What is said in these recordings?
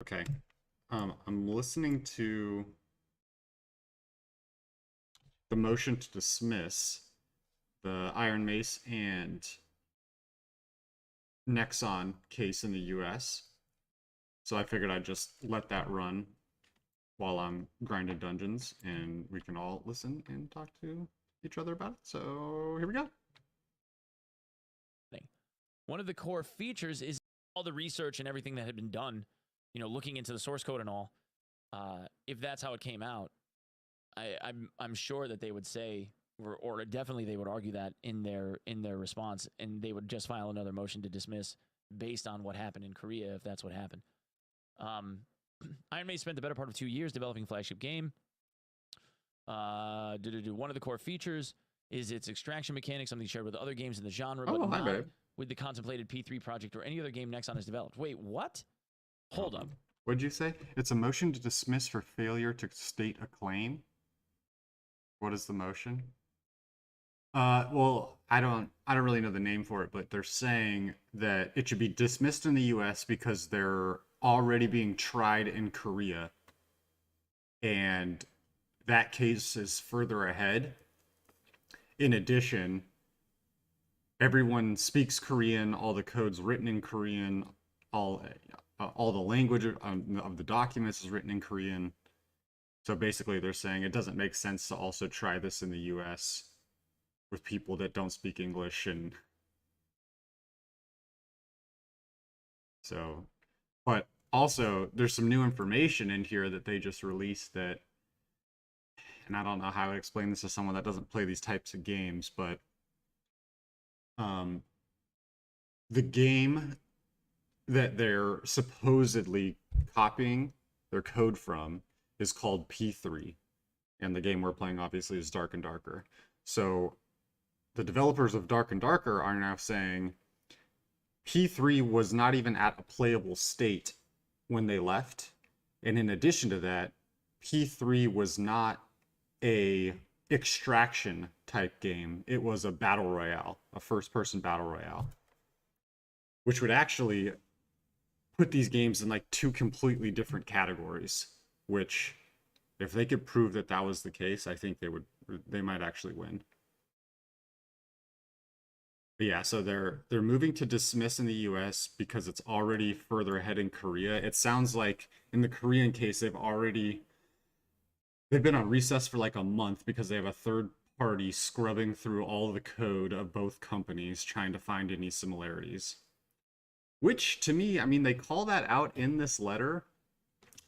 Okay. I'm listening to the motion to dismiss the Iron Mace and Nexon case in the US. So I figured I'd just let that run while I'm grinding dungeons and we can all listen and talk to each other about it. So here we go. One of the core features is all the research and everything that had been done, looking into the source code and all. If that's how it came out, I'm sure that they would say, or definitely they would argue that in their response, and they would just file another motion to dismiss based on what happened in Korea, if that's what happened. Iron Mace spent the better part of 2 years developing flagship game. One of the core features is its extraction mechanic, something shared with other games in the genre, but hi, not babe. with the contemplated P3 project or any other game Nexon has developed. Wait, what? Hold up. What'd you say? It's a motion to dismiss for failure to state a claim. What is the motion? Well, I don't really know the name for it, but they're saying that it should be dismissed in the US because they're already being tried in Korea. And that case is further ahead. In addition, everyone speaks Korean, all the code's written in Korean, all the language of the documents is written in Korean. So basically they're saying it doesn't make sense to also try this in the US with people that don't speak English. And so, but also there's some new information in here that they just released that, and I don't know how to explain this to someone that doesn't play these types of games, but the game that they're supposedly copying their code from is called P3, and the game we're playing obviously is Dark and Darker. So the developers of Dark and Darker are now saying P3 was not even at a playable state when they left, and in addition to that, P3 was not a extraction type game. It was a battle royale, a first-person battle royale, which would actually put these games in like two completely different categories, which if they could prove that that was the case, I think they might actually win. But yeah, so they're moving to dismiss in the US because it's already further ahead in Korea. It sounds like in the Korean case they've been on recess for like a month because they have a third party scrubbing through all the code of both companies trying to find any similarities. Which, to me, I mean, they call that out in this letter.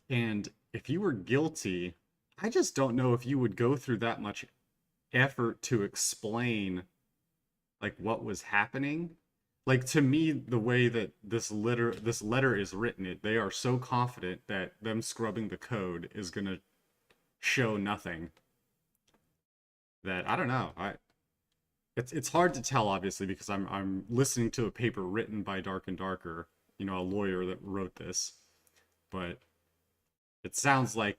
And if you were guilty, I just don't know if you would go through that much effort to explain, like, what was happening. Like, to me, the way that this letter is written, they are so confident that them scrubbing the code is going to show nothing. That, I don't know. It's hard to tell, obviously, because I'm listening to a paper written by Dark and Darker, a lawyer that wrote this, but it sounds like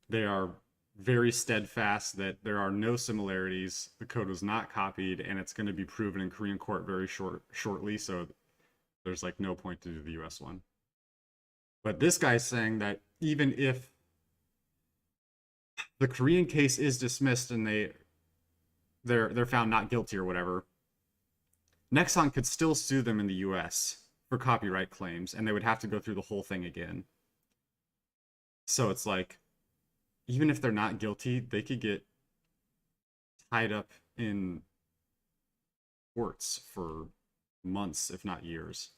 they are very steadfast that there are no similarities, the code was not copied, and it's going to be proven in Korean court very shortly, so there's like no point to do the US one. But this guy's saying that even if the Korean case is dismissed and they're found not guilty or whatever, Nexon could still sue them in the US for copyright claims, and they would have to go through the whole thing again. So it's like, even if they're not guilty, they could get tied up in courts for months, if not years.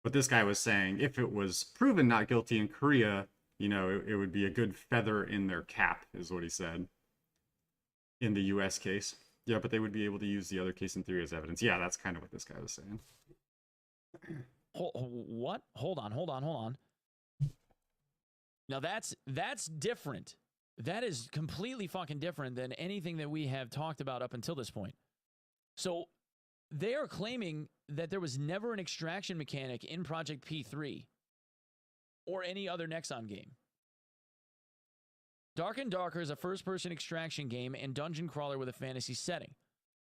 But this guy was saying if it was proven not guilty in Korea, it would be a good feather in their cap, is what he said. In the US case. Yeah, but they would be able to use the other case in theory as evidence. Yeah, that's kind of what this guy was saying. What? Hold on. Now that's different. That is completely fucking different than anything that we have talked about up until this point. So they are claiming that there was never an extraction mechanic in Project P3 or any other Nexon game. Dark and Darker is a first-person extraction game and dungeon crawler with a fantasy setting.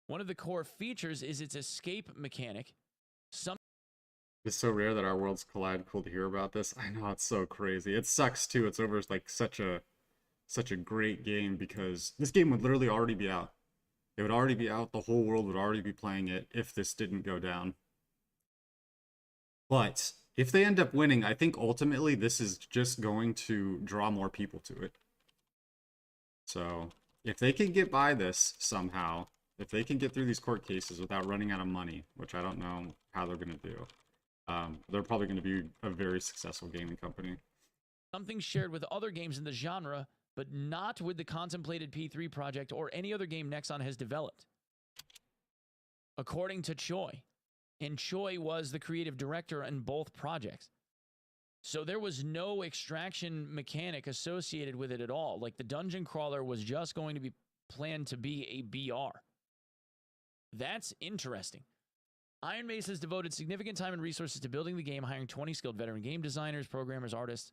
One of the core features is its escape mechanic. Some It's so rare that our worlds collide. Cool to hear about this. I know, it's so crazy. It sucks too. It's over like such a great game because this game would literally already be out. It would already be out. The whole world would already be playing it if this didn't go down. But if they end up winning, I think ultimately this is just going to draw more people to it. So if they can get by this somehow, if they can get through these court cases without running out of money, which I don't know how they're going to do, they're probably going to be a very successful gaming company. Something shared with other games in the genre, but not with the contemplated P3 project or any other game Nexon has developed. According to Choi, and Choi was the creative director in both projects. So there was no extraction mechanic associated with it at all. Like the dungeon crawler was just going to be planned to be a BR. That's interesting. Iron Mace has devoted significant time and resources to building the game, hiring 20 skilled veteran game designers, programmers, artists.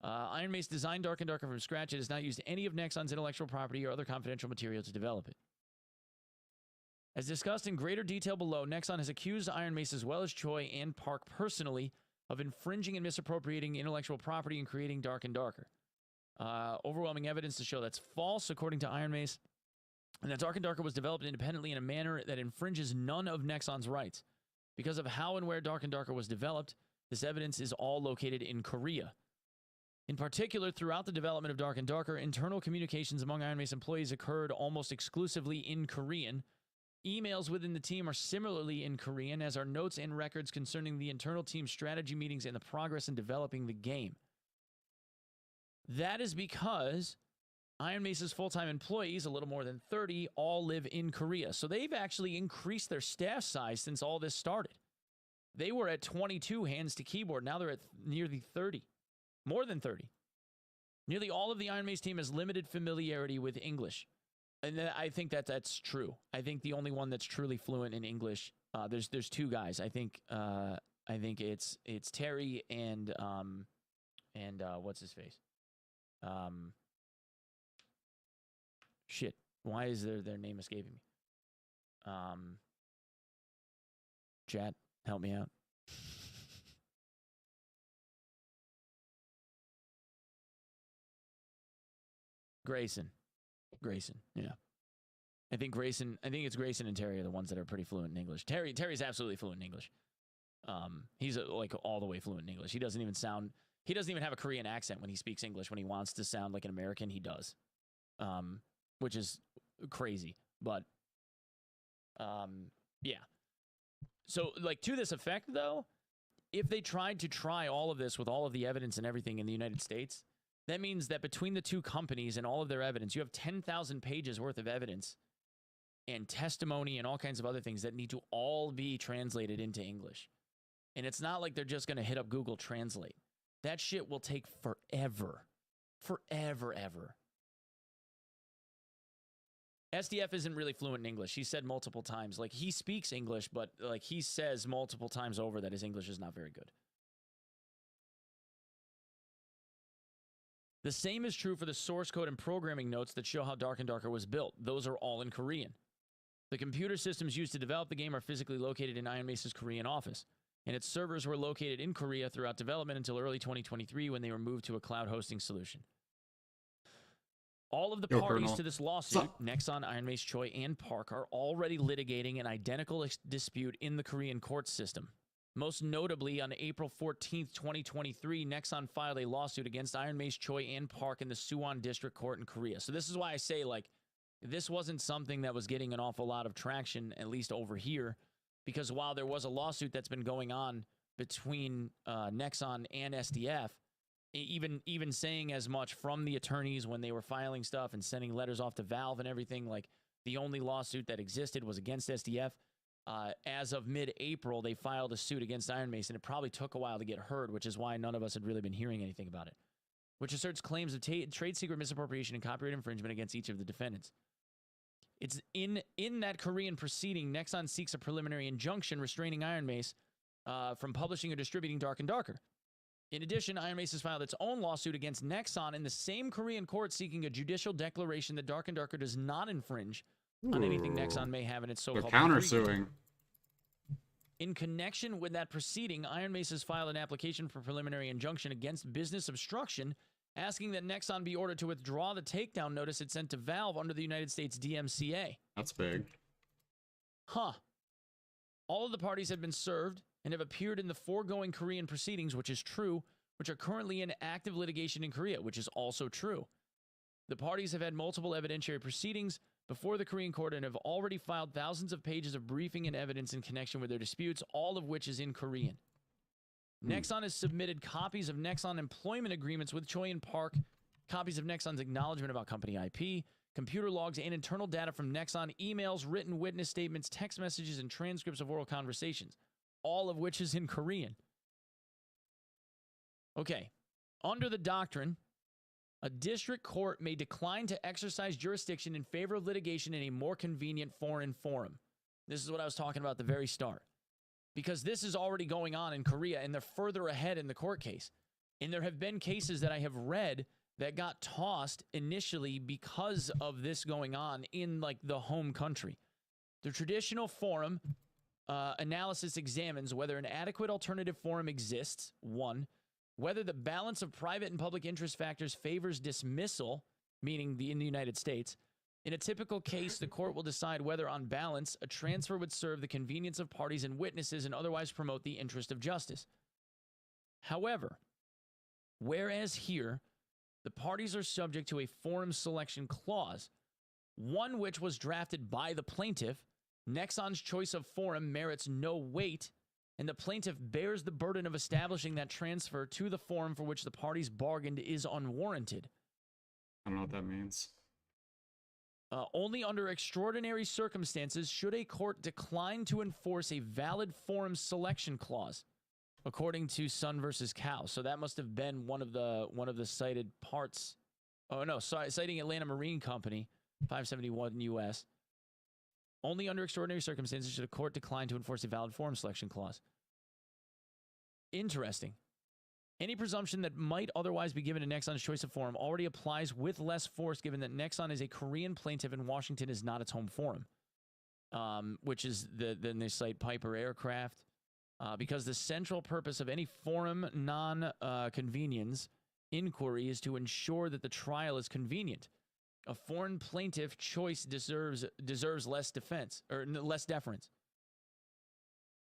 Iron Mace designed Dark and Darker from scratch. It has not used any of Nexon's intellectual property or other confidential material to develop it. As discussed in greater detail below, Nexon has accused Iron Mace as well as Choi and Park personally of infringing and misappropriating intellectual property and creating Dark and Darker. Overwhelming evidence to show that's false, according to Iron Mace, and that Dark and Darker was developed independently in a manner that infringes none of Nexon's rights. Because of how and where Dark and Darker was developed, this evidence is all located in Korea. In particular, throughout the development of Dark and Darker, internal communications among Iron Mace employees occurred almost exclusively in Korean. Emails within the team are similarly in Korean, as are notes and records concerning the internal team strategy meetings and the progress in developing the game. That is because Iron Mace's full-time employees, a little more than 30, all live in Korea. So they've actually increased their staff size since all this started. They were at 22 hands to keyboard. Now they're at nearly 30. More than 30. Nearly all of the Iron Mace team has limited familiarity with English. And I think that's true. I think the only one that's truly fluent in English, there's two guys. I think it's Terry and what's his face? Shit. Why is their name escaping me? Chat, help me out. Grayson, yeah. I think it's Grayson and Terry are the ones that are pretty fluent in English. Terry's absolutely fluent in English. He's like all the way fluent in English. He doesn't even have a Korean accent when he speaks English. When he wants to sound like an American, he does. Which is crazy, but yeah. So like to this effect though, if they tried to try all of this with all of the evidence and everything in the United States, that means that between the two companies and all of their evidence, you have 10,000 pages worth of evidence and testimony and all kinds of other things that need to all be translated into English. And it's not like they're just going to hit up Google Translate. That shit will take forever. Forever, ever. SDF isn't really fluent in English. He said multiple times. Like, he speaks English, but like he says multiple times over that his English is not very good. The same is true for the source code and programming notes that show how Dark and Darker was built. Those are all in Korean. The computer systems used to develop the game are physically located in Iron Mace's Korean office, and its servers were located in Korea throughout development until early 2023 when they were moved to a cloud hosting solution. All of the parties to this lawsuit, Nexon, Iron Mace, Choi, and Park, are already litigating an identical dispute in the Korean court system. Most notably, on April 14th, 2023, Nexon filed a lawsuit against Iron Mace, Choi, and Park in the Suwon District Court in Korea. So this is why I say, like, this wasn't something that was getting an awful lot of traction, at least over here, because while there was a lawsuit that's been going on between Nexon and SDF, even saying as much from the attorneys when they were filing stuff and sending letters off to Valve and everything, like, the only lawsuit that existed was against SDF. As of mid-April, they filed a suit against Iron Mace, and it probably took a while to get heard, which is why none of us had really been hearing anything about it, which asserts claims of trade secret misappropriation and copyright infringement against each of the defendants. It's in that Korean proceeding, Nexon seeks a preliminary injunction restraining Iron Mace from publishing or distributing Dark and Darker. In addition, Iron Mace has filed its own lawsuit against Nexon in the same Korean court seeking a judicial declaration that Dark and Darker does not infringe on anything Nexon may have in its so-called... They're countersuing. In connection with that proceeding, Iron Mace has filed an application for preliminary injunction against business obstruction, asking that Nexon be ordered to withdraw the takedown notice it sent to Valve under the United States DMCA. That's big. Huh. All of the parties have been served and have appeared in the foregoing Korean proceedings, which is true, which are currently in active litigation in Korea, which is also true. The parties have had multiple evidentiary proceedings before the Korean court and have already filed thousands of pages of briefing and evidence in connection with their disputes, all of which is in Korean. Nexon has submitted copies of Nexon employment agreements with Choi and Park, copies of Nexon's acknowledgement about company IP, computer logs and internal data from Nexon, emails, written witness statements, text messages, and transcripts of oral conversations, all of which is in Korean. Okay. Under the doctrine, a district court may decline to exercise jurisdiction in favor of litigation in a more convenient foreign forum. This is what I was talking about at the very start. Because this is already going on in Korea, and they're further ahead in the court case. And there have been cases that I have read that got tossed initially because of this going on in, like, the home country. The traditional forum analysis examines whether an adequate alternative forum exists, 1, whether the balance of private and public interest factors favors dismissal, meaning in the United States. In a typical case, the court will decide whether, on balance, a transfer would serve the convenience of parties and witnesses and otherwise promote the interest of justice. However, whereas here, the parties are subject to a forum selection clause, one which was drafted by the plaintiff, Nexon's choice of forum merits no weight, and the plaintiff bears the burden of establishing that transfer to the forum for which the parties bargained is unwarranted. I don't know what that means. Only under extraordinary circumstances should a court decline to enforce a valid forum selection clause, according to Sun versus Cow. So that must have been one of the cited parts. Oh no, sorry, citing Atlanta Marine Company, 571 U.S. Only under extraordinary circumstances should a court decline to enforce a valid forum selection clause. Interesting. Any presumption that might otherwise be given to Nexon's choice of forum already applies with less force given that Nexon is a Korean plaintiff and Washington is not its home forum. Which is, then they cite Piper Aircraft. Because the central purpose of any forum non-convenience inquiry is to ensure that the trial is convenient. A foreign plaintiff choice deserves less defense, or less deference.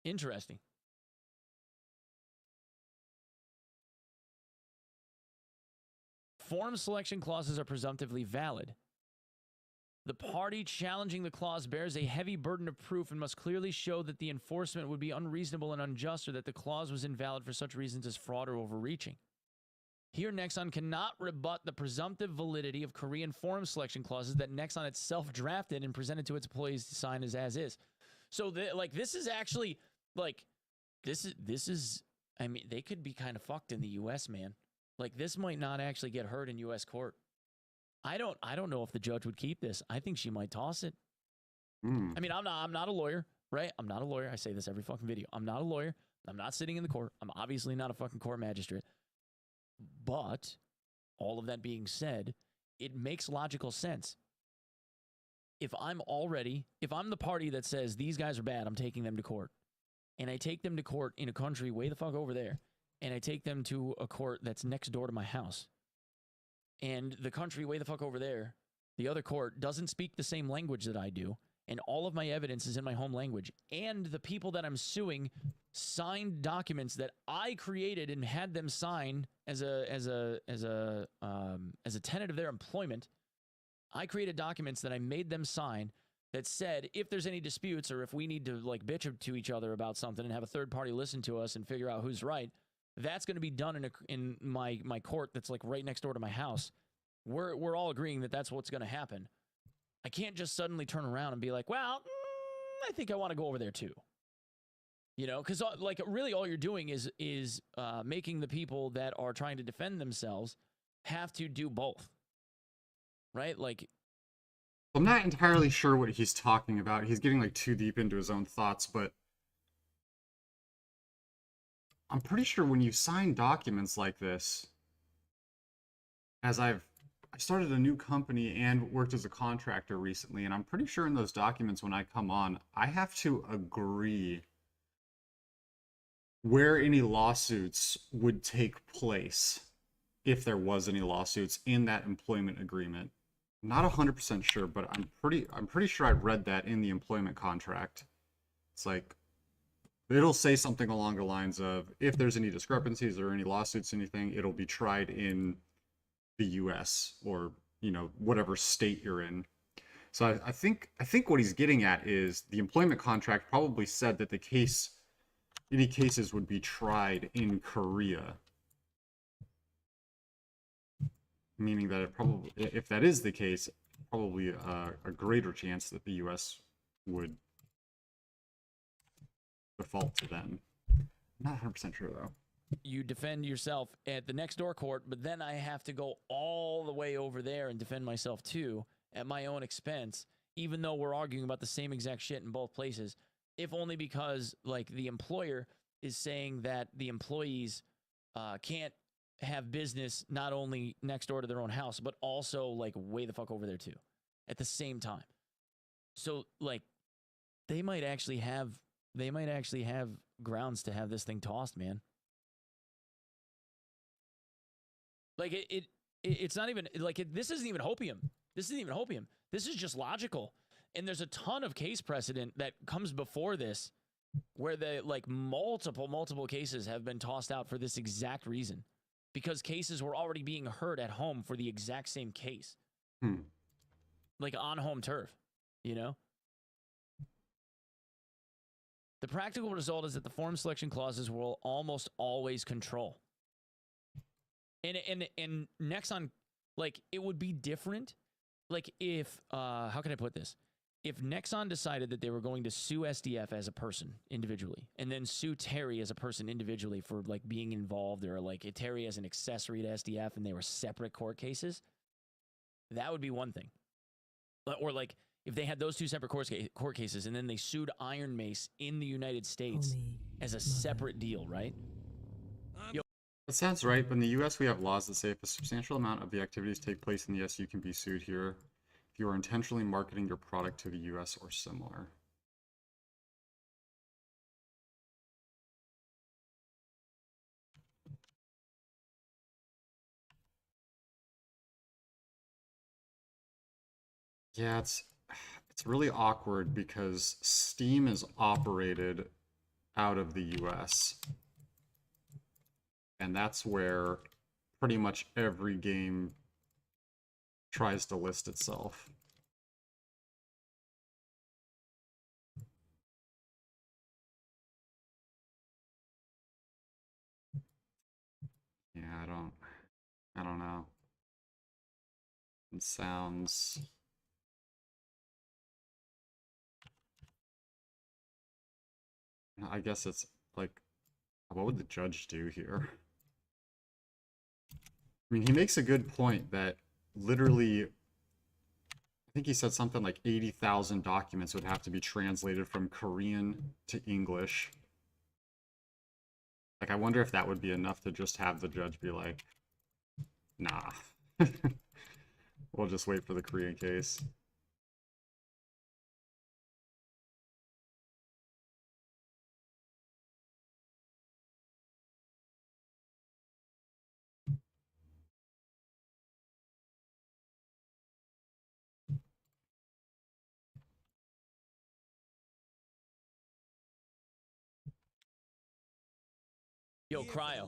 Interesting. Forum selection clauses are presumptively valid. The party challenging the clause bears a heavy burden of proof and must clearly show that the enforcement would be unreasonable and unjust, or that the clause was invalid for such reasons as fraud or overreaching. Here, Nexon cannot rebut the presumptive validity of Korean forum selection clauses that Nexon itself drafted and presented to its employees to sign as is. So, this is actually, this is, I mean, they could be kind of fucked in the U.S., man. Like, this might not actually get heard in U.S. court. I don't know if the judge would keep this. I think she might toss it. I mean, I'm not a lawyer, right? I'm not a lawyer. I say this every fucking video. I'm not a lawyer. I'm not sitting in the court. I'm obviously not a fucking court magistrate. But all of that being said, it makes logical sense. If I'm the party that says these guys are bad, I'm taking them to court. And I take them to court in a country way the fuck over there. And I take them to a court that's next door to my house. And the country way the fuck over there, the other court, doesn't speak the same language that I do. And all of my evidence is in my home language. And the people that I'm suing signed documents that I created and had them sign as a tenet of their employment. I created documents that I made them sign that said if there's any disputes or if we need to like bitch to each other about something and have a third party listen to us and figure out who's right, that's going to be done in my court that's like right next door to my house. We're all agreeing that that's what's going to happen. I can't just suddenly turn around and be like, well, I think I want to go over there too. You know, because like really all you're doing is making the people that are trying to defend themselves have to do both. Right? Like, I'm not entirely sure what he's talking about. He's getting like too deep into his own thoughts, but I'm pretty sure when you sign documents like this, as I started a new company and worked as a contractor recently, and I'm pretty sure in those documents when I come on, I have to agree where any lawsuits would take place, if there was any lawsuits in that employment agreement. Not 100% sure, but I'm pretty sure I read that in the employment contract. It's like it'll say something along the lines of if there's any discrepancies or any lawsuits, anything, it'll be tried in the US or, whatever state you're in. So I think what he's getting at is the employment contract probably said that any cases would be tried in Korea, meaning that it probably, if that is the case, probably a greater chance that the US would default to them. Not 100% sure though. You defend yourself at the next door court, but then I have to go all the way over there and defend myself too at my own expense, even though we're arguing about the same exact shit in both places, if only because like the employer is saying that the employees can't have business not only next door to their own house, but also like way the fuck over there too at the same time. So like they might actually have grounds to have this thing tossed, man. Like it's not even like this isn't even hopium. This isn't even hopium. This is just logical. And there's a ton of case precedent that comes before this where the like multiple cases have been tossed out for this exact reason, because cases were already being heard at home for the exact same case. Like on home turf, The practical result is that the form selection clauses will almost always control. And Nexon, like, it would be different, like, if, how can I put this? If Nexon decided that they were going to sue SDF as a person individually, and then sue Terry as a person individually for, like, being involved, or, like, Terry as an accessory to SDF, and they were separate court cases, that would be one thing. Or, like, if they had those two separate court cases, and then they sued Iron Mace in the United States as a separate deal, right? That sounds right, but in the US we have laws that say if a substantial amount of the activities take place in the US, you can be sued here if you are intentionally marketing your product to the US or similar. Yeah, it's really awkward because Steam is operated out of the US. And that's where pretty much every game tries to list itself. Yeah, I don't know. It sounds... I guess it's like, what would the judge do here? I mean, he makes a good point that literally, I think he said something like 80,000 documents would have to be translated from Korean to English. Like, I wonder if that would be enough to just have the judge be like, nah. We'll just wait for the Korean case. Yo, Cryo.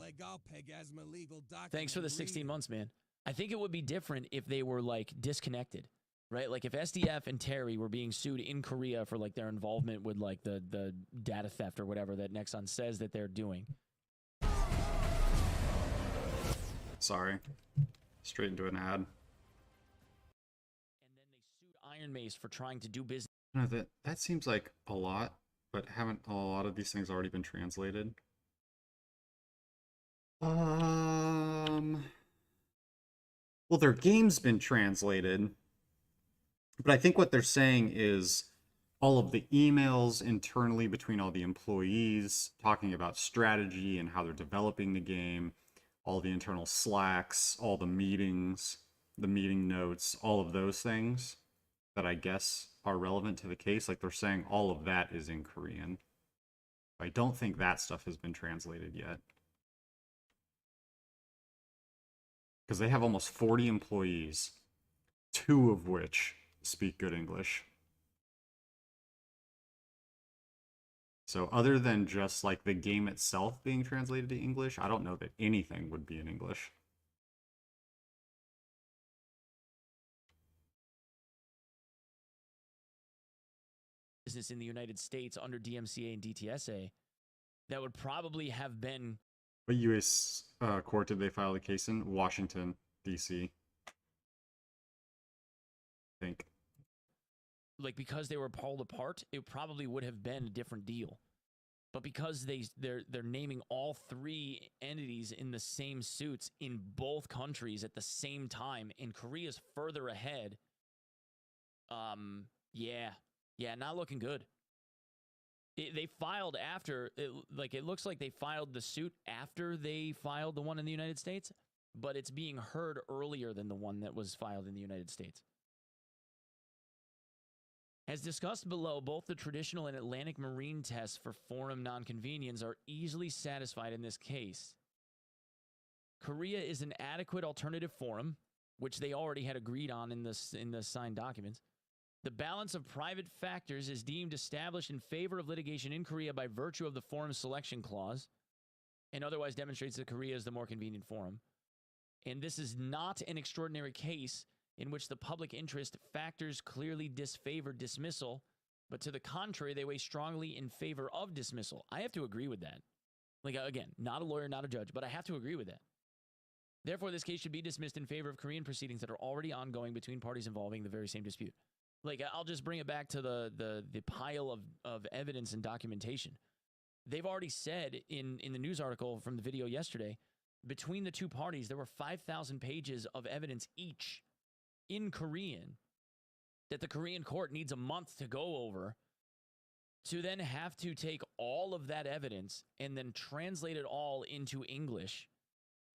Thanks for the 16 months, man. I think it would be different if they were, like, disconnected, right? Like, if SDF and Terry were being sued in Korea for, like, their involvement with, like, the data theft or whatever that Nexon says that they're doing. Sorry. Straight into an ad. And then they sued Iron Mace for trying to do business. No, that seems like a lot, but haven't a lot of these things already been translated? Well, their game's been translated, but I think what they're saying is all of the emails internally between all the employees talking about strategy and how they're developing the game, all the internal Slacks, all the meetings, the meeting notes, all of those things that I guess are relevant to the case. Like, they're saying all of that is in Korean. I don't think that stuff has been translated yet. Because they have almost 40 employees, 2 of which speak good English. So other than just like the game itself being translated to English, I don't know that anything would be in English. Business in the United States under DMCA and DTSA that would probably have been. What U.S. Court did they file the case in? Washington, D.C. I think. Like, because they were pulled apart, it probably would have been a different deal. But because they're naming all 3 entities in the same suits in both countries at the same time, and Korea's further ahead, yeah, not looking good. They filed after, it looks like they filed the suit after they filed the one in the United States, but it's being heard earlier than the one that was filed in the United States. As discussed below, both the traditional and Atlantic marine tests for forum nonconvenience are easily satisfied in this case. Korea is an adequate alternative forum, which they already had agreed on in the signed documents. The balance of private factors is deemed established in favor of litigation in Korea by virtue of the forum selection clause, and otherwise demonstrates that Korea is the more convenient forum. And this is not an extraordinary case in which the public interest factors clearly disfavor dismissal, but to the contrary, they weigh strongly in favor of dismissal. I have to agree with that. Like, again, not a lawyer, not a judge, but I have to agree with that. Therefore, this case should be dismissed in favor of Korean proceedings that are already ongoing between parties involving the very same dispute. Like, I'll just bring it back to the pile of evidence and documentation. They've already said in the news article from the video yesterday, between the two parties, there were 5,000 pages of evidence each in Korean that the Korean court needs a month to go over, to then have to take all of that evidence and then translate it all into English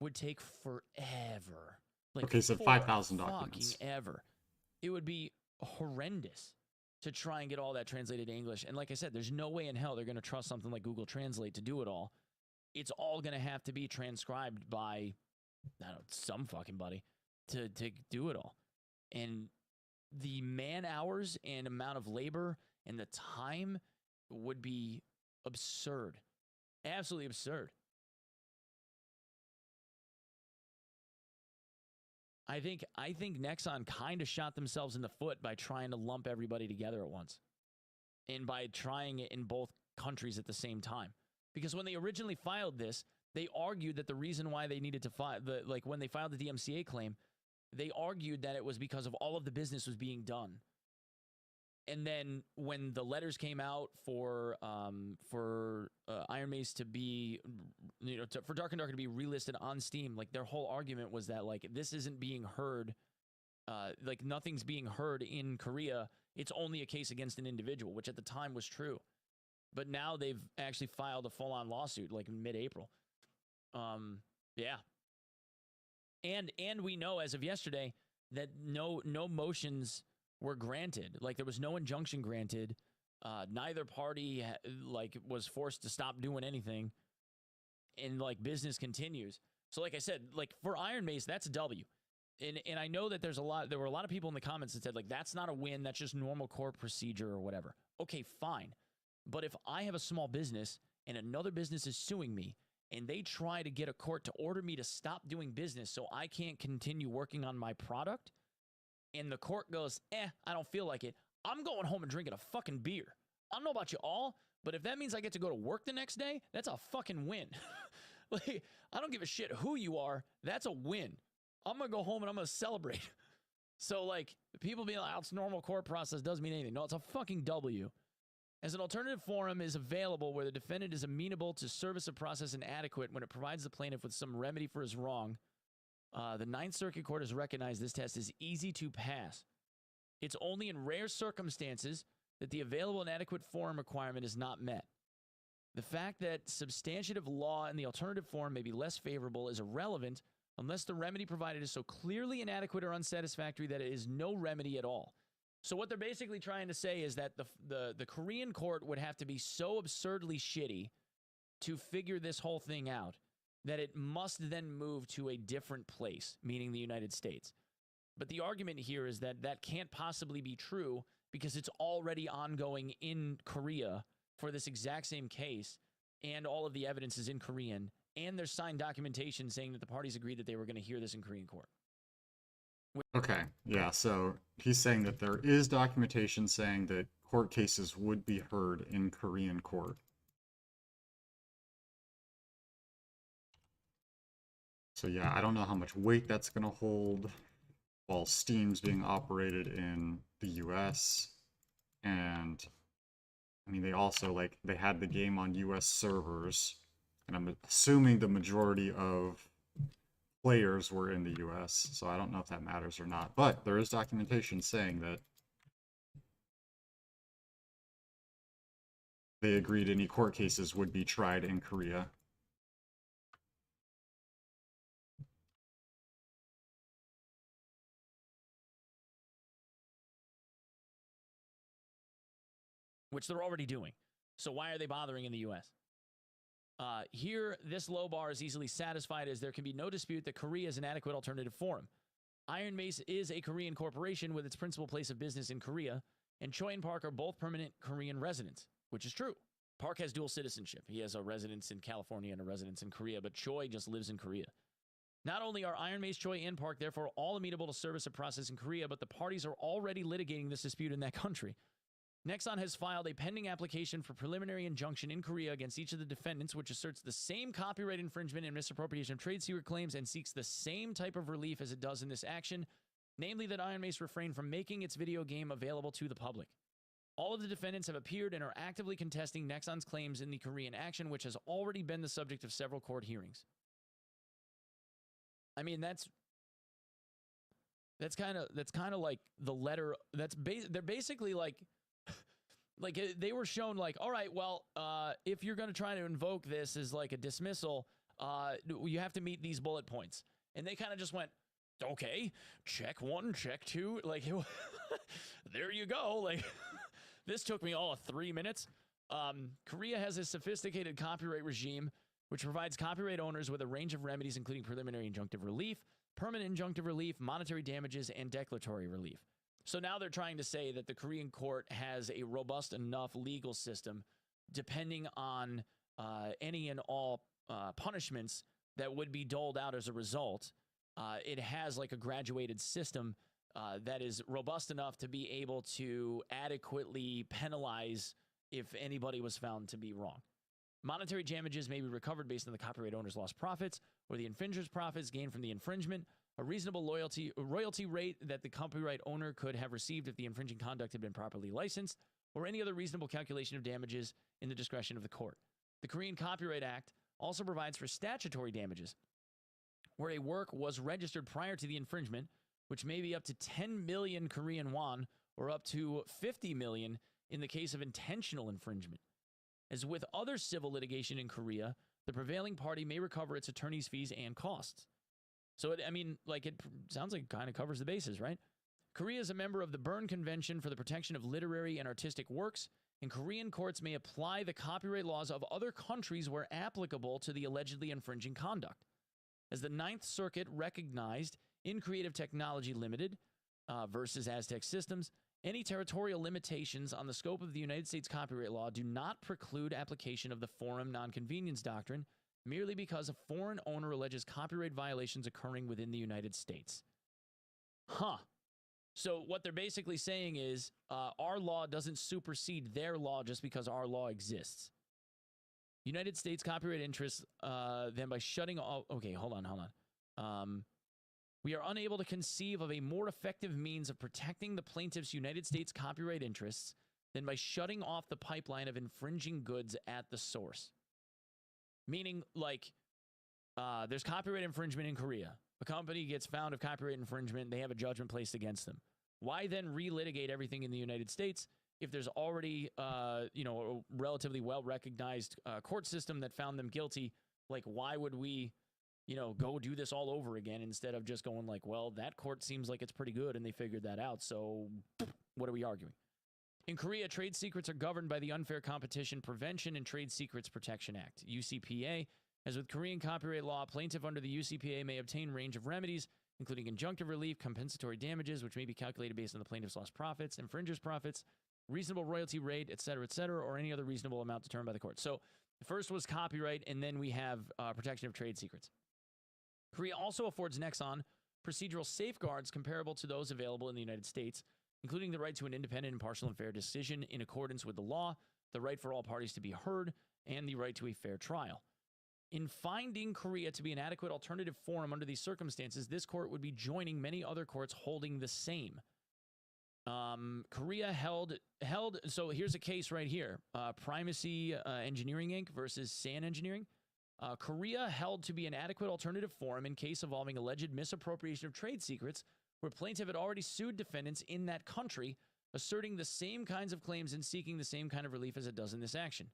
would take forever. Like, okay, so 5,000 documents. Fucking ever. It would be horrendous to try and get all that translated to English. And like I said, there's no way in hell they're going to trust something like Google Translate to do it all. It's all going to have to be transcribed by, I don't know, some fucking buddy to do it all. And the man hours and amount of labor and the time would be absurd. Absolutely absurd. I think Nexon kind of shot themselves in the foot by trying to lump everybody together at once. And by trying it in both countries at the same time. Because when they originally filed this, they argued that the reason why they needed to file, when they filed the DMCA claim, they argued that it was because of all of the business was being done. And then when the letters came out for Iron Mace to be, for Dark and Darker to be relisted on Steam, like, their whole argument was that, like, this isn't being heard, like, nothing's being heard in Korea. It's only a case against an individual, which at the time was true. But now they've actually filed a full-on lawsuit, like, in mid-April. Yeah. And we know as of yesterday that no motions were granted. Like, there was no injunction granted. Neither party was forced to stop doing anything, and like, business continues. So like I said, like, for Iron Mace, that's a W. And I know that there were a lot of people in the comments that said, like, that's not a win, that's just normal court procedure or whatever. Okay, fine. But if I have a small business and another business is suing me, and they try to get a court to order me to stop doing business so I can't continue working on my product, and the court goes, I don't feel like it, I'm going home and drinking a fucking beer. I don't know about you all, but if that means I get to go to work the next day, that's a fucking win. Like, I don't give a shit who you are, that's a win. I'm going to go home and I'm going to celebrate. So, like, people being like, it's normal court process doesn't mean anything. No, it's a fucking W. As an alternative forum is available where the defendant is amenable to service of process and adequate when it provides the plaintiff with some remedy for his wrong, the Ninth Circuit Court has recognized this test is easy to pass. It's only in rare circumstances that the available and adequate forum requirement is not met. The fact that substantive law in the alternative forum may be less favorable is irrelevant unless the remedy provided is so clearly inadequate or unsatisfactory that it is no remedy at all. So what they're basically trying to say is that the Korean court would have to be so absurdly shitty to figure this whole thing out that it must then move to a different place, meaning the United States. But the argument here is that that can't possibly be true because it's already ongoing in Korea for this exact same case, and all of the evidence is in Korean, and there's signed documentation saying that the parties agreed that they were going to hear this in Korean court. Okay, yeah, so he's saying that there is documentation saying that court cases would be heard in Korean court. So yeah, I don't know how much weight that's going to hold while Steam's being operated in the US. And I mean, they also, like, they had the game on US servers, and I'm assuming the majority of players were in the US, so I don't know if that matters or not. But there is documentation saying that they agreed any court cases would be tried in Korea. Which they're already doing. So why are they bothering in the U.S.? Here, this low bar is easily satisfied as there can be no dispute that Korea is an adequate alternative forum. Iron Mace is a Korean corporation with its principal place of business in Korea, and Choi and Park are both permanent Korean residents, which is true. Park has dual citizenship. He has a residence in California and a residence in Korea, but Choi just lives in Korea. Not only are Iron Mace, Choi, and Park therefore all amenable to service a process in Korea, but the parties are already litigating this dispute in that country. Nexon has filed a pending application for preliminary injunction in Korea against each of the defendants, which asserts the same copyright infringement and misappropriation of trade secret claims and seeks the same type of relief as it does in this action, namely that Iron Mace refrain from making its video game available to the public. All of the defendants have appeared and are actively contesting Nexon's claims in the Korean action, which has already been the subject of several court hearings. I mean, that's kind of like the letter. They're basically like they were shown like, all right, well, if you're going to try to invoke this as like a dismissal, you have to meet these bullet points. And they kind of just went, okay, check 1, check 2. Like, there you go. Like, this took me all of 3 minutes. Korea has a sophisticated copyright regime, which provides copyright owners with a range of remedies, including preliminary injunctive relief, permanent injunctive relief, monetary damages, and declaratory relief. So now they're trying to say that the Korean court has a robust enough legal system, depending on any and all punishments that would be doled out as a result. It has like a graduated system that is robust enough to be able to adequately penalize if anybody was found to be wrong. Monetary damages may be recovered based on the copyright owner's lost profits or the infringer's profits gained from the infringement. A reasonable royalty rate that the copyright owner could have received if the infringing conduct had been properly licensed, or any other reasonable calculation of damages in the discretion of the court. The Korean Copyright Act also provides for statutory damages, where a work was registered prior to the infringement, which may be up to 10 million Korean won, or up to 50 million in the case of intentional infringement. As with other civil litigation in Korea, the prevailing party may recover its attorney's fees and costs. So, it sounds like it kind of covers the bases, right? Korea is a member of the Berne Convention for the Protection of Literary and Artistic Works, and Korean courts may apply the copyright laws of other countries where applicable to the allegedly infringing conduct. As the Ninth Circuit recognized in Creative Technology Limited versus Aztec Systems, any territorial limitations on the scope of the United States copyright law do not preclude application of the forum nonconvenience doctrine merely because a foreign owner alleges copyright violations occurring within the United States. So what they're basically saying is our law doesn't supersede their law just because our law exists. United States copyright interests, then by shutting off... Okay, hold on. We are unable to conceive of a more effective means of protecting the plaintiff's United States copyright interests than by shutting off the pipeline of infringing goods at the source. Meaning, like, there's copyright infringement in Korea. A company gets found of copyright infringement. They have a judgment placed against them. Why then relitigate everything in the United States if there's already, a relatively well-recognized court system that found them guilty? Like, why would we, go do this all over again instead of just going like, well, that court seems like it's pretty good and they figured that out, so what are we arguing? In Korea, trade secrets are governed by the Unfair Competition Prevention and Trade Secrets Protection Act, UCPA. As with Korean copyright law, plaintiff under the UCPA may obtain range of remedies, including injunctive relief, compensatory damages, which may be calculated based on the plaintiff's lost profits, infringer's profits, reasonable royalty rate, et cetera, or any other reasonable amount determined by the court. So the first was copyright, and then we have protection of trade secrets. Korea also affords Nexon procedural safeguards comparable to those available in the United States, including the right to an independent, impartial, and fair decision in accordance with the law, the right for all parties to be heard, and the right to a fair trial. In finding Korea to be an adequate alternative forum under these circumstances, this court would be joining many other courts holding the same. Korea held. So here's a case right here: Primacy Engineering Inc. versus San Engineering. Korea held to be an adequate alternative forum in case involving alleged misappropriation of trade secrets, where plaintiff had already sued defendants in that country, asserting the same kinds of claims and seeking the same kind of relief as it does in this action.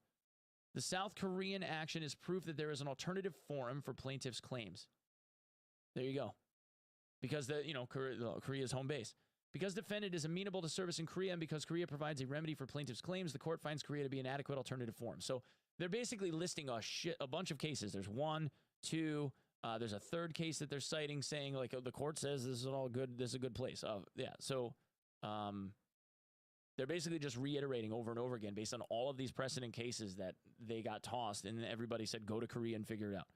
The South Korean action is proof that there is an alternative forum for plaintiff's claims. There you go. Because Korea's home base. Because defendant is amenable to service in Korea and because Korea provides a remedy for plaintiff's claims, the court finds Korea to be an adequate alternative forum. So they're basically listing a bunch of cases. There's one, two, there's a third case that they're citing saying like, oh, the court says this is all good. This is a good place. So they're basically just reiterating over and over again based on all of these precedent cases that they got tossed and everybody said, go to Korea and figure it out.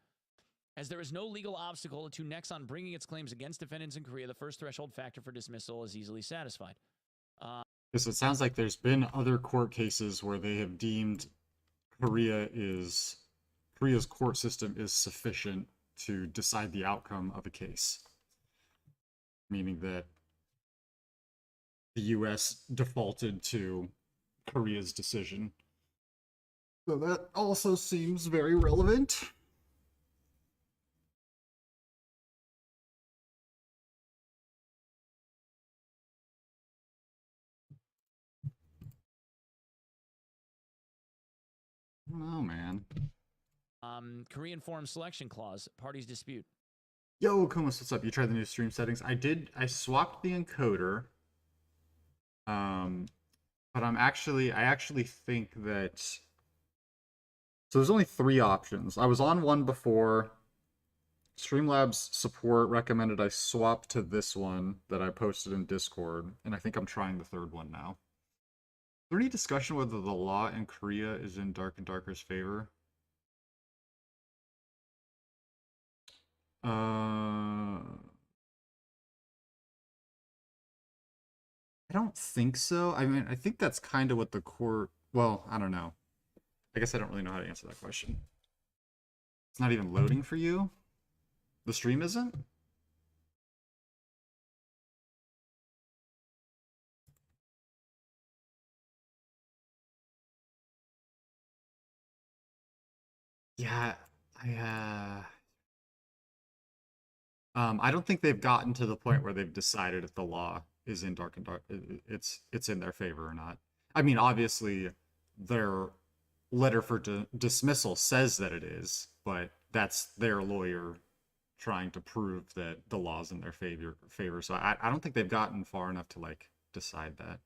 As there is no legal obstacle to Nexon bringing its claims against defendants in Korea, the first threshold factor for dismissal is easily satisfied. Because it sounds like there's been other court cases where they have deemed Korea's court system is sufficient to decide the outcome of a case. Meaning that the US defaulted to Korea's decision. So that also seems very relevant. Oh man. Korean forum selection clause, parties dispute. Yo, Kumas, what's up? You tried the new stream settings? I swapped the encoder. But I actually think that, so there's only 3 options. I was on one before. Streamlabs support recommended I swap to this one that I posted in Discord, and I think I'm trying the 3rd one now. Is there any discussion whether the law in Korea is in Dark and Darker's favor? I don't think so. I mean, I think that's kind of what the court... Well, I don't know. I guess I don't really know how to answer that question. It's not even loading for you? The stream isn't? Yeah, I don't think they've gotten to the point where they've decided if the law is in Dark and Dark, it's in their favor or not. I mean, obviously, their letter for dismissal says that it is, but that's their lawyer trying to prove that the law's in their favor. So I don't think they've gotten far enough to like decide that.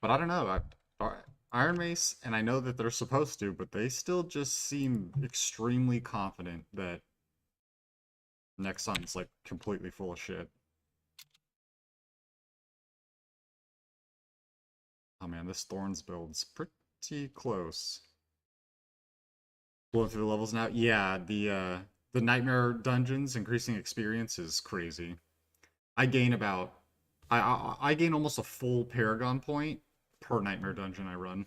But I don't know. Iron Mace, and I know that they're supposed to, but they still just seem extremely confident that Nexon's like completely full of shit. Oh man, this Thorns build's pretty close. Blowing through the levels now? Yeah, the Nightmare dungeons increasing experience is crazy. I gain about... I gain almost a full Paragon point per Nightmare dungeon I run.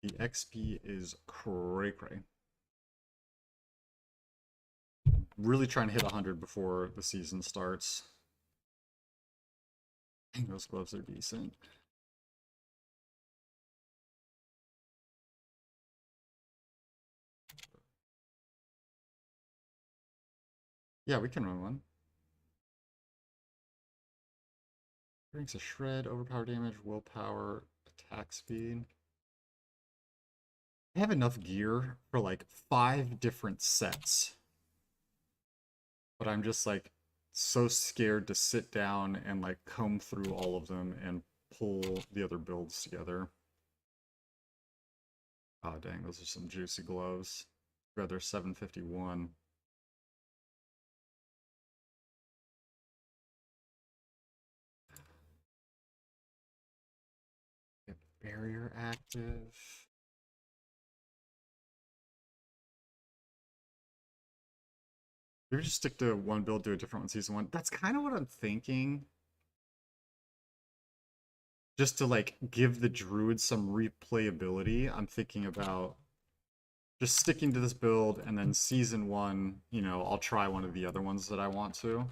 The XP is cray. Really trying to hit 100 before the season starts. I think those gloves are decent. Yeah, we can run one. Brings a shred, overpower damage, willpower, attack speed. I have enough gear for like 5 different sets, but I'm just like so scared to sit down and like comb through all of them and pull the other builds together. Oh dang, those are some juicy gloves. Rather 751. Get barrier active. Maybe just stick to one build, do a different one season 1. That's kind of what I'm thinking. Just to like give the Druid some replayability, I'm thinking about just sticking to this build, and then season 1, you know, I'll try one of the other ones that I want to.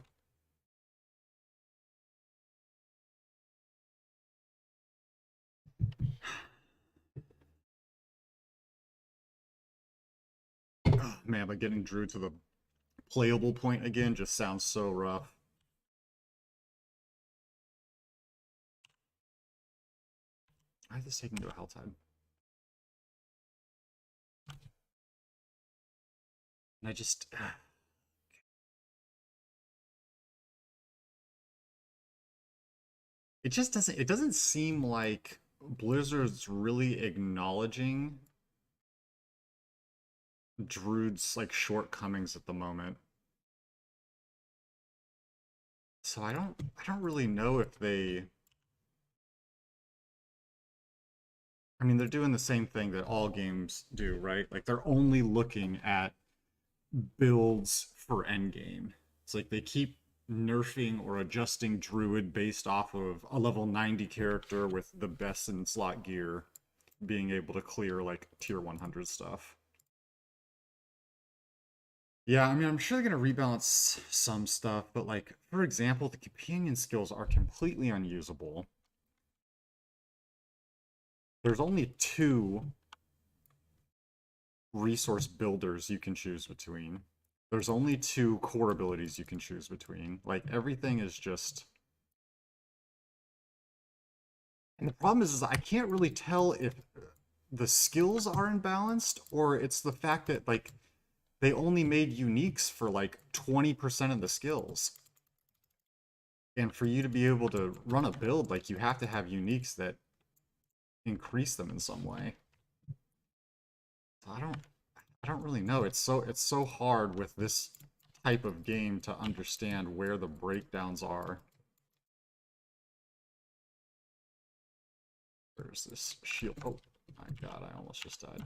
Oh, man, but getting Druid to the playable point again just sounds so rough. I have this taken to a Helltide. And I just... it just doesn't... It doesn't seem like Blizzard's really acknowledging Druid's, like, shortcomings at the moment. So I don't really know if they... I mean, they're doing the same thing that all games do, right? Like, they're only looking at builds for endgame. It's like they keep nerfing or adjusting Druid based off of a level 90 character with the best in slot gear being able to clear like tier 100 stuff. Yeah, I mean, I'm sure they're going to rebalance some stuff, but like, for example, the companion skills are completely unusable. There's only 2 resource builders you can choose between. There's only 2 core abilities you can choose between. Like, everything is just... And the problem is I can't really tell if the skills are imbalanced or it's the fact that, like, they only made uniques for, like, 20% of the skills. And for you to be able to run a build, like, you have to have uniques that increase them in some way. So I don't really know. It's so hard with this type of game to understand where the breakdowns are. Where's this shield? Oh my god, I almost just died.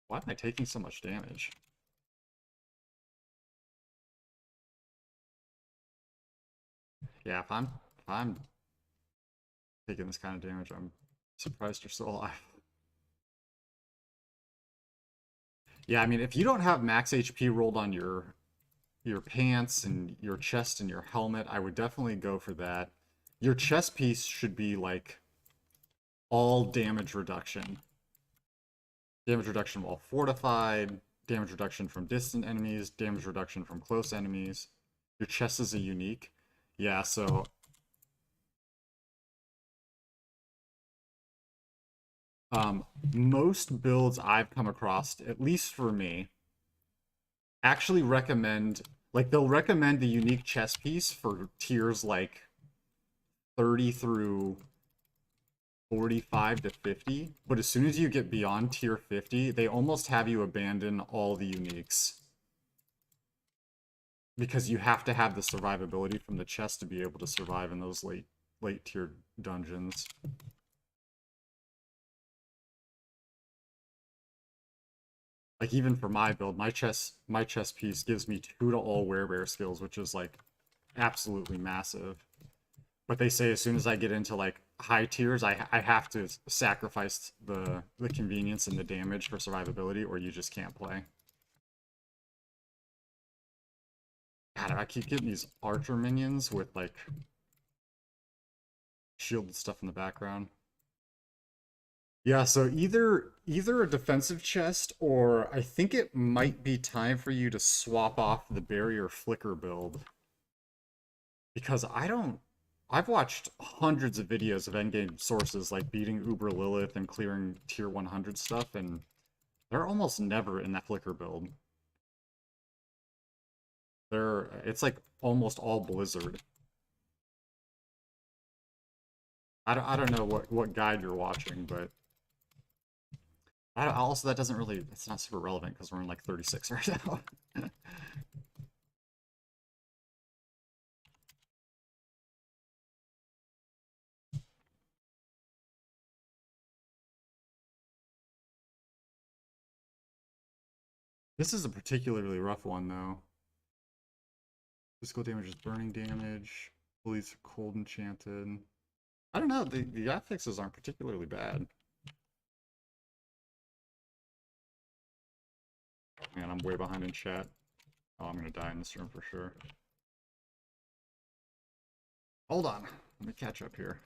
Why am I taking so much damage? Yeah, if I'm taking this kind of damage, I'm surprised you're still alive. Yeah, I mean, if you don't have max HP rolled on your pants and your chest and your helmet, I would definitely go for that. Your chest piece should be like all damage reduction. Damage reduction while fortified, damage reduction from distant enemies, damage reduction from close enemies. Your chest is a unique. Yeah, so most builds I've come across, at least for me, actually recommend, like, they'll recommend the unique chest piece for tiers like 30 through 45 to 50, but as soon as you get beyond tier 50, they almost have you abandon all the uniques. Because you have to have the survivability from the chest to be able to survive in those late tier dungeons. Like, even for my build, my chest piece gives me 2 to all werebear skills, which is like absolutely massive. But they say as soon as I get into like high tiers, I have to sacrifice the convenience and the damage for survivability, or you just can't play. God, I keep getting these archer minions with like shielded stuff in the background. Yeah, so either a defensive chest, or I think it might be time for you to swap off the barrier flicker build. Because I've watched hundreds of videos of endgame sources like beating Uber Lilith and clearing tier 100 stuff, and they're almost never in that Flicker build. It's like almost all Blizzard. I don't know what guide you're watching, but also that doesn't really, it's not super relevant because we're in like 36 right now. This is a particularly rough one though. Physical damage is burning damage. Police are cold enchanted. I don't know, the affixes aren't particularly bad. Man, I'm way behind in chat. Oh, I'm gonna die in this room for sure. Hold on. Let me catch up here.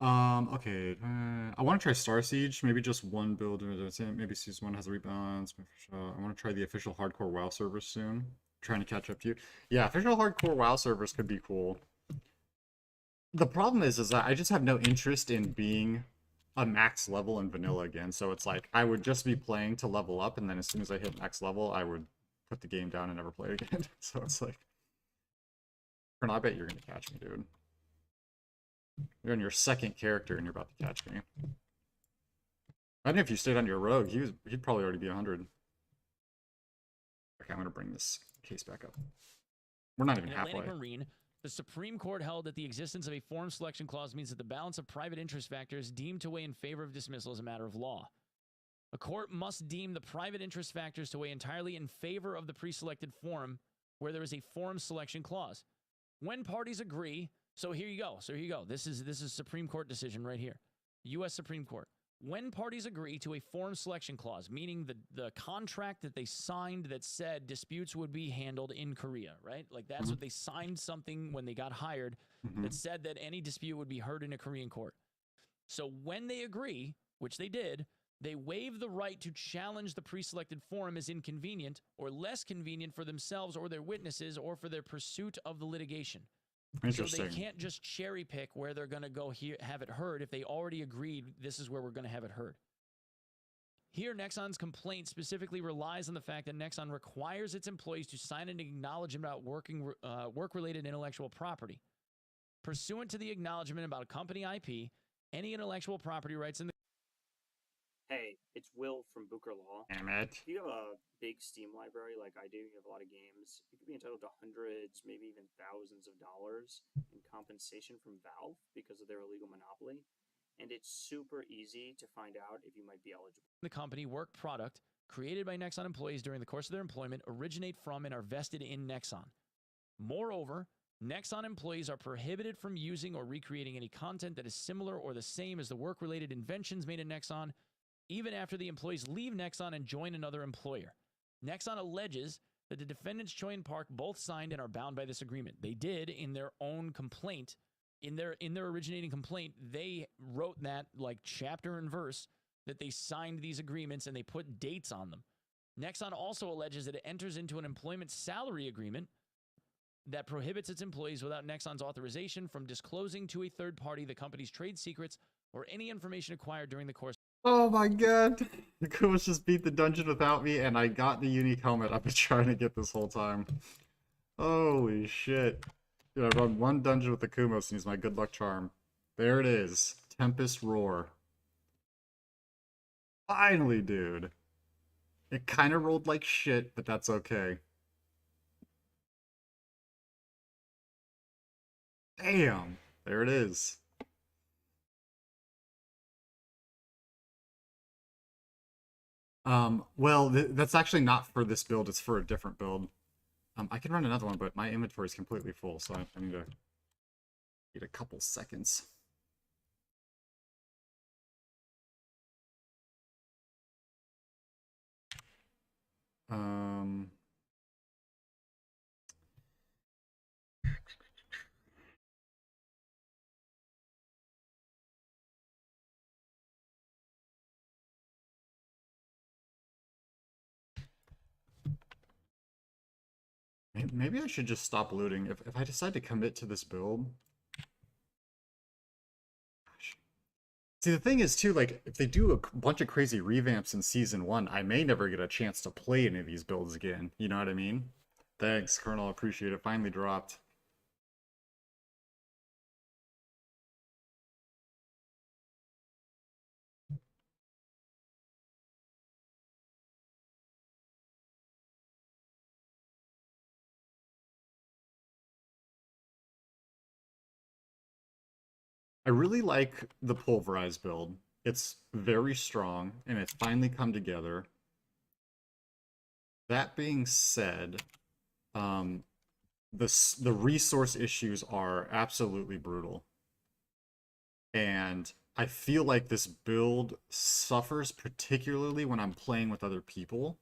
Okay. I want to try Star Siege. Maybe just one build. Maybe Season 1 has a rebalance. I want to try the official hardcore WoW servers soon. Trying to catch up to you. Yeah, official hardcore WoW servers could be cool. The problem is that I just have no interest in being a max level in vanilla again. So it's like I would just be playing to level up, and then as soon as I hit max level, I would put the game down and never play it again. So it's like, I bet you're gonna catch me, dude. You're on your second character and you're about to catch me. I think if you stayed on your rogue, he'd probably already be 100. Okay, I'm gonna bring this case back up. We're not even In halfway. Atlantic Marine, the Supreme Court held that the existence of a forum selection clause means that the balance of private interest factors deemed to weigh in favor of dismissal is a matter of law. A court must deem the private interest factors to weigh entirely in favor of the pre-selected forum where there is a forum selection clause. When parties agree, so here you go. This is Supreme Court decision right here. U.S. Supreme Court. When parties agree to a forum selection clause, meaning the contract that they signed that said disputes would be handled in Korea, right? Like that's what they signed, something when they got hired that said that any dispute would be heard in a Korean court. So when they agree, which they did, they waive the right to challenge the pre-selected forum as inconvenient or less convenient for themselves or their witnesses or for their pursuit of the litigation. So they can't just cherry pick where they're going to go here, have it heard if they already agreed this is where we're going to have it heard. Here, Nexon's complaint specifically relies on the fact that Nexon requires its employees to sign an acknowledgement about work-related intellectual property. Pursuant to the acknowledgement about a company IP, any intellectual property rights in the Hey, it's Will from Booker Law. Damn it. If you have a big Steam library like I do, you have a lot of games, you could be entitled to hundreds, maybe even thousands of dollars in compensation from Valve because of their illegal monopoly. And it's super easy to find out if you might be eligible. The company work product created by Nexon employees during the course of their employment originate from and are vested in Nexon. Moreover, Nexon employees are prohibited from using or recreating any content that is similar or the same as the work-related inventions made in Nexon, even after the employees leave Nexon and join another employer. Nexon alleges that the defendants Choi and Park both signed and are bound by this agreement. They did in their own complaint, in their originating complaint, they wrote that like chapter and verse that they signed these agreements and they put dates on them. Nexon also alleges that it enters into an employment salary agreement that prohibits its employees without Nexon's authorization from disclosing to a third party the company's trade secrets or any information acquired during the course. Oh my god. The Kumos just beat the dungeon without me, and I got the unique helmet I've been trying to get this whole time. Holy shit. Dude, I run one dungeon with the Kumos and he's my good luck charm. There it is. Tempest Roar. Finally, dude. It kind of rolled like shit, but that's okay. Damn. There it is. Well, that's actually not for this build, it's for a different build. I can run another one, but my inventory is completely full, so I need a couple seconds. Um... Maybe I should just stop looting. If I decide to commit to this build. Gosh. See, the thing is, too, like, if they do a bunch of crazy revamps in Season 1, I may never get a chance to play any of these builds again. You know what I mean? Thanks, Colonel. Appreciate it. Finally dropped. I really like the pulverized build. It's very strong, and it's finally come together. That being said, the resource issues are absolutely brutal. And I feel like this build suffers particularly when I'm playing with other people.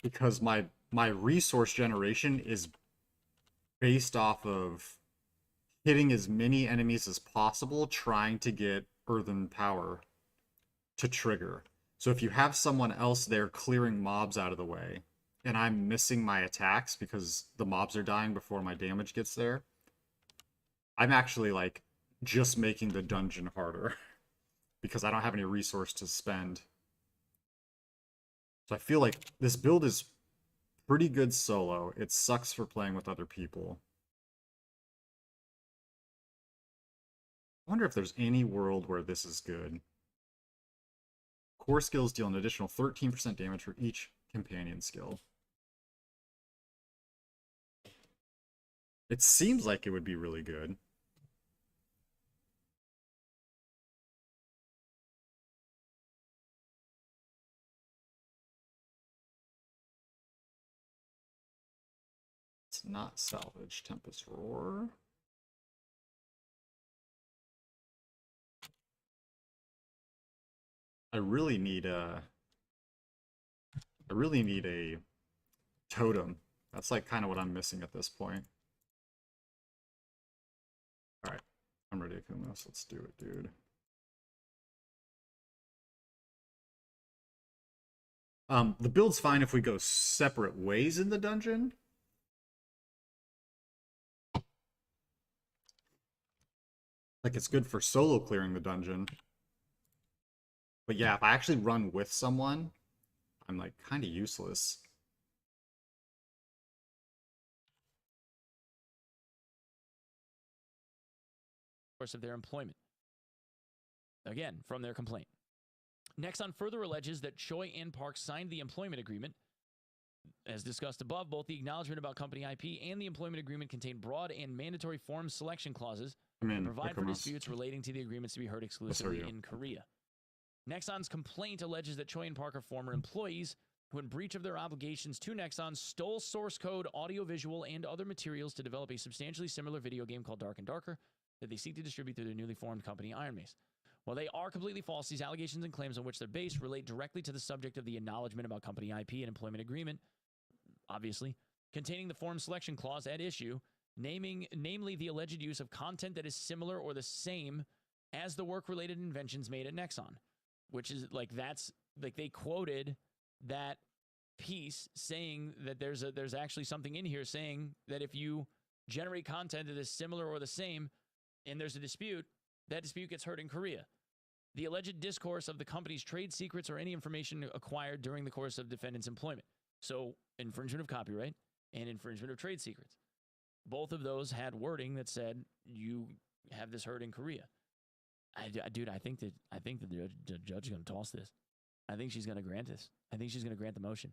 Because my resource generation is based off of hitting as many enemies as possible, trying to get earthen power to trigger. So if you have someone else there clearing mobs out of the way, and I'm missing my attacks because the mobs are dying before my damage gets there, I'm actually like just making the dungeon harder because I don't have any resource to spend. So I feel like this build is pretty good solo. It sucks for playing with other people. I wonder if there's any world where this is good. Core skills deal an additional 13% damage for each companion skill. It seems like it would be really good. It's not salvage. Tempest Roar. I really need a totem. That's like kind of what I'm missing at this point. Alright. I'm ready to Kumos. Let's do it, dude. The build's fine if we go separate ways in the dungeon. Like, it's good for solo clearing the dungeon. But yeah, if I actually run with someone, I'm like kind of useless. Course of their employment. Again, from their complaint. Nexon further alleges that Choi and Park signed the employment agreement. As discussed above, both the acknowledgement about company IP and the employment agreement contain broad and mandatory form selection clauses that provide for disputes relating to the agreements to be heard exclusively in Korea. Nexon's complaint alleges that Choi and Park are former employees who, in breach of their obligations to Nexon, stole source code, audiovisual, and other materials to develop a substantially similar video game called Dark and Darker that they seek to distribute through their newly formed company, Iron Mace. While they are completely false, these allegations and claims on which they're based relate directly to the subject of the acknowledgement about company IP and employment agreement, obviously, containing the form selection clause at issue, namely the alleged use of content that is similar or the same as the work-related inventions made at Nexon. Which is like, that's like, they quoted that piece saying that there's actually something in here saying that if you generate content that is similar or the same and there's a dispute, that dispute gets heard in Korea. The alleged discourse of the company's trade secrets or any information acquired during the course of defendant's employment. So infringement of copyright and infringement of trade secrets. Both of those had wording that said you have this heard in Korea. Dude, I think that the judge is going to toss this. I think she's going to grant this. I think she's going to grant the motion.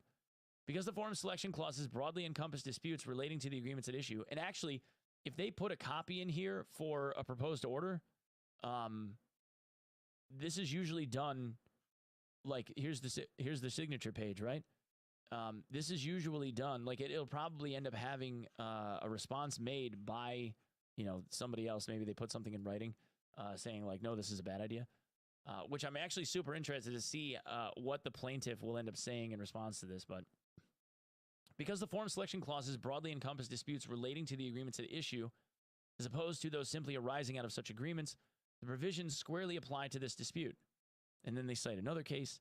Because the form selection clauses broadly encompass disputes relating to the agreements at issue. And actually, if they put a copy in here for a proposed order, this is usually done, like, here's the signature page, right? This is usually done, like, it'll probably end up having a response made by, somebody else. Maybe they put something in writing. Saying like, no, this is a bad idea, which I'm actually super interested to see what the plaintiff will end up saying in response to this. But because the form selection clauses broadly encompass disputes relating to the agreements at issue, as opposed to those simply arising out of such agreements, the provisions squarely apply to this dispute. And then they cite another case,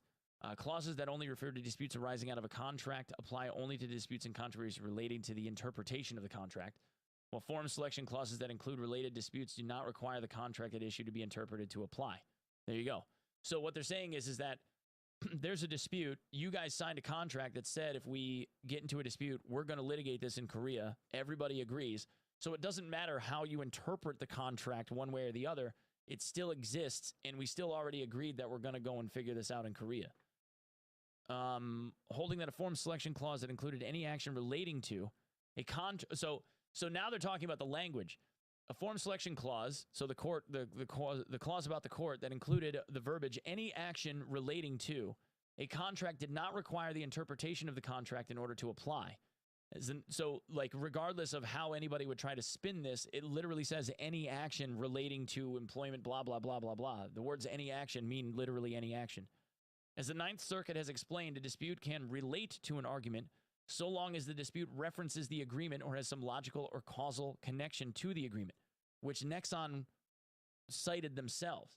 Clauses that only refer to disputes arising out of a contract apply only to disputes and controversies relating to the interpretation of the contract, while forum selection clauses that include related disputes do not require the contract at issue to be interpreted to apply. There you go. So what they're saying is that there's a dispute. You guys signed a contract that said if we get into a dispute, we're going to litigate this in Korea. Everybody agrees. So it doesn't matter how you interpret the contract one way or the other. It still exists, and we still already agreed that we're going to go and figure this out in Korea. Holding that a forum selection clause that included any action relating to a so now they're talking about the language. A forum selection clause, so the clause about the court that included the verbiage any action relating to a contract did not require the interpretation of the contract in order to apply. So, like, regardless of how anybody would try to spin this, it literally says any action relating to employment, blah, blah, blah, blah, blah. The words any action mean literally any action. As the Ninth Circuit has explained, a dispute can relate to an argument so long as the dispute references the agreement or has some logical or causal connection to the agreement, which Nexon cited themselves.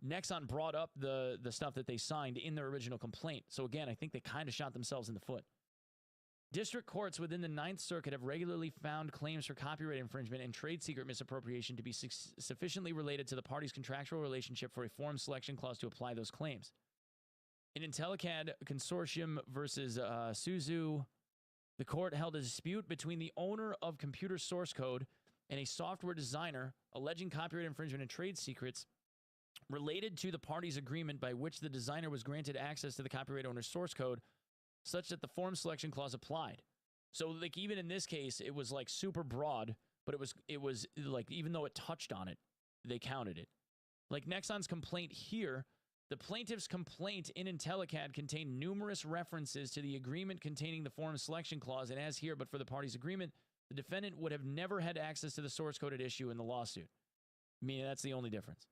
Nexon brought up the stuff that they signed in their original complaint. So again, I think they kind of shot themselves in the foot. District courts within the Ninth Circuit have regularly found claims for copyright infringement and trade secret misappropriation to be sufficiently related to the parties' contractual relationship for a forum selection clause to apply those claims. In IntelliCAD Consortium versus Suzu, the court held a dispute between the owner of computer source code and a software designer alleging copyright infringement and trade secrets related to the parties' agreement by which the designer was granted access to the copyright owner's source code such that the forum selection clause applied. So, like, even in this case, it was, like, super broad, but it was like, even though it touched on it, they counted it. Like, Nexon's complaint here, the plaintiff's complaint in IntelliCAD contained numerous references to the agreement containing the forum selection clause, and as here, but for the parties' agreement, the defendant would have never had access to the source code at issue in the lawsuit. Meaning that's the only difference.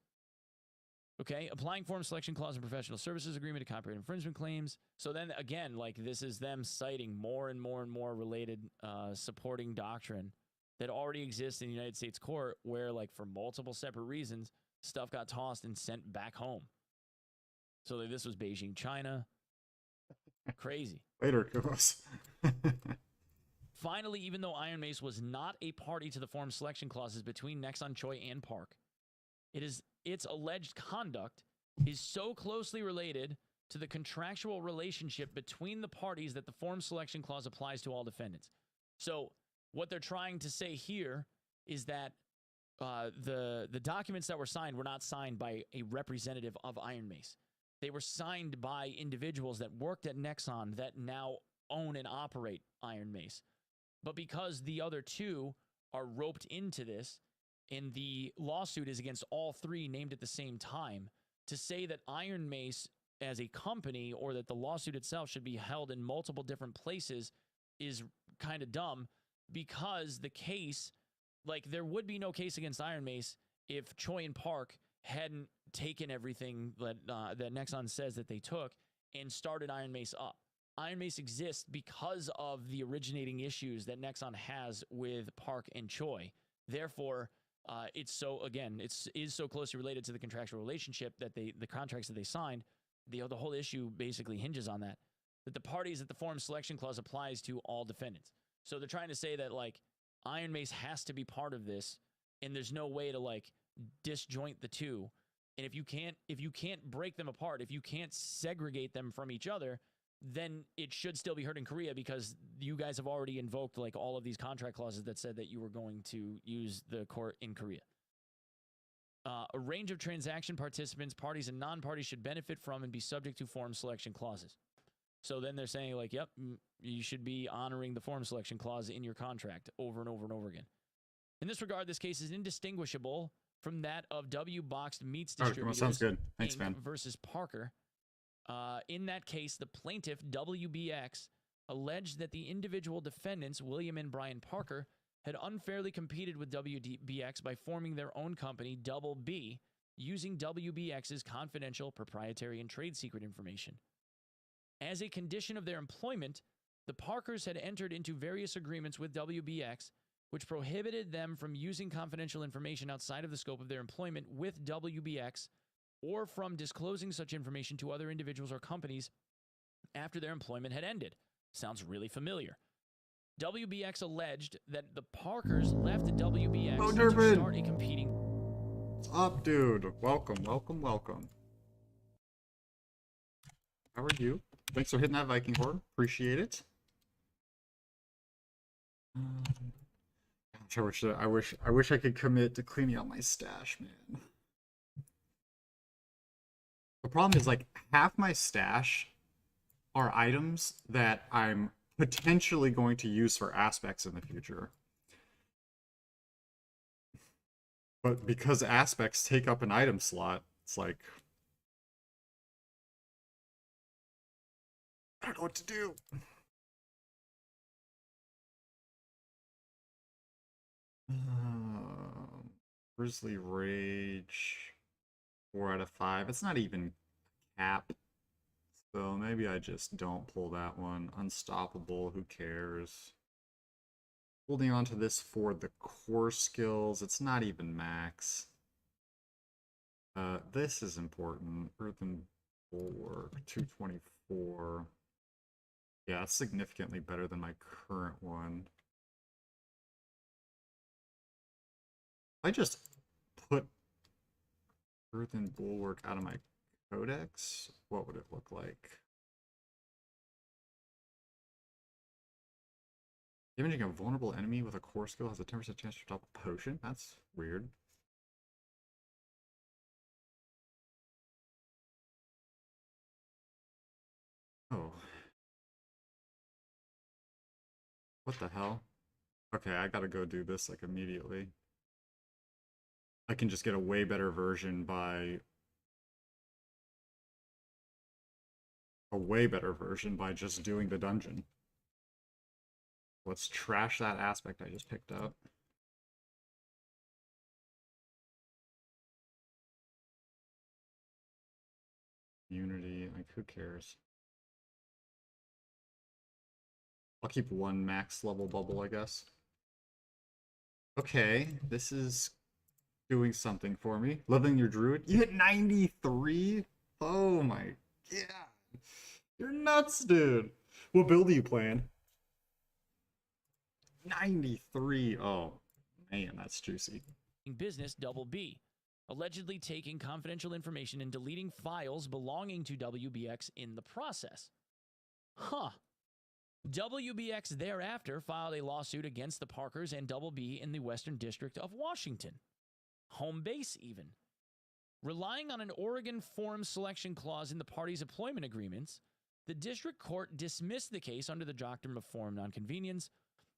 Okay, applying forum selection clause in professional services agreement to copyright infringement claims. So then again, like, this is them citing more and more and more related supporting doctrine that already exists in the United States court where, like, for multiple separate reasons, stuff got tossed and sent back home. So like, this was Beijing, China. Crazy. Later, Kubos. Finally, even though Iron Mace was not a party to the forum selection clauses between Nexon, Choi, and Park, its alleged conduct is so closely related to the contractual relationship between the parties that the forum selection clause applies to all defendants. So what they're trying to say here is that the documents that were signed were not signed by a representative of Iron Mace. They were signed by individuals that worked at Nexon that now own and operate Iron Mace. But because the other two are roped into this, and the lawsuit is against all three named at the same time, to say that Iron Mace as a company or that the lawsuit itself should be held in multiple different places is kind of dumb, because the case, like, there would be no case against Iron Mace if Choi and Park hadn't taken everything that Nexon says that they took and started Iron Mace up. Iron Mace exists because of the originating issues that Nexon has with Park and Choi. Therefore, it's so, again, is so closely related to the contractual relationship that the contracts that they signed, the whole issue basically hinges on that the parties that the forum selection clause applies to all defendants. So they're trying to say that, like, Iron Mace has to be part of this, and there's no way to, like, disjoint the two. And if you can't break them apart, if you can't segregate them from each other, then it should still be heard in Korea, because you guys have already invoked, like, all of these contract clauses that said that you were going to use the court in Korea. A range of transaction participants, parties, and non-parties should benefit from and be subject to forum selection clauses. So then they're saying, like, yep, you should be honoring the forum selection clause in your contract over and over and over again. In this regard, this case is indistinguishable from that of W Boxed Meats Distributors sounds good. Thanks, Inc. man. versus Parker. In that case, the plaintiff, WBX, alleged that the individual defendants, William and Brian Parker, had unfairly competed with WBX by forming their own company, Double B, using WBX's confidential, proprietary, and trade secret information. As a condition of their employment, the Parkers had entered into various agreements with WBX, which prohibited them from using confidential information outside of the scope of their employment with WBX or from disclosing such information to other individuals or companies after their employment had ended. Sounds really familiar. WBX alleged that the Parkers left WBX Oh, to Durbin! start a competing... What's up, dude? Welcome, welcome, welcome. How are you? Thanks for hitting that Viking horde. Appreciate it. Gosh, I wish I could commit to cleaning out my stash, man. The problem is, like, half my stash are items that I'm potentially going to use for aspects in the future. But because aspects take up an item slot, it's like, I don't know what to do. Grizzly Rage, 4 out of 5. It's not even cap. So maybe I just don't pull that one. Unstoppable, who cares? Holding on to this for the core skills. It's not even max. This is important. Earthen Bulwark, 224. Yeah, it's significantly better than my current one. I just put Earthen Bulwark out of my codex, what would it look like? Damaging a vulnerable enemy with a core skill has a 10% chance to drop a potion? That's weird. Oh. What the hell? Okay, I gotta go do this, like, immediately. I can just get a way better version by... just doing the dungeon. Let's trash that aspect I just picked up. Unity, like, who cares? I'll keep one max level bubble, I guess. Okay, this is doing something for me. Living your Druid. You hit 93? Oh my god. You're nuts, dude. What build are you playing? 93. Oh, man, that's juicy. business Double B, allegedly taking confidential information and deleting files belonging to WBX in the process. Huh. WBX thereafter filed a lawsuit against the Parkers and Double B in the Western District of Washington. Home base, even. Relying on an Oregon forum selection clause in the parties' employment agreements, the district court dismissed the case under the doctrine of forum nonconvenience,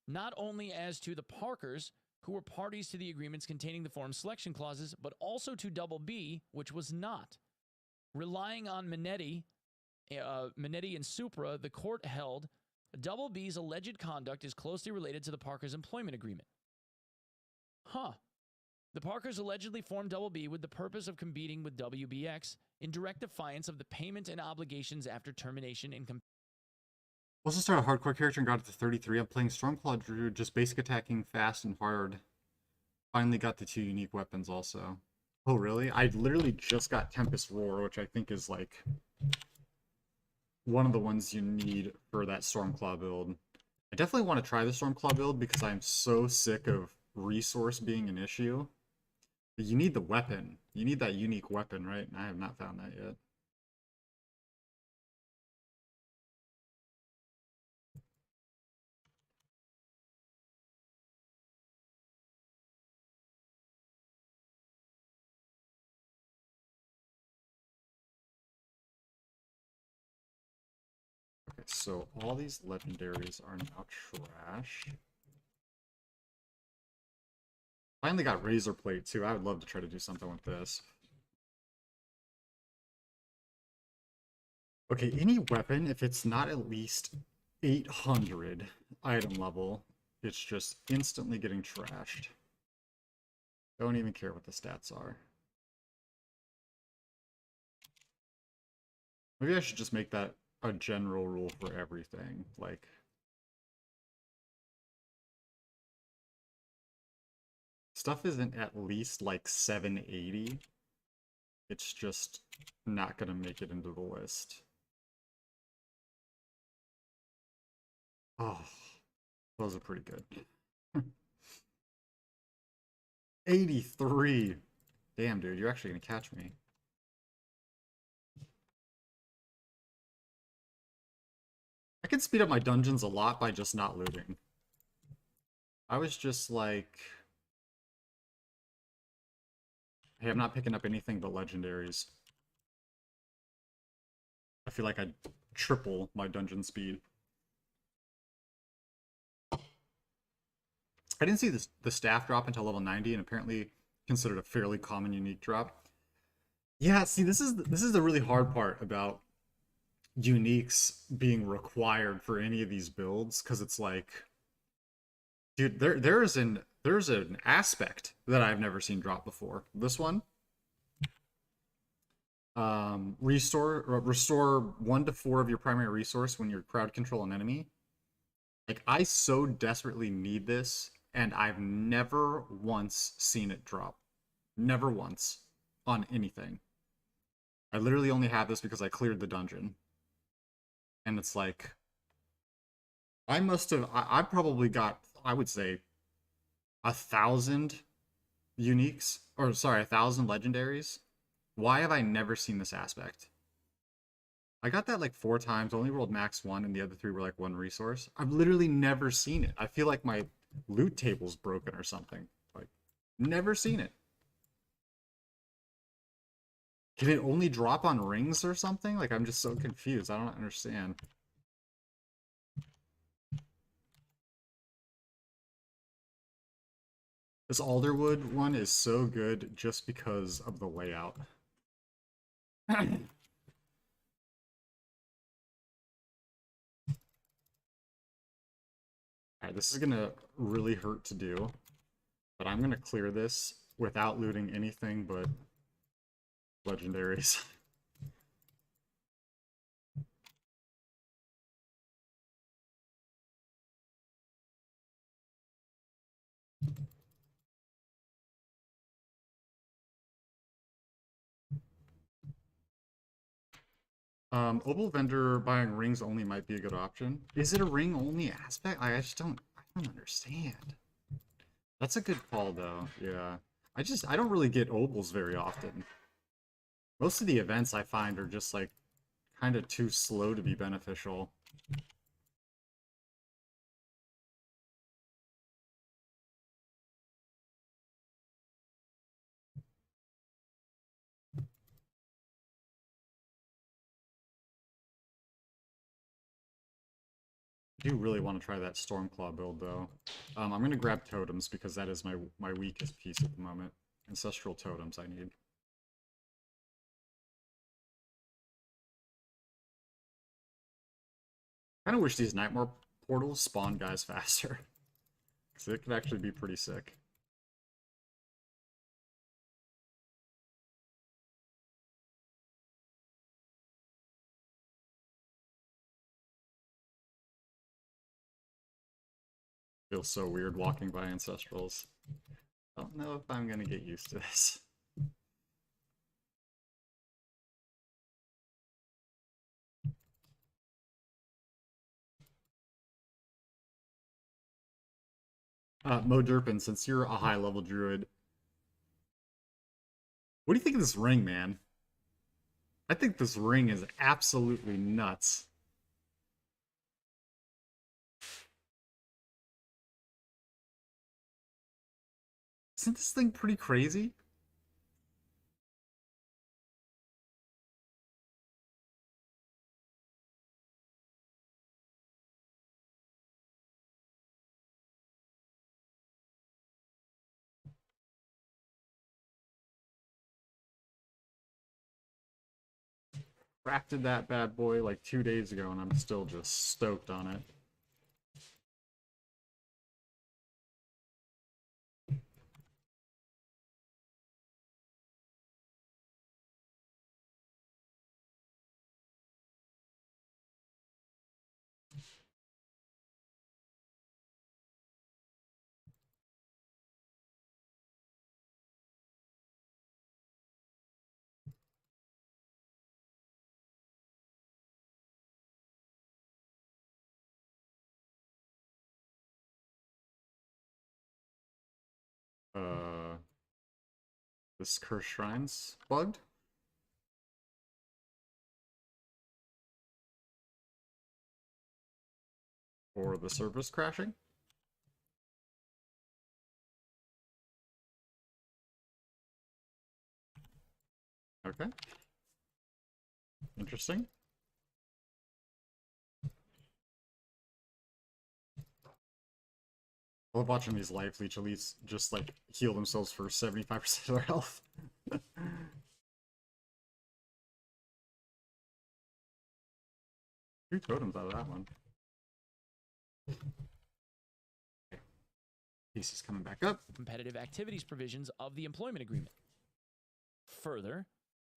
not only as to the Parkers, who were parties to the agreements containing the forum selection clauses, but also to Double B, which was not. Relying on Minetti and Supra, the court held Double B's alleged conduct is closely related to the Parkers' employment agreement. Huh. The Parkers allegedly formed Double B with the purpose of competing with WBX in direct defiance of the payment and obligations after termination in Also started a hardcore character and got it to 33. I'm playing Stormclaw Druid, just basic attacking, fast and hard. Finally got the 2 unique weapons also. Oh, really? I literally just got Tempest Roar, which I think is, like, one of the ones you need for that Stormclaw build. I definitely want to try the Stormclaw build because I'm so sick of resource being an issue. But you need the weapon. You need that unique weapon, right? I have not found that yet. Okay, so all these legendaries are now trash. Finally got Razor Plate too. I would love to try to do something with this. Okay, any weapon, if it's not at least 800 item level, it's just instantly getting trashed. Don't even care what the stats are. Maybe I should just make that a general rule for everything. Like, stuff isn't at least like 780. It's just not gonna make it into the list. Oh, those are pretty good. 83. Damn, dude, you're actually gonna catch me. I can speed up my dungeons a lot by just not looting. I was just like, hey, I'm not picking up anything but legendaries. I feel like I'd triple my dungeon speed. I didn't see the staff drop until level 90, and apparently considered a fairly common unique drop. Yeah, see, this is the really hard part about uniques being required for any of these builds, because it's like, dude, there's an aspect that I've never seen drop before. This one, restore 1 to 4 of your primary resource when you crowd control an enemy. Like, I so desperately need this, and I've never once seen it drop. Never once on anything. I literally only have this because I cleared the dungeon. And it's like, I probably got, I would say, 1,000 uniques, or sorry, 1,000 legendaries. Why have I never seen this aspect? I got that like 4 times, only rolled max 1, and the other 3 were like 1 resource. I've literally never seen it. I feel like my loot table's broken or something. Like, never seen it. Can it only drop on rings or something? Like, I'm just so confused. I don't understand. This Alderwood one is so good just because of the layout. Alright, this is gonna really hurt to do, but I'm gonna clear this without looting anything but legendaries. Opal vendor buying rings only might be a good option. Is it a ring only aspect? I don't understand. That's a good call though. Yeah. I don't really get opals very often. Most of the events I find are just like kind of too slow to be beneficial. I do really want to try that Stormclaw build though. I'm gonna grab totems because that is my weakest piece at the moment. Ancestral totems I need. Kind of wish these Nightmare portals spawn guys faster. Because it could actually be pretty sick. Feels so weird walking by Ancestrals. Don't know if I'm gonna get used to this. Mo Durpin, since you're a high-level druid, what do you think of this ring, man? I think this ring is absolutely nuts. Isn't this thing pretty crazy? Crafted that bad boy like 2 days ago and I'm still just stoked on it. This cursed shrine's bugged. Or the server's crashing. Okay. Interesting. I love watching these life leech elites just like heal themselves for 75% of their health. 2 totems out of that one. Piece is coming back up. Competitive activities provisions of the employment agreement. Further,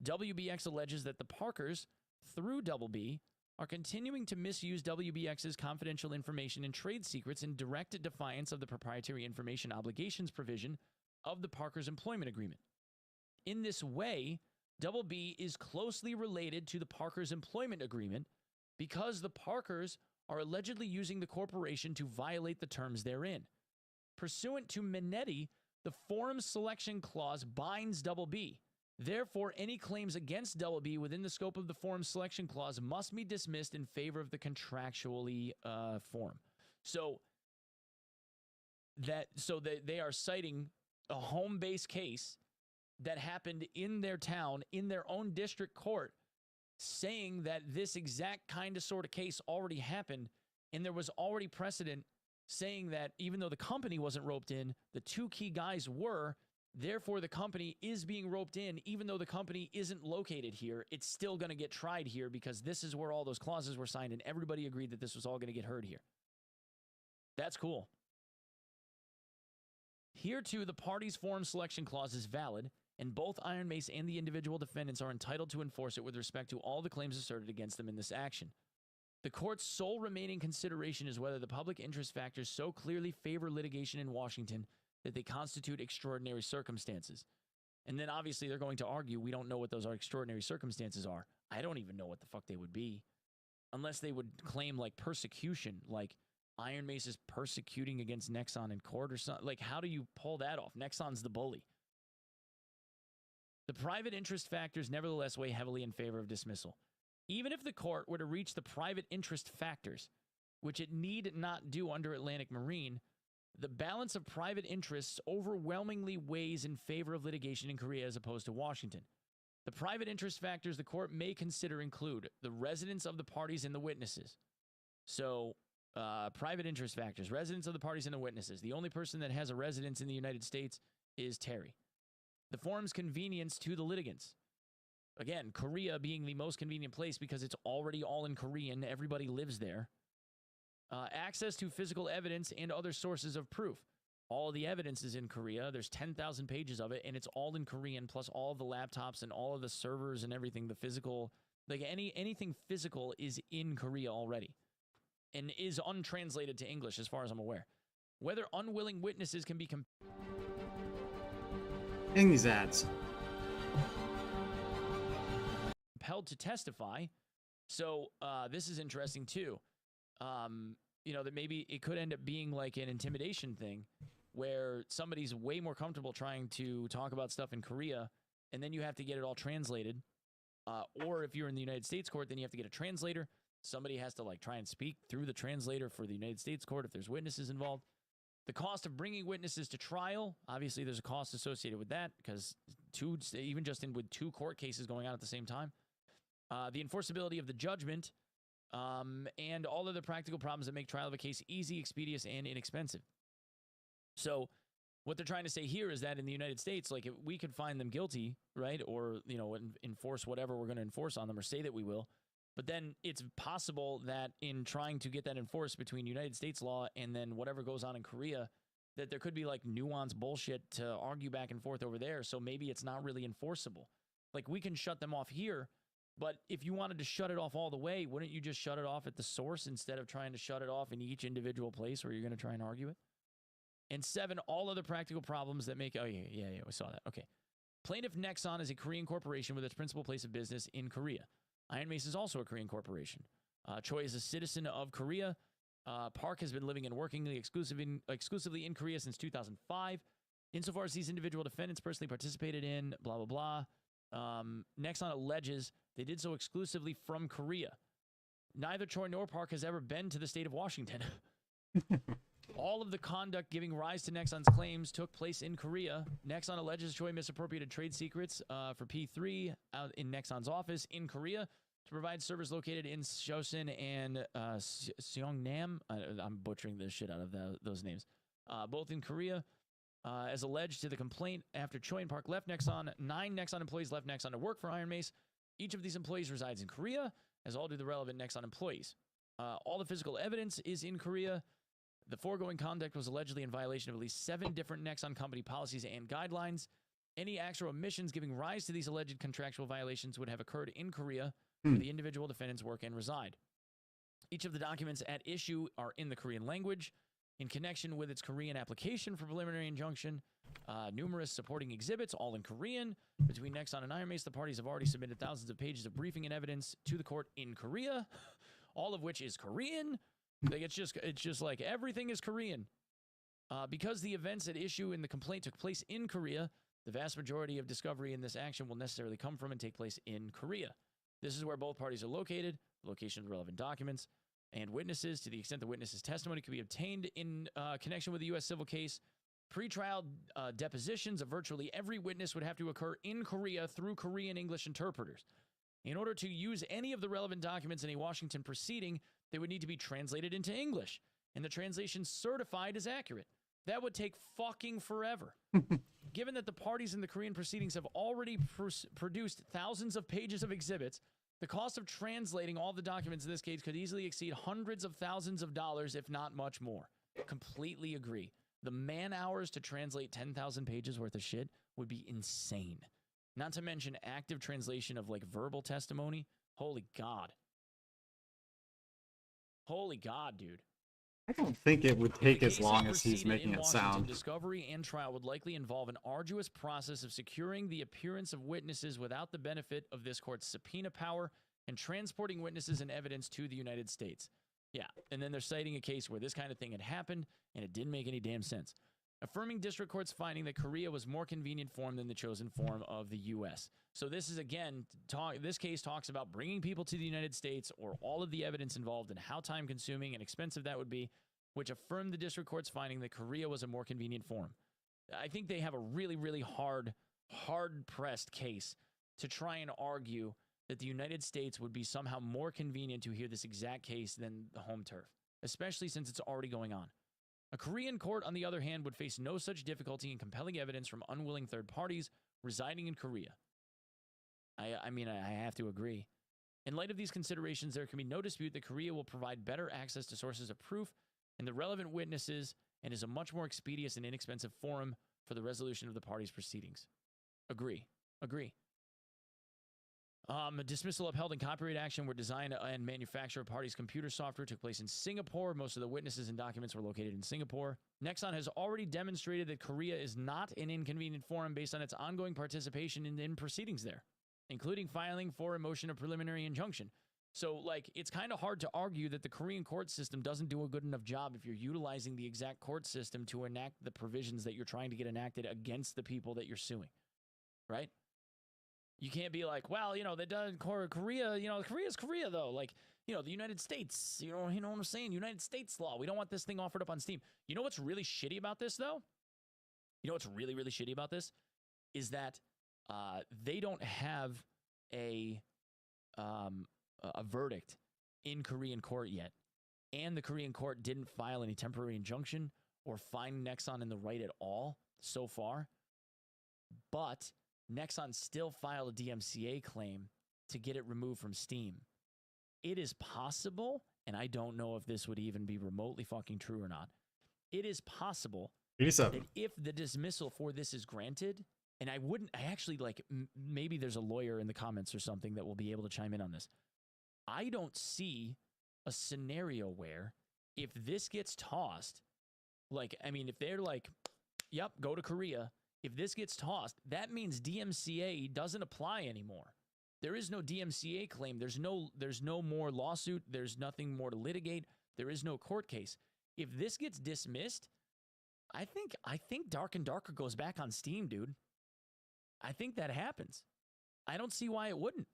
WBX alleges that the Parkers, through Double B, are continuing to misuse WBX's confidential information and trade secrets in direct defiance of the proprietary information obligations provision of the Parkers' employment agreement. In this way, Double B is closely related to the Parkers' employment agreement because the Parkers are allegedly using the corporation to violate the terms therein. Pursuant to Minetti, the forum selection clause binds Double B. Therefore, any claims against Double B within the scope of the forum selection clause must be dismissed in favor of the contractually form. So they are citing a home-based case that happened in their town, in their own district court, saying that this exact kind of sort of case already happened, and there was already precedent saying that even though the company wasn't roped in, the 2 key guys were. Therefore, the company is being roped in, even though the company isn't located here. It's still going to get tried here because this is where all those clauses were signed, and everybody agreed that this was all going to get heard here. That's cool. Here, too, the party's forum selection clause is valid, and both Iron Mace and the individual defendants are entitled to enforce it with respect to all the claims asserted against them in this action. The court's sole remaining consideration is whether the public interest factors so clearly favor litigation in Washington that they constitute extraordinary circumstances. And then obviously they're going to argue we don't know what those extraordinary circumstances are. I don't even know what the fuck they would be. Unless they would claim like persecution, like Iron Mace is persecuting against Nexon in court or something. Like, how do you pull that off? Nexon's the bully. The private interest factors nevertheless weigh heavily in favor of dismissal. Even if the court were to reach the private interest factors, which it need not do under Atlantic Marine, the balance of private interests overwhelmingly weighs in favor of litigation in Korea as opposed to Washington. The private interest factors the court may consider include the residence of the parties and the witnesses. So, private interest factors, residence of the parties and the witnesses. The only person that has a residence in the United States is Terry. The forum's convenience to the litigants. Again, Korea being the most convenient place because it's already all in Korean. Everybody lives there. Access to physical evidence and other sources of proof. All of the evidence is in Korea. There's 10,000 pages of it, and it's all in Korean, plus all of the laptops and all of the servers and everything. The physical, like anything physical is in Korea already and is untranslated to English as far as I'm aware. Whether unwilling witnesses can be In these ads. compelled to testify. So this is interesting too. You know, that maybe it could end up being like an intimidation thing where somebody's way more comfortable trying to talk about stuff in Korea, and then you have to get it all translated. Or if you're in the United States court, then you have to get a translator. Somebody has to like try and speak through the translator for the United States court if there's witnesses involved. The cost of bringing witnesses to trial, obviously there's a cost associated with that because even just with 2 court cases going on at the same time. The enforceability of the judgment, and all of the practical problems that make trial of a case easy, expeditious, and inexpensive. So what they're trying to say here is that in the United States, like, if we could find them guilty, right, or, you know, enforce whatever we're going to enforce on them or say that we will, but then it's possible that in trying to get that enforced between United States law and then whatever goes on in Korea, that there could be, like, nuanced bullshit to argue back and forth over there, so maybe it's not really enforceable. Like, we can shut them off here, but if you wanted to shut it off all the way, wouldn't you just shut it off at the source instead of trying to shut it off in each individual place where you're going to try and argue it? And 7, all other practical problems that make... Oh, yeah, we saw that. Okay. Plaintiff Nexon is a Korean corporation with its principal place of business in Korea. Iron Mace is also a Korean corporation. Choi is a citizen of Korea. Park has been living and working exclusively in Korea since 2005. Insofar as these individual defendants personally participated in blah, blah, blah, Nexon alleges they did so exclusively from Korea. Neither Choi nor Park has ever been to the state of Washington. All of the conduct giving rise to Nexon's claims took place in Korea. Nexon alleges Choi misappropriated trade secrets for P3 out in Nexon's office in Korea to provide servers located in Chosin and Seongnam. I'm butchering the shit out of those names. Both in Korea. As alleged to the complaint, after Choi and Park left Nexon, 9 Nexon employees left Nexon to work for Iron Mace. Each of these employees resides in Korea, as all do the relevant Nexon employees. All the physical evidence is in Korea. The foregoing conduct was allegedly in violation of at least 7 different Nexon company policies and guidelines. Any acts or omissions giving rise to these alleged contractual violations would have occurred in Korea, where the individual defendants work and reside. Each of the documents at issue are in the Korean language. In connection with its Korean application for preliminary injunction, numerous supporting exhibits, all in Korean. Between Nexon and Iron Mace, the parties have already submitted thousands of pages of briefing and evidence to the court in Korea, all of which is Korean. Like it's just like everything is Korean. Because the events at issue in the complaint took place in Korea, the vast majority of discovery in this action will necessarily come from and take place in Korea. This is where both parties are located, the location of the relevant documents, and witnesses, to the extent the witness's testimony could be obtained in connection with a U.S. civil case. Pre-trial depositions of virtually every witness would have to occur in Korea through Korean English interpreters. In order to use any of the relevant documents in a Washington proceeding, they would need to be translated into English, and the translation certified as accurate. That would take fucking forever. Given that the parties in the Korean proceedings have already produced thousands of pages of exhibits, the cost of translating all the documents in this case could easily exceed hundreds of thousands of dollars, if not much more. Completely agree. The man hours to translate 10,000 pages worth of shit would be insane. Not to mention active translation of like verbal testimony. Holy God. Holy God, dude. I don't think it would take If as the long case as he's proceeded making in it Washington, sound. Discovery and trial would likely involve an arduous process of securing the appearance of witnesses without the benefit of this court's subpoena power and transporting witnesses and evidence to the United States. Yeah, and then they're citing a case where this kind of thing had happened and it didn't make any damn sense. Affirming district court's finding that Korea was more convenient form than the chosen form of the U.S. So this is, again, this case talks about bringing people to the United States or all of the evidence involved and how time-consuming and expensive that would be, which affirmed the district court's finding that Korea was a more convenient form. I think they have a really, really hard-pressed case to try and argue that the United States would be somehow more convenient to hear this exact case than the home turf, especially since it's already going on. A Korean court, on the other hand, would face no such difficulty in compelling evidence from unwilling third parties residing in Korea. I mean, I have to agree. In light of these considerations, there can be no dispute that Korea will provide better access to sources of proof and the relevant witnesses, and is a much more expeditious and inexpensive forum for the resolution of the parties' proceedings. Agree. A dismissal upheld in copyright action where design and manufacture of parties' computer software took place in Singapore. Most of the witnesses and documents were located in Singapore. Nexon has already demonstrated that Korea is not an inconvenient forum based on its ongoing participation in proceedings there, including filing for a motion of preliminary injunction. So, like, it's kind of hard to argue that the Korean court system doesn't do a good enough job if you're utilizing the exact court system to enact the provisions that you're trying to get enacted against the people that you're suing, right? You can't be like, well, you know, they done Korea, you know, Korea's Korea, though. Like, you know, the United States, you know what I'm saying? United States law. We don't want this thing offered up on Steam. You know what's really shitty about this, though? You know what's really, really shitty about this? Is that they don't have a verdict in Korean court yet. And the Korean court didn't file any temporary injunction or find Nexon in the right at all so far. But Nexon still filed a DMCA claim to get it removed from Steam. It is possible, and I don't know if this would even be remotely fucking true or not. It is possible 87. that if the dismissal for this is granted, and I actually like, maybe there's a lawyer in the comments or something that will be able to chime in on this. I don't see a scenario where if this gets tossed, like, I mean, if they're like, yep, go to Korea. If this gets tossed, that means DMCA doesn't apply anymore. There is no DMCA claim. There's no more lawsuit. There's nothing more to litigate. There is no court case. If this gets dismissed, I think Dark and Darker goes back on Steam, dude. I think that happens. I don't see why it wouldn't.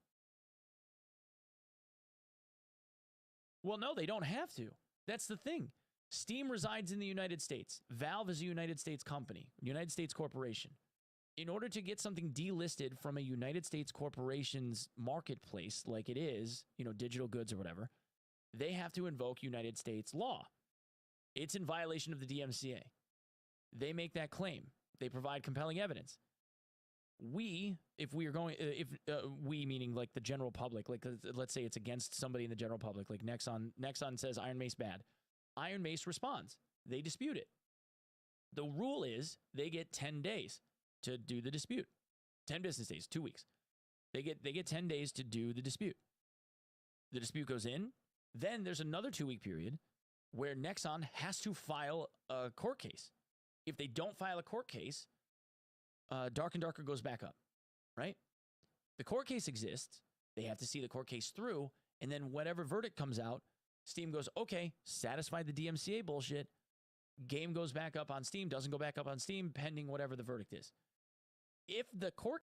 Well, no, they don't have to. That's the thing. Steam resides in the United States. Valve is a United States company, United States corporation. In order to get something delisted from a United States corporation's marketplace, like it is, digital goods or whatever, they have to invoke United States law. It's in violation of the DMCA. They make that claim. They provide compelling evidence. We meaning like the general public, like let's say it's against somebody in the general public, like Nexon says Iron Mace bad. Iron Mace responds. They dispute it. The rule is they get 10 days to do the dispute. 10 business days, 2 weeks. They get 10 days to do the dispute. The dispute goes in. Then there's another 2-week period where Nexon has to file a court case. If they don't file a court case, Dark and Darker goes back up, right? The court case exists. They have to see the court case through, and then whatever verdict comes out, Steam goes, okay, satisfied the DMCA bullshit. Game goes back up on Steam, doesn't go back up on Steam, pending whatever the verdict is. If the court...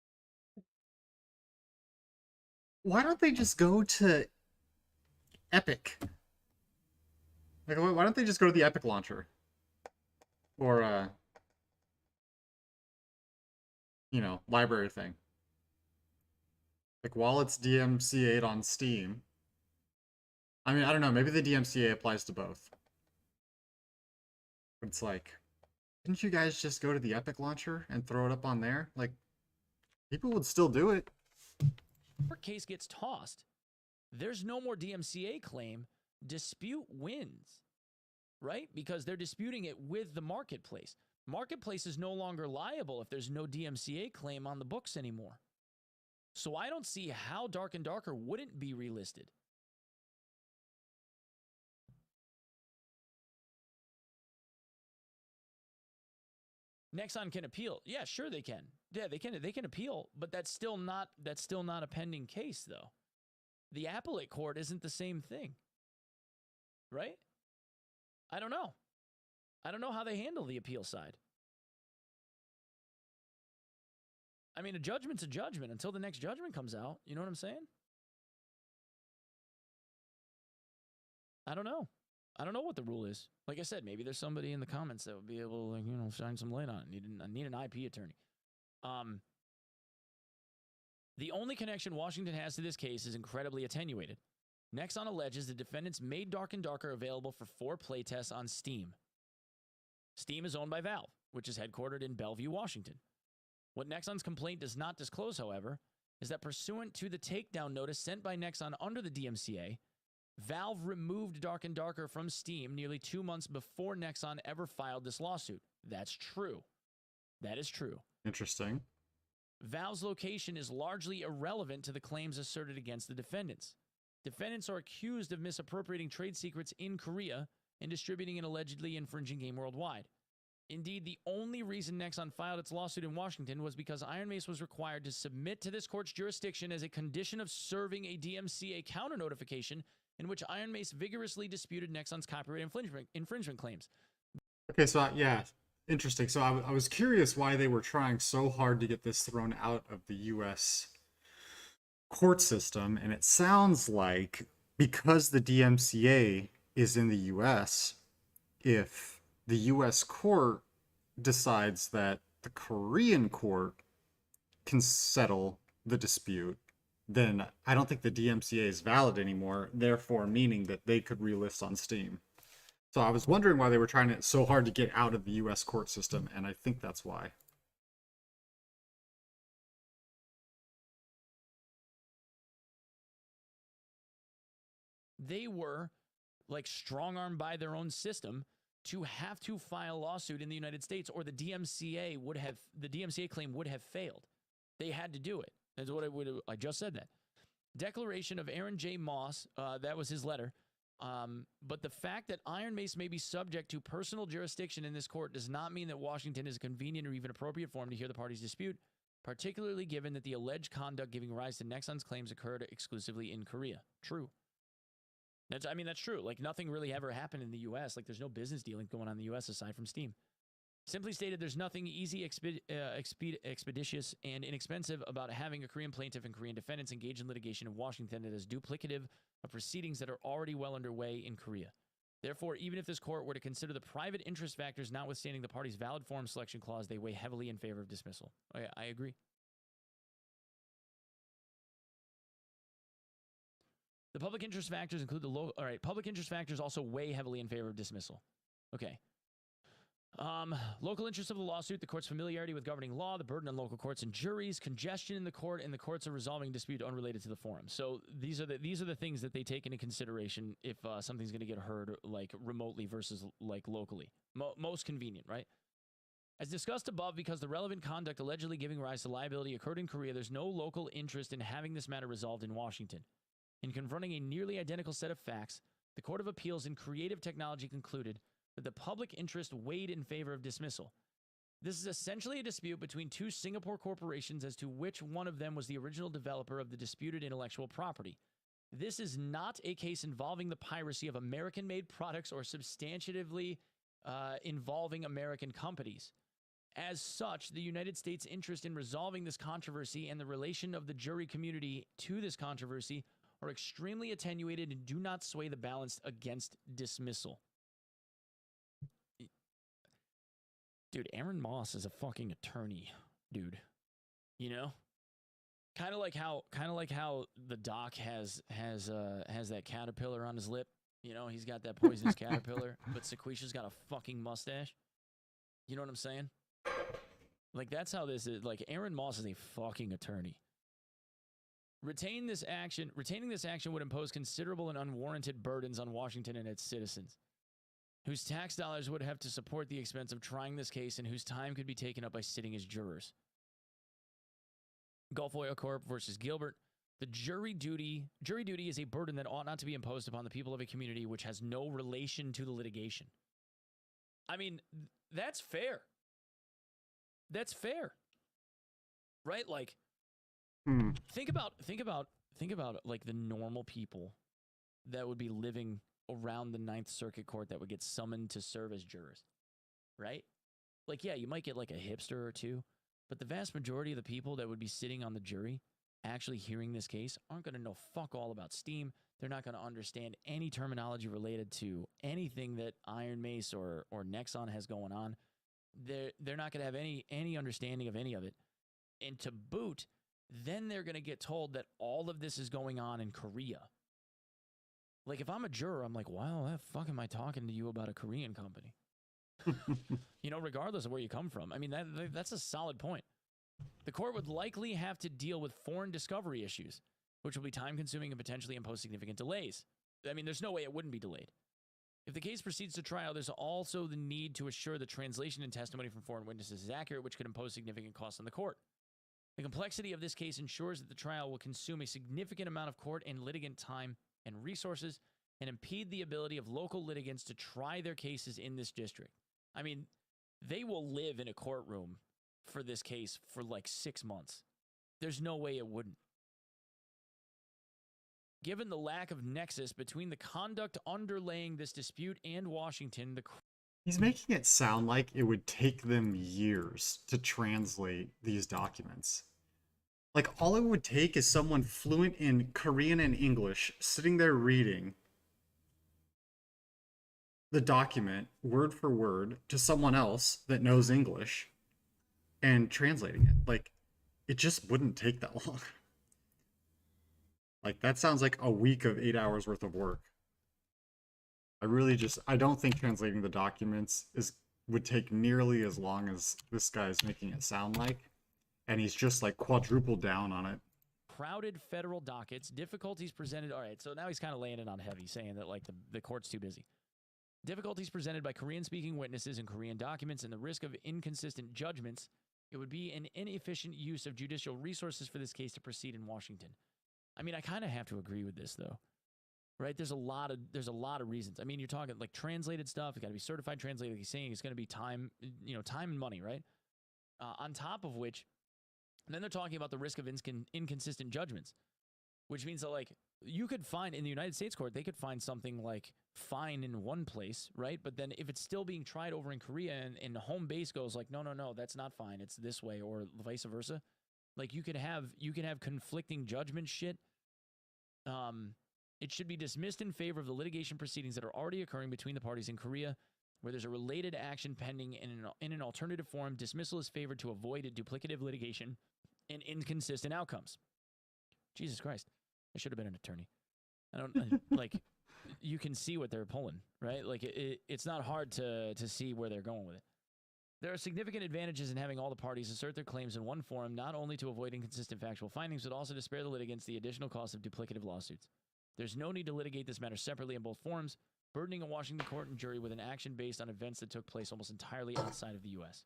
Why don't they just go to Epic? Like, why don't they just go to the Epic launcher? Or, library thing. Like, while it's DMCA'd on Steam... I mean, I don't know, maybe the DMCA applies to both. But it's like, didn't you guys just go to the Epic launcher and throw it up on there? Like, people would still do it. Court case gets tossed. There's no more DMCA claim. Dispute wins, right? Because they're disputing it with the marketplace. Marketplace is no longer liable if there's no DMCA claim on the books anymore. So I don't see how Dark and Darker wouldn't be relisted. Nexon can appeal. Yeah, sure they can. Yeah, they can appeal, but that's still not a pending case though. The appellate court isn't the same thing. Right? I don't know. I don't know how they handle the appeal side. I mean, a judgment's a judgment until the next judgment comes out. You know what I'm saying? I don't know. I don't know what the rule is. Like I said, maybe there's somebody in the comments that would be able to, shine some light on it. I need an IP attorney. The only connection Washington has to this case is incredibly attenuated. Nexon alleges the defendants made Dark and Darker available for 4 playtests on Steam. Steam is owned by Valve, which is headquartered in Bellevue, Washington. What Nexon's complaint does not disclose, however, is that pursuant to the takedown notice sent by Nexon under the DMCA, Valve removed Dark and Darker from Steam nearly 2 months before Nexon ever filed this lawsuit. That's true. That is true. Interesting. Valve's location is largely irrelevant to the claims asserted against the defendants. Defendants are accused of misappropriating trade secrets in Korea and distributing an allegedly infringing game worldwide. Indeed, the only reason Nexon filed its lawsuit in Washington was because Iron Mace was required to submit to this court's jurisdiction as a condition of serving a DMCA counter notification in which Iron Mace vigorously disputed Nexon's copyright infringement claims. Okay, so yeah, interesting. So I was curious why they were trying so hard to get this thrown out of the U.S. court system, and it sounds like because the DMCA is in the U.S., if the U.S. court decides that the Korean court can settle the dispute, then I don't think the DMCA is valid anymore, therefore meaning that they could relist on Steam. So I was wondering why they were trying so hard to get out of the U.S. court system, and I think that's why. They were strong-armed by their own system to have to file a lawsuit in the United States, or the DMCA claim would have failed. They had to do it. That's what I just said that. Declaration of Aaron J. Moss, that was his letter. But the fact that Iron Mace may be subject to personal jurisdiction in this court does not mean that Washington is a convenient or even appropriate forum to hear the parties' dispute, particularly given that the alleged conduct giving rise to Nexon's claims occurred exclusively in Korea. True. That's true. Nothing really ever happened in the U.S. There's no business dealing going on in the U.S. aside from Steam. Simply stated, there's nothing easy, expeditious, and inexpensive about having a Korean plaintiff and Korean defendants engage in litigation in Washington that is duplicative of proceedings that are already well underway in Korea. Therefore, even if this court were to consider the private interest factors notwithstanding the party's valid forum selection clause, they weigh heavily in favor of dismissal. I agree. The public interest factors include the local. All right, public interest factors also weigh heavily in favor of dismissal. Okay. Local interest of the lawsuit, the court's familiarity with governing law, the burden on local courts and juries, congestion in the court, and the courts are resolving dispute unrelated to the forum. So these are the things that they take into consideration if something's going to get heard like remotely versus like locally. Most convenient, right? As discussed above, because the relevant conduct allegedly giving rise to liability occurred in Korea, there's no local interest in having this matter resolved in Washington. In confronting a nearly identical set of facts, the Court of Appeals in Creative Technology concluded that the public interest weighed in favor of dismissal. This is essentially a dispute between two Singapore corporations as to which one of them was the original developer of the disputed intellectual property. This is not a case involving the piracy of American-made products or substantively involving American companies. As such, the United States' interest in resolving this controversy and the relation of the jury community to this controversy are extremely attenuated and do not sway the balance against dismissal. Dude, Aaron Moss is a fucking attorney, dude. You know? Kind of like how the doc has that caterpillar on his lip. You know, he's got that poisonous caterpillar, but Sequisha's got a fucking mustache. You know what I'm saying? Like, that's how this is. Like, Aaron Moss is a fucking attorney. Retaining this action would impose considerable and unwarranted burdens on Washington and its citizens, whose tax dollars would have to support the expense of trying this case and whose time could be taken up by sitting as jurors. Gulf Oil Corp versus Gilbert. The jury duty is a burden that ought not to be imposed upon the people of a community which has no relation to the litigation. I mean, that's fair. That's fair. Right? Like, think about like the normal people that would be living around the Ninth Circuit Court that would get summoned to serve as jurors, right? Like, yeah, you might get like a hipster or two, but the vast majority of the people that would be sitting on the jury actually hearing this case aren't going to know fuck all about Steam. They're not going to understand any terminology related to anything that Iron Mace or Nexon has going on. They're not going to have any understanding of any of it. And to boot, then they're going to get told that all of this is going on in Korea. Like, if I'm a juror, I'm like, wow, the fuck am I talking to you about a Korean company? You know, regardless of where you come from. I mean, that's a solid point. The court would likely have to deal with foreign discovery issues, which will be time-consuming and potentially impose significant delays. I mean, there's no way it wouldn't be delayed. If the case proceeds to trial, there's also the need to assure the translation and testimony from foreign witnesses is accurate, which could impose significant costs on the court. The complexity of this case ensures that the trial will consume a significant amount of court and litigant time and resources and impede the ability of local litigants to try their cases in this district. I mean, they will live in a courtroom for this case for like 6 months. There's no way it wouldn't. Given the lack of nexus between the conduct underlaying this dispute and Washington, He's making it sound like it would take them years to translate these documents. Like, all it would take is someone fluent in Korean and English sitting there reading the document word for word to someone else that knows English and translating it. Like, it just wouldn't take that long. Like, that sounds like a week of 8 hours worth of work. I don't think translating the documents would take nearly as long as this guy's making it sound like. And he's just like quadrupled down on it. Crowded federal dockets, difficulties presented. All right, so now he's kind of laying it on heavy, saying that like the court's too busy. Difficulties presented by Korean-speaking witnesses and Korean documents and the risk of inconsistent judgments. It would be an inefficient use of judicial resources for this case to proceed in Washington. I mean, I kind of have to agree with this, though. Right? There's a lot of reasons. I mean, you're talking like translated stuff. It's got to be certified translated. Like he's saying, it's going to be time, time and money, right? On top of which, then they're talking about the risk of inconsistent judgments, which means that like you could find in the United States court, they could find something like fine in one place, right? But then if it's still being tried over in Korea and the home base goes like, no, that's not fine, it's this way, or vice versa, like you could have conflicting judgment shit. It should be dismissed in favor of the litigation proceedings that are already occurring between the parties in Korea, where there's a related action pending in an alternative form. Dismissal is favored to avoid a duplicative litigation and inconsistent outcomes. Jesus Christ, I should have been an attorney. Like, you can see what they're pulling, right? Like, it's not hard to see where they're going with it. There are significant advantages in having all the parties assert their claims in one forum, not only to avoid inconsistent factual findings, but also to spare the litigants the additional cost of duplicative lawsuits. There's no need to litigate this matter separately in both forums, burdening a Washington court and jury with an action based on events that took place almost entirely outside of the U.S.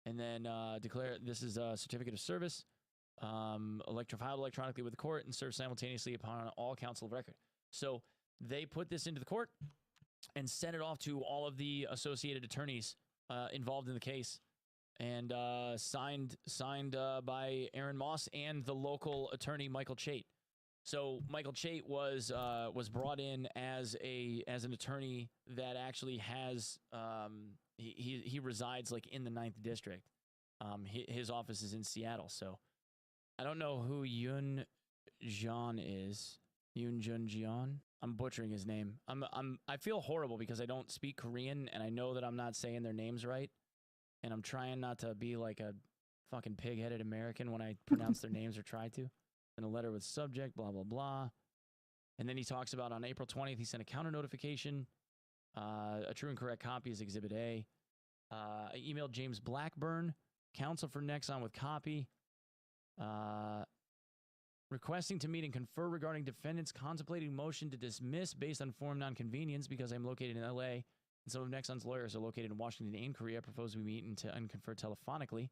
And then declare this is a certificate of service, filed electronically with the court and served simultaneously upon all counsel of record. So they put this into the court and sent it off to all of the associated attorneys involved in the case, and signed by Aaron Moss and the local attorney Michael Chait. So Michael Chait was brought in as an attorney that actually has he resides like in the 9th district. His office is in Seattle. So I don't know who Yoon Jeon is. Yoon Jun Jeon. I'm butchering his name. I feel horrible because I don't speak Korean and I know that I'm not saying their names right. And I'm trying not to be like a fucking pig-headed American when I pronounce their names or try to. And a letter with subject, blah, blah, blah. And then he talks about on April 20th, he sent a counter notification. A true and correct copy is Exhibit A. I emailed James Blackburn, counsel for Nexon, with copy. Requesting to meet and confer regarding defendants contemplating motion to dismiss based on forum nonconvenience because I'm located in LA. And some of Nexon's lawyers are located in Washington and Korea. Propose we meet and confer telephonically.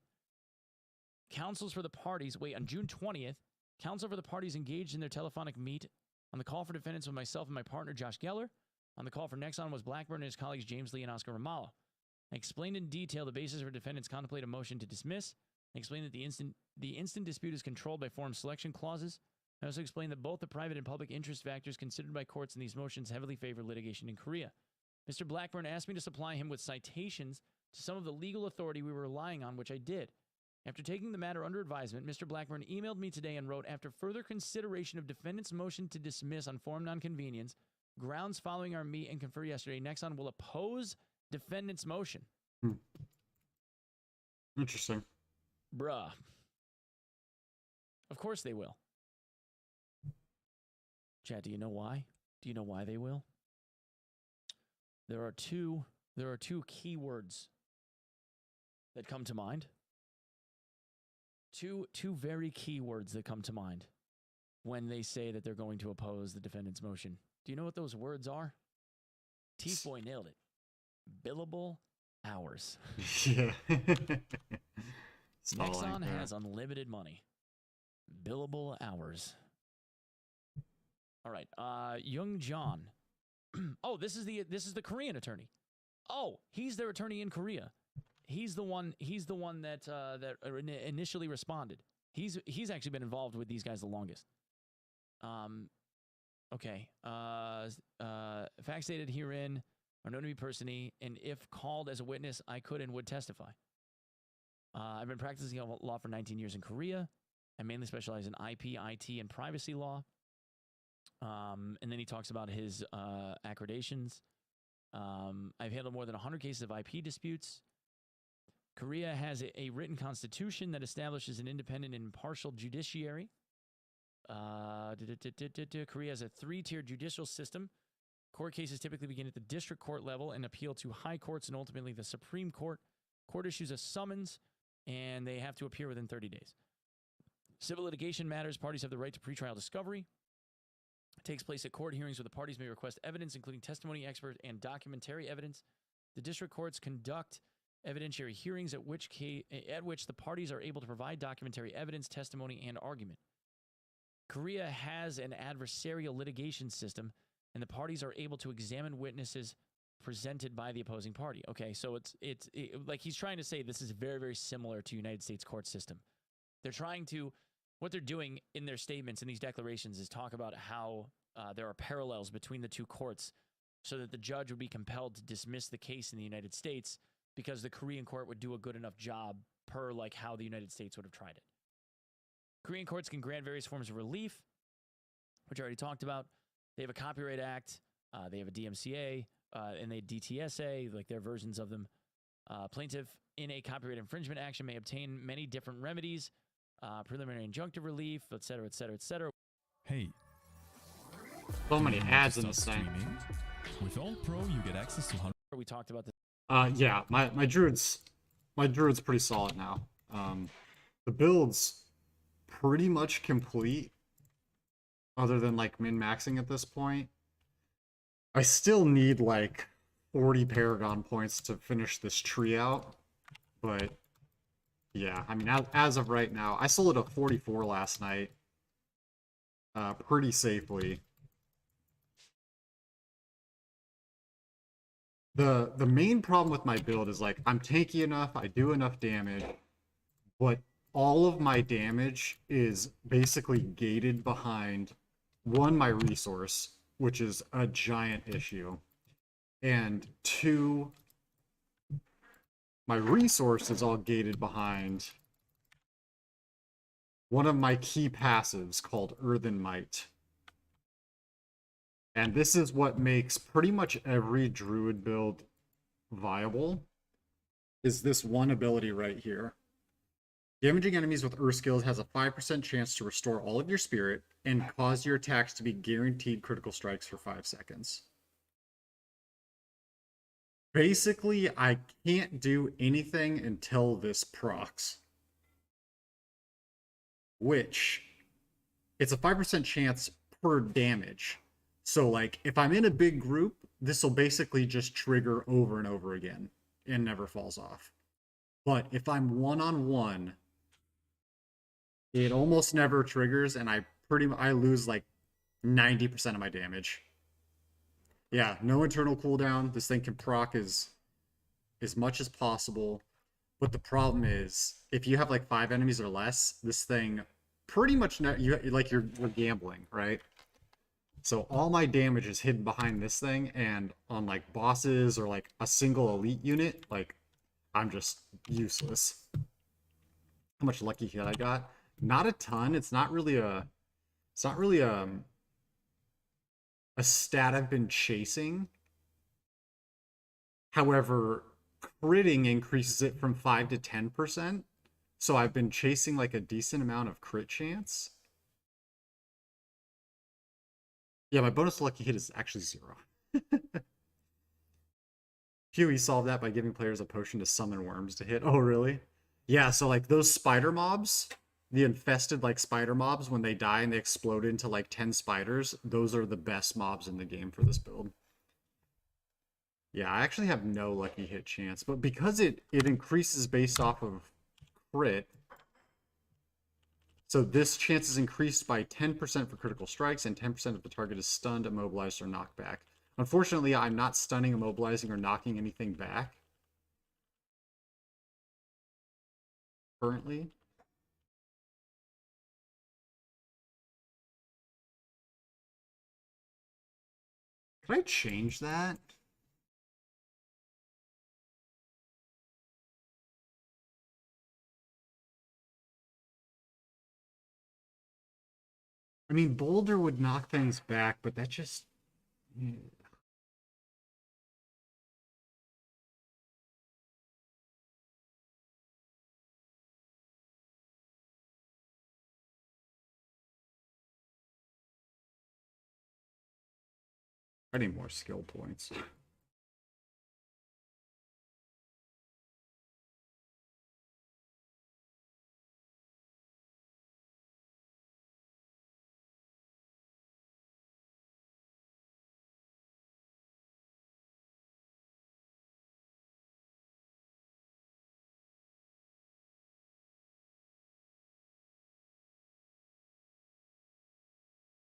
Counsels for the parties. Wait, on June 20th, counsel for the parties engaged in their telephonic meet. On the call for defendants with myself and my partner, Josh Geller. On the call for Nexon was Blackburn and his colleagues, James Lee and Oscar Ramallo. I explained in detail the basis for defendants contemplate a motion to dismiss. I explained that the instant dispute is controlled by forum selection clauses. I also explained that both the private and public interest factors considered by courts in these motions heavily favor litigation in Korea. Mr. Blackburn asked me to supply him with citations to some of the legal authority we were relying on, which I did. After taking the matter under advisement, Mr. Blackburn emailed me today and wrote, after further consideration of defendant's motion to dismiss on forum nonconvenience, grounds following our meet and confer yesterday, Nexon will oppose defendant's motion. Interesting. Bruh. Of course they will. Chad, do you know why? Do you know why they will? There are two key words that come to mind. Two very key words that come to mind when they say that they're going to oppose the defendant's motion. Do you know what those words are? Teeth Boy nailed it. Billable hours. Yeah. Nexon has unlimited money. Billable hours. All right. Young John. Oh, this is the Korean attorney. Oh, he's their attorney in Korea. He's the one that initially responded. He's actually been involved with these guys the longest. Okay. Facts stated herein are known to me personally, and if called as a witness, I could and would testify. I've been practicing law for 19 years in Korea. I mainly specialize in IP, IT, and privacy law. And then he talks about his accreditations. I've handled more than 100 cases of IP disputes. Korea has a written constitution that establishes an independent and impartial judiciary. Korea has a 3-tier judicial system. Court cases typically begin at the district court level and appeal to high courts and ultimately the Supreme Court. Court issues a summons, and they have to appear within 30 days. Civil litigation matters, parties have the right to pretrial discovery. It takes place at court hearings where the parties may request evidence, including testimony, expert, and documentary evidence. The district courts conduct evidentiary hearings at which the parties are able to provide documentary evidence, testimony, and argument. Korea has an adversarial litigation system, and the parties are able to examine witnesses presented by the opposing party. Okay, so it's like he's trying to say this is very, very similar to United States court system. They're trying to, what they're doing in their statements in these declarations is talk about how there are parallels between the two courts, so that the judge would be compelled to dismiss the case in the United States because the Korean court would do a good enough job per like how the United States would have tried it. Korean courts can grant various forms of relief, which I already talked about. They have a Copyright Act, they have a DMCA, and they DTSA, like their versions of them. Plaintiff in a copyright infringement action may obtain many different remedies, preliminary injunctive relief, et cetera, et cetera, et cetera. Hey, So many do you ads want in to this start thing. streaming? With All Pro, you get access to We talked about this. Yeah, my druid's pretty solid now. The build's pretty much complete, other than like min-maxing at this point. I still need like 40 Paragon points to finish this tree out, but yeah, I mean, as of right now, I sold it at 44 last night, pretty safely. The main problem with my build is like I'm tanky enough, I do enough damage, but all of my damage is basically gated behind one, my resource, which is a giant issue, and two, my resource is all gated behind one of my key passives called Earthen Might. And this is what makes pretty much every druid build viable, is this one ability right here. Damaging enemies with Earth skills has a 5% chance to restore all of your spirit and cause your attacks to be guaranteed critical strikes for 5 seconds. Basically, I can't do anything until this procs. Which, it's a 5% chance per damage. So, like, if I'm in a big group, this will basically just trigger over and over again and never falls off. But if I'm one-on-one, it almost never triggers, and I lose like 90% of my damage. Yeah, no internal cooldown. This thing can proc as much as possible. But the problem is, if you have like 5 enemies or less, this thing pretty much you're gambling, right? So all my damage is hidden behind this thing, and on like bosses or like a single elite unit, like I'm just useless. How much lucky hit I got? Not a ton. It's not really a stat I've been chasing. However, critting increases it from 5 to 10%. So I've been chasing like a decent amount of crit chance. Yeah, my bonus lucky hit is actually 0. Huey solved that by giving players a potion to summon worms to hit. Oh, really? Yeah, so like those spider mobs, the infested like spider mobs, when they die and they explode into like 10 spiders, those are the best mobs in the game for this build. Yeah, I actually have no lucky hit chance, but because it increases based off of crit, so this chance is increased by 10% for critical strikes and 10% if the target is stunned, immobilized, or knocked back. Unfortunately, I'm not stunning, immobilizing, or knocking anything back currently. Could I change that? I mean, Boulder would knock things back, but that just... I need more skill points.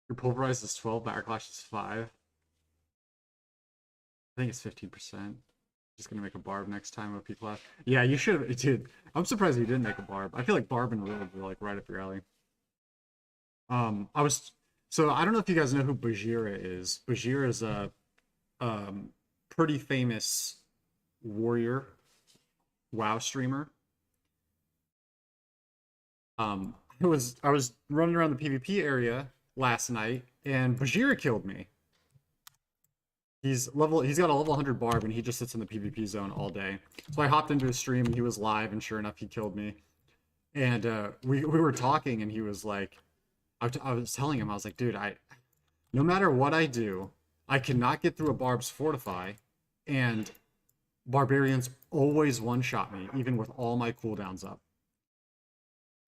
Your pulverize is 12, backlash is 5. I think it's 15%. Just gonna make a barb next time OP class. Yeah, you should have, dude. I'm surprised you didn't make a barb. I feel like barb and rogue were like right up your alley. I was So I don't know if you guys know who Bajira is. Bajira is a pretty famous warrior WoW streamer. I was running around the PvP area last night, and Bajira killed me. He's got a level 100 barb, and he just sits in the PvP zone all day. So I hopped into his stream, and he was live, and sure enough, he killed me. And we were talking, and he was like, I was telling him, I was like, dude, no matter what I do, I cannot get through a barb's fortify, and barbarians always one-shot me, even with all my cooldowns up.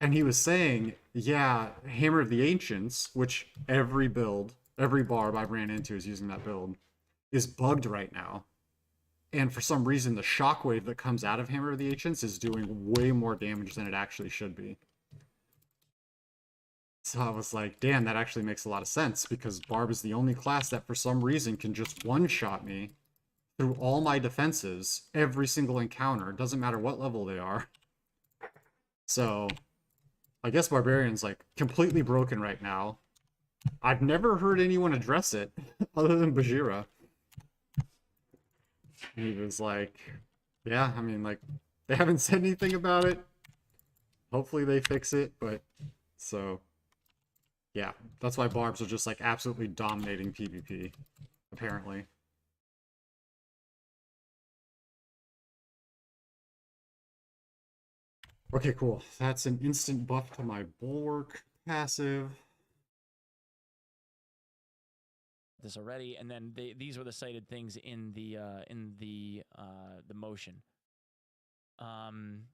And he was saying, yeah, Hammer of the Ancients, which every barb I've ran into is using that build, is bugged right now. And for some reason, the shockwave that comes out of Hammer of the Ancients is doing way more damage than it actually should be. So I was like, damn, that actually makes a lot of sense, because Barb is the only class that for some reason can just one-shot me through all my defenses every single encounter. It doesn't matter what level they are. So I guess Barbarian's like completely broken right now. I've never heard anyone address it other than Bajira. He was like, yeah, I mean, like, they haven't said anything about it. Hopefully they fix it, but so yeah, that's why barbs are just like absolutely dominating PvP, apparently. Okay, cool. That's an instant buff to my bulwark passive. This already, and then these were the cited things in the motion. And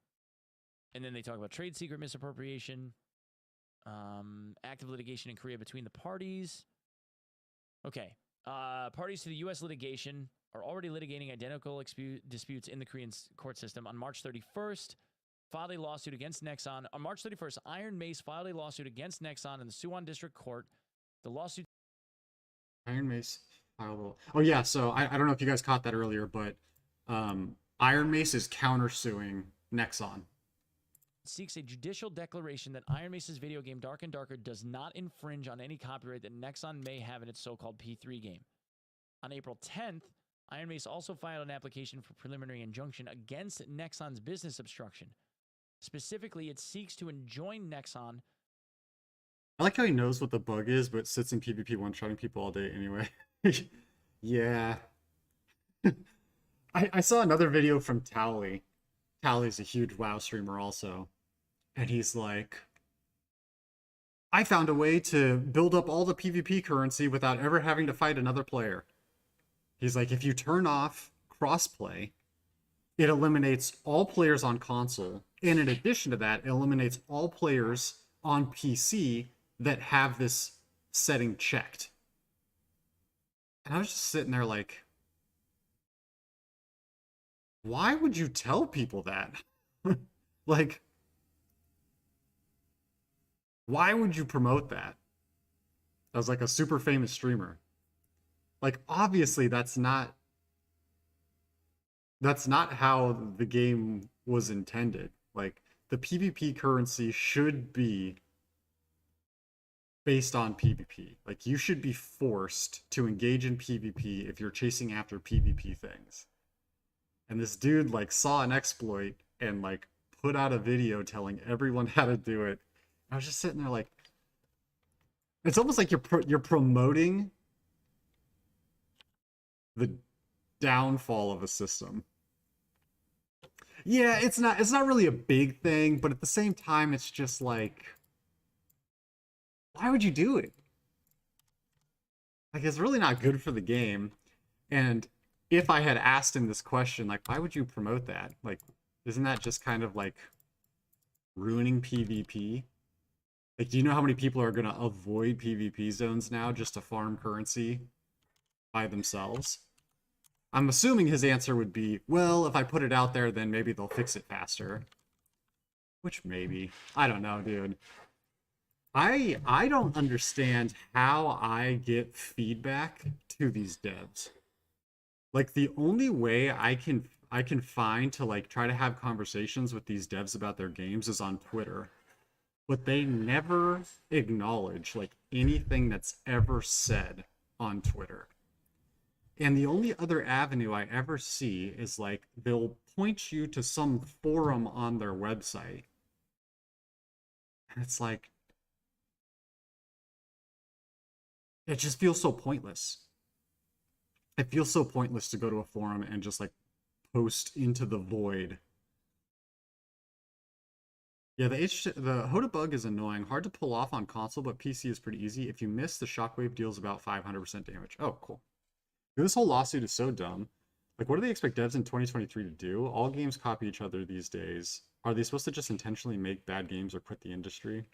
then they talk about trade secret misappropriation, active litigation in Korea between the parties. Okay, parties to the U.S. litigation are already litigating identical disputes in the Korean court system. On March 31st, filed a lawsuit against Nexon. On March 31st, Iron Mace filed a lawsuit against Nexon in the Suwon District Court. The lawsuit. Iron Mace filed. Oh yeah, so I don't know if you guys caught that earlier, but Iron Mace is countersuing Nexon. Seeks a judicial declaration that Iron Mace's video game Dark and Darker does not infringe on any copyright that Nexon may have in its so-called P3 game. On April 10th, Iron Mace also filed an application for preliminary injunction against Nexon's business obstruction. Specifically, it seeks to enjoin Nexon. I like how he knows what the bug is, but sits in PvP one-shotting people all day anyway. Yeah. I saw another video from Towley. Towley's a huge WoW streamer also. And he's like, I found a way to build up all the PvP currency without ever having to fight another player. He's like, if you turn off crossplay, it eliminates all players on console. And in addition to that, it eliminates all players on PC that have this setting checked. And I was just sitting there like, why would you tell people that? Like, why would you promote that as like a super famous streamer? Like, obviously that's not how the game was intended. Like, the PvP currency should be based on PvP. Like, you should be forced to engage in PvP if you're chasing after PvP things. And this dude like saw an exploit and like put out a video telling everyone how to do it. I was just sitting there like, it's almost like you're promoting the downfall of a system. Yeah, it's not really a big thing, but at the same time, it's just like, why would you do it? Like, it's really not good for the game. And if I had asked him this question, like, why would you promote that? Like, isn't that just kind of like ruining PvP? Like, do you know how many people are going to avoid PvP zones now just to farm currency by themselves? I'm assuming his answer would be, well, if I put it out there, then maybe they'll fix it faster. Which maybe. I don't know, dude. I don't understand how I get feedback to these devs. Like, the only way I can find to like try to have conversations with these devs about their games is on Twitter. but they never acknowledge like anything that's ever said on Twitter. And the only other avenue I ever see is like they'll point you to some forum on their website. And it's like, it just feels so pointless. It feels so pointless to go to a forum and just like post into the void. Yeah, the Hoda bug is annoying. Hard to pull off on console, but PC is pretty easy. If you miss, the shockwave deals about 500% damage. Oh, cool. Dude, this whole lawsuit is so dumb. Like, what do they expect devs in 2023 to do? All games copy each other these days. Are they supposed to just intentionally make bad games or quit the industry?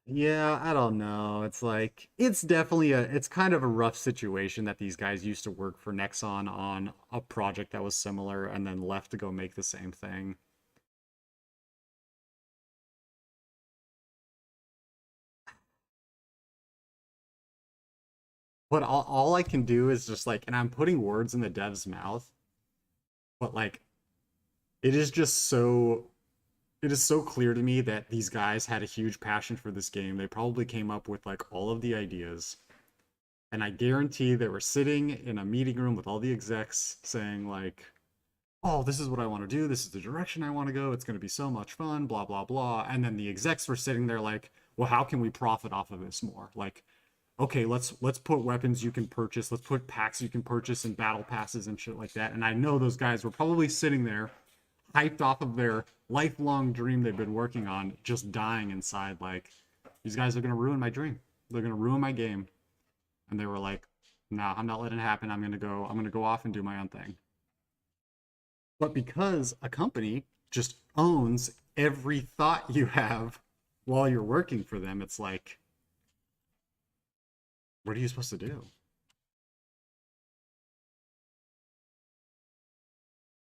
Yeah, I don't know. It's like, it's definitely it's kind of a rough situation that these guys used to work for Nexon on a project that was similar and then left to go make the same thing. But all I can do is just like, and I'm putting words in the dev's mouth, but like, it is just so, it is so clear to me that these guys had a huge passion for this game. They probably came up with like all of the ideas. And I guarantee they were sitting in a meeting room with all the execs saying like, oh, this is what I want to do. This is the direction I want to go. It's going to be so much fun, blah, blah, blah. And then the execs were sitting there like, well, how can we profit off of this more? Like, okay, let's put weapons you can purchase. Let's put packs you can purchase and battle passes and shit like that. And I know those guys were probably sitting there hyped off of their lifelong dream they've been working on, just dying inside. Like, these guys are going to ruin my dream. They're going to ruin my game. And they were like, nah, I'm not letting it happen. I'm going to go off and do my own thing. But because a company just owns every thought you have while you're working for them, it's like, what are you supposed to do?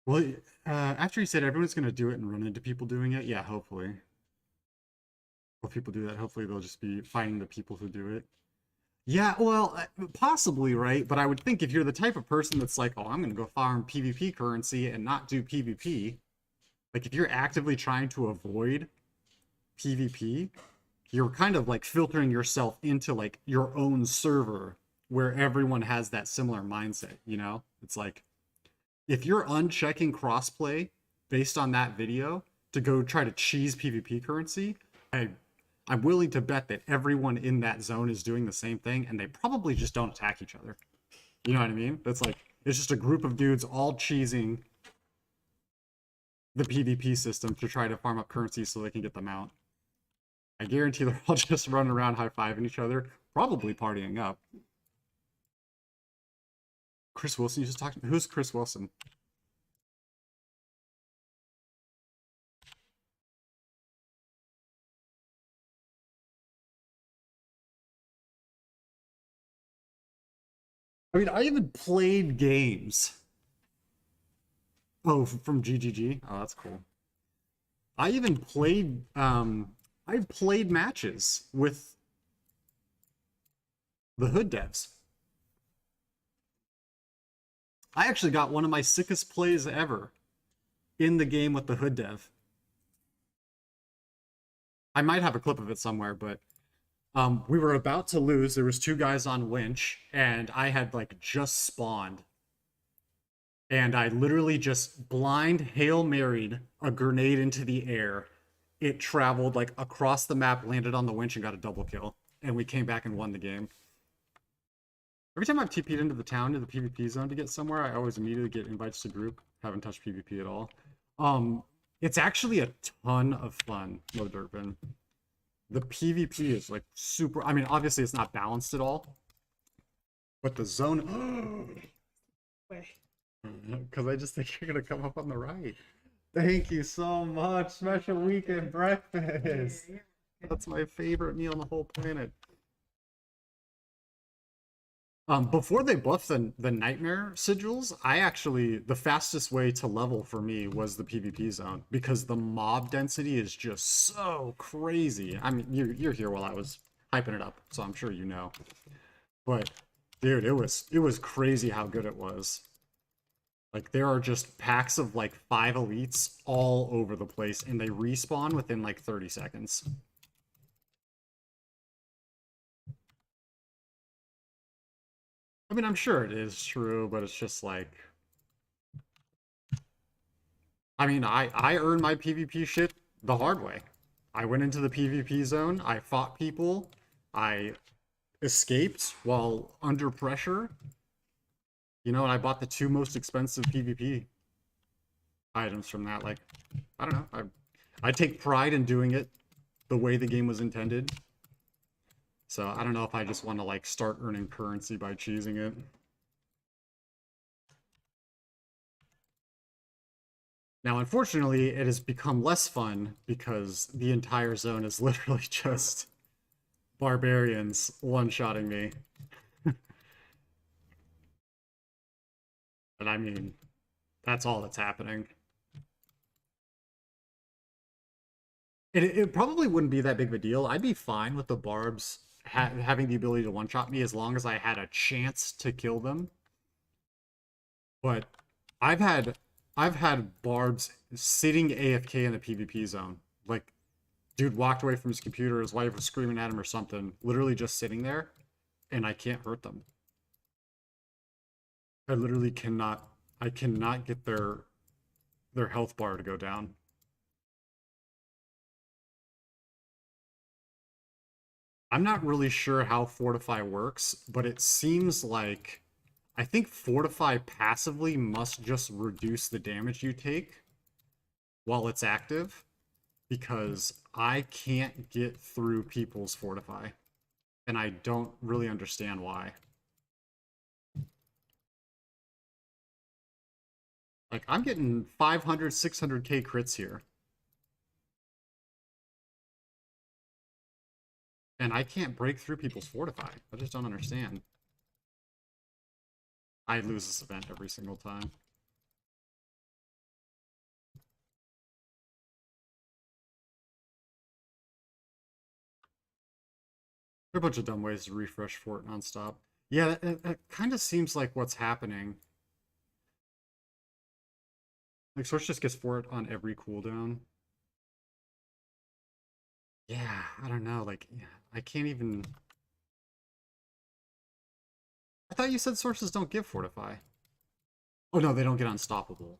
Well, after you said everyone's going to do it and run into people doing it, yeah, hopefully. If people do that, hopefully they'll just be finding the people who do it. Yeah, well, possibly, right? But I would think if you're the type of person that's like, oh, I'm going to go farm PvP currency and not do PvP, like if you're actively trying to avoid PvP, you're kind of like filtering yourself into like your own server where everyone has that similar mindset, you know? It's like, if you're unchecking crossplay based on that video to go try to cheese PvP currency, I'm willing to bet that everyone in that zone is doing the same thing, and they probably just don't attack each other. You know what I mean? It's like, it's just a group of dudes all cheesing the PvP system to try to farm up currency so they can get them out. I guarantee they're all just running around high-fiving each other, probably partying up. Chris Wilson, you just talked. Who's Chris Wilson? I mean, I even played games. Oh, from GGG? Oh, that's cool. I even played, I played matches with the Hood devs. I actually got one of my sickest plays ever in the game with the Hood dev. I might have a clip of it somewhere, but we were about to lose. There was 2 guys on winch, and I had like just spawned. And I literally just blind Hail Married a grenade into the air. It traveled like across the map, landed on the winch, and got a double kill. And we came back and won the game. Every time I've TP'd into the town, to the PvP zone to get somewhere, I always immediately get invites to group. Haven't touched PvP at all. It's actually a ton of fun, Modurban. The PvP is like super, I mean, obviously it's not balanced at all. But the zone, because I just think you're gonna come up on the right. Thank you so much. Special weekend breakfast. That's my favorite meal on the whole planet. Before they buffed the nightmare sigils, the fastest way to level for me was the PvP zone because the mob density is just so crazy. I mean, you're here while I was hyping it up, so I'm sure you know. But dude, it was crazy how good it was. Like, there are just packs of like 5 elites all over the place, and they respawn within like 30 seconds. I mean, I'm sure it is true, but it's just like... I mean, I earned my PvP shit the hard way. I went into the PvP zone, I fought people, I escaped while under pressure. You know, and I bought the 2 most expensive PvP items from that. Like, I don't know. I take pride in doing it the way the game was intended. So I don't know if I just want to like start earning currency by cheesing it. Now, unfortunately, it has become less fun because the entire zone is literally just barbarians one-shotting me. And I mean, that's all that's happening. It probably wouldn't be that big of a deal. I'd be fine with the barbs having the ability to one-shot me as long as I had a chance to kill them. But I've had barbs sitting AFK in the PvP zone. Like, dude walked away from his computer, his wife was screaming at him or something, literally just sitting there, and I can't hurt them. I literally cannot get their health bar to go down. I'm not really sure how Fortify works, but it seems like I think Fortify passively must just reduce the damage you take while it's active, because I can't get through people's Fortify, and I don't really understand why. Like, I'm getting 500, 600k crits here. And I can't break through people's Fortify. I just don't understand. I lose this event every single time. There are a bunch of dumb ways to refresh Fort nonstop. Yeah, that kind of seems like what's happening. Like, Source just gets Fort on every cooldown. Yeah, I don't know. Like, yeah, I can't even... I thought you said sources don't give Fortify. Oh no, they don't get Unstoppable.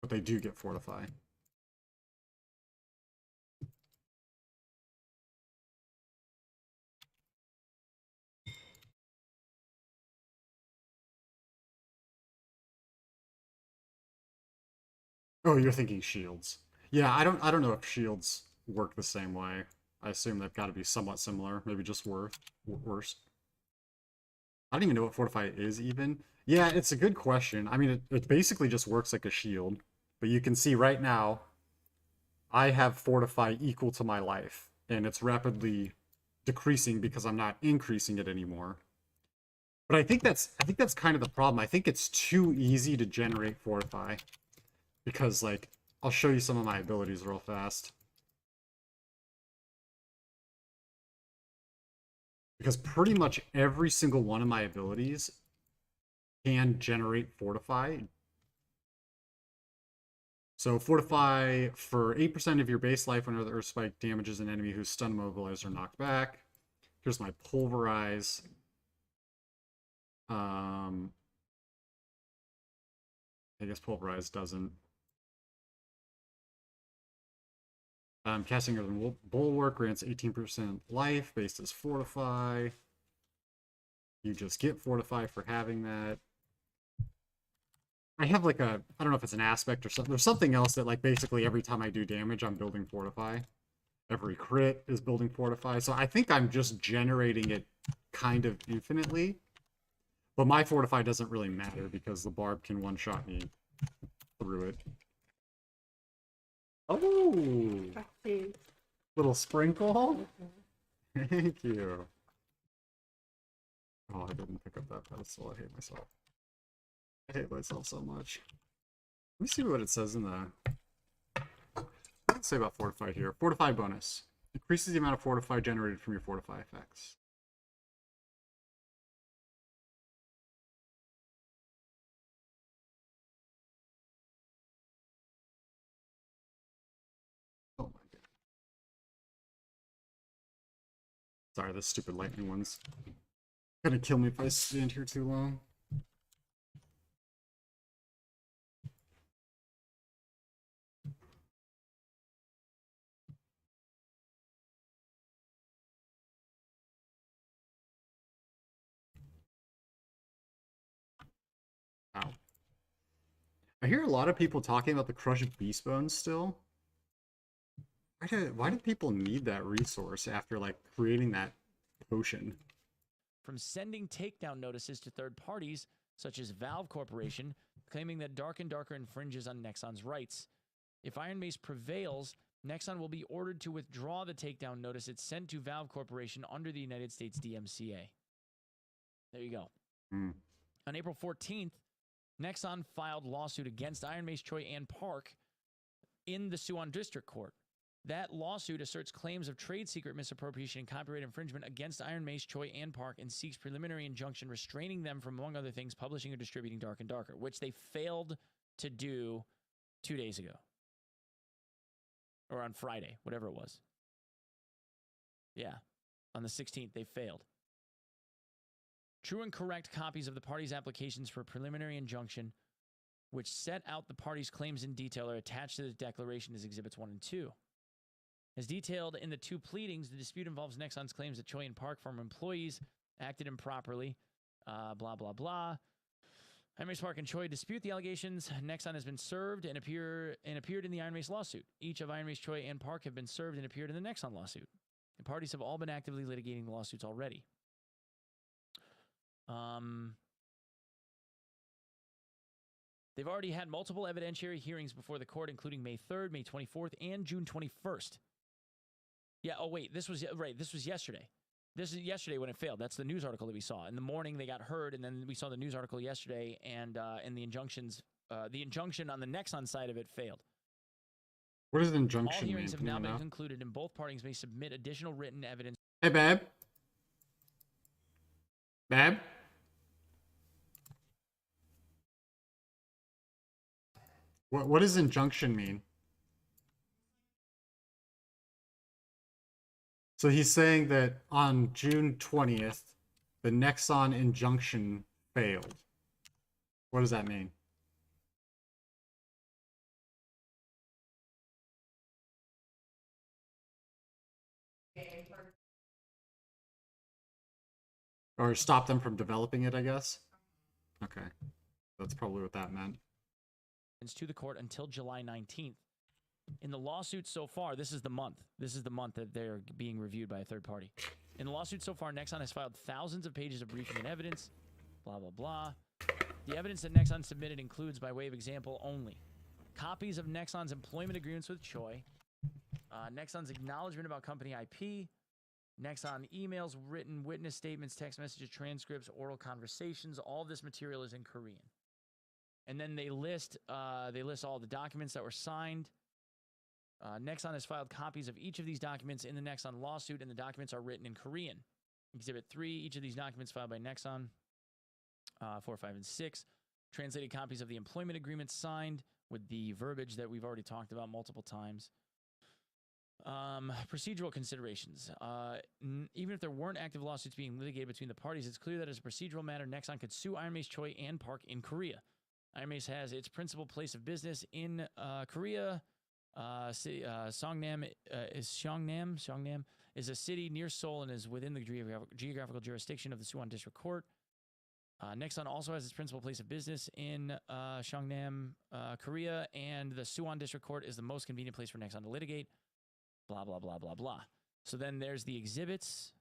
But they do get Fortify. Oh, you're thinking shields. Yeah, I don't know if shields work the same way. I assume they've got to be somewhat similar, maybe just worse. I don't even know what Fortify is even. Yeah, it's a good question. I mean, it basically just works like a shield. But you can see right now, I have Fortify equal to my life, and it's rapidly decreasing because I'm not increasing it anymore. But I think that's kind of the problem. I think it's too easy to generate Fortify. Because, like, I'll show you some of my abilities real fast. Because pretty much every single one of my abilities can generate Fortify. So Fortify for 8% of your base life whenever the Earth Spike damages an enemy who's stunned, immobilized, or knocked back. Here's my Pulverize. I guess Pulverize doesn't. Casting Earthen Bulwark grants 18% life, based as Fortify. You just get Fortify for having that. I have like a, I don't know if it's an aspect or something. There's something else that like basically every time I do damage, I'm building Fortify. Every crit is building Fortify. So I think I'm just generating it kind of infinitely. But my Fortify doesn't really matter because the Barb can one-shot me through it. Oh! Little sprinkle? Thank you. Oh, I didn't pick up that pedestal. I hate myself. I hate myself so much. Let me see what it says in the... What does it say about Fortify here? Fortify bonus. Increases the amount of Fortify generated from your Fortify effects. Sorry, the stupid lightning one's gonna kill me if I stand here too long. Wow. I hear a lot of people talking about the Crush of Beast Bones still. Why do people need that resource after like creating that potion? From sending takedown notices to third parties, such as Valve Corporation, claiming that Dark and Darker infringes on Nexon's rights. If Iron Mace prevails, Nexon will be ordered to withdraw the takedown notice it sent to Valve Corporation under the United States DMCA. There you go. On April 14th, Nexon filed lawsuit against Iron Mace, Choi, and Park in the Suwon District Court. That lawsuit asserts claims of trade secret misappropriation and copyright infringement against Iron Mace, Choi, and Park and seeks preliminary injunction restraining them from, among other things, publishing or distributing Dark and Darker, which they failed to do 2 days ago. Or on Friday, whatever it was. Yeah, on the 16th, they failed. True and correct copies of the parties' applications for preliminary injunction, which set out the parties' claims in detail, are attached to the declaration as Exhibits 1 and 2. As detailed in the two pleadings, the dispute involves Nexon's claims that Choi and Park, former employees, acted improperly, blah, blah, blah. Iron Mace, Park, and Choi dispute the allegations. Nexon has been served and appeared in the Iron Mace lawsuit. Each of Iron Mace, Choi, and Park have been served and appeared in the Nexon lawsuit. The parties have all been actively litigating the lawsuits already. They've already had multiple evidentiary hearings before the court, including May 3rd, May 24th, and June 21st. Yeah, oh wait, this was yesterday. This is yesterday when it failed. That's the news article that we saw. In the morning, they got heard, and then we saw the news article yesterday, and the injunctions, the injunction on the Nexon side of it failed. What does injunction All hearings mean? have now been concluded, and both parties may submit additional written evidence. Hey, babe. Babe? What does injunction mean? So he's saying that on June 20th, the Nexon injunction failed. What does that mean? Or stop them from developing it, I guess? Okay. That's probably what that meant. To the court until July 19th. In the lawsuit so far, this is the month. This is the month that they're being reviewed by a third party. In the lawsuit so far, Nexon has filed thousands of pages of briefing and evidence, blah, blah, blah. The evidence that Nexon submitted includes, by way of example only, copies of Nexon's employment agreements with Choi, Nexon's acknowledgement about company IP, Nexon emails, written witness statements, text messages, transcripts, oral conversations. All of this material is in Korean. And then they list all the documents that were signed. Nexon has filed copies of each of these documents in the Nexon lawsuit, and the documents are written in Korean. Exhibit 3, each of these documents filed by Nexon. 4, 5, and 6. Translated copies of the employment agreements signed with the verbiage that we've already talked about multiple times. Procedural considerations. Even if there weren't active lawsuits being litigated between the parties, it's clear that as a procedural matter, Nexon could sue Iron Mace, Choi, and Park in Korea. Iron Mace has its principal place of business in Korea. Songnam is a city near Seoul and is within the geographical jurisdiction of the Suwon District Court. Nexon also has its principal place of business in Songnam, Korea, and the Suwon District Court is the most convenient place for Nexon to litigate. Blah, blah, blah, blah, blah. So then there's the exhibits.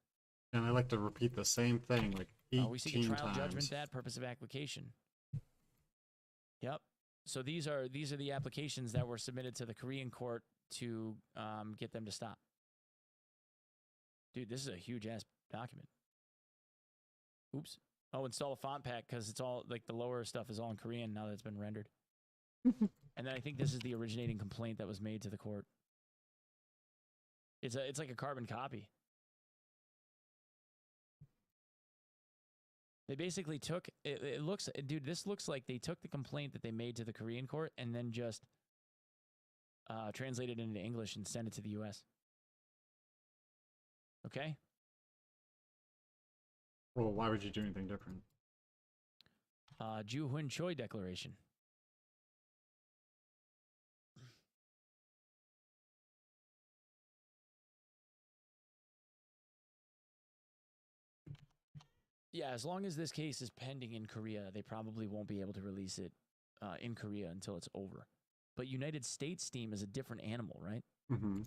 And I like to repeat the same thing like 18 we seek a trial times. judgment that purpose of application. Yep. So these are the applications that were submitted to the Korean court to get them to stop. Dude, this is a huge ass document. Oops. Oh, install a font pack because it's all like the lower stuff is all in Korean now that it's been rendered. And then I think this is the originating complaint that was made to the court. It's like a carbon copy. They basically took it looks, dude, this looks like they took the complaint that they made to the Korean court and then just translated it into English and sent it to the US. Okay? Well, why would you do anything different? Ju Hun Choi Declaration. Yeah, as long as this case is pending in Korea, they probably won't be able to release it in Korea until it's over. But United States Steam is a different animal, right? Mm-hmm.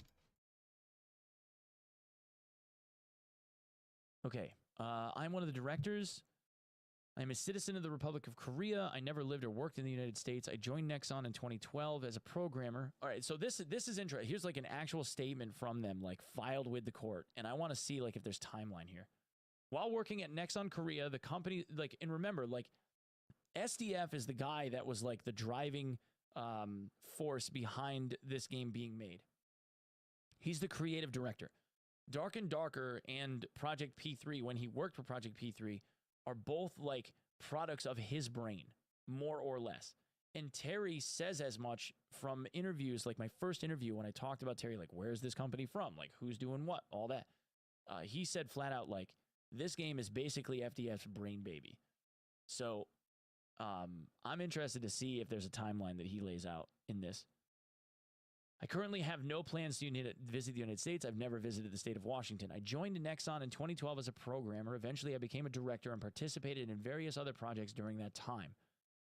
Okay. I'm one of the directors. I'm a citizen of the Republic of Korea. I never lived or worked in the United States. I joined Nexon in 2012 as a programmer. All right, so this is interesting. Here's like an actual statement from them, like filed with the court, and I want to see like if there's timeline here. While working at Nexon Korea, the company and remember SDF is the guy that was like the driving force behind this game being made. He's the creative director. Dark and Darker and Project P3, when he worked for Project P3, are both like products of his brain, more or less. And Terry says as much from interviews, like my first interview when I talked about Terry, like, where's this company from? Like, who's doing what? All that. He said flat out, like, this game is basically FDF's brain baby. So I'm interested to see if there's a timeline that he lays out in this. I currently have no plans to visit the United States. I've never visited the state of Washington. I joined Nexon in 2012 as a programmer. Eventually, I became a director and participated in various other projects during that time.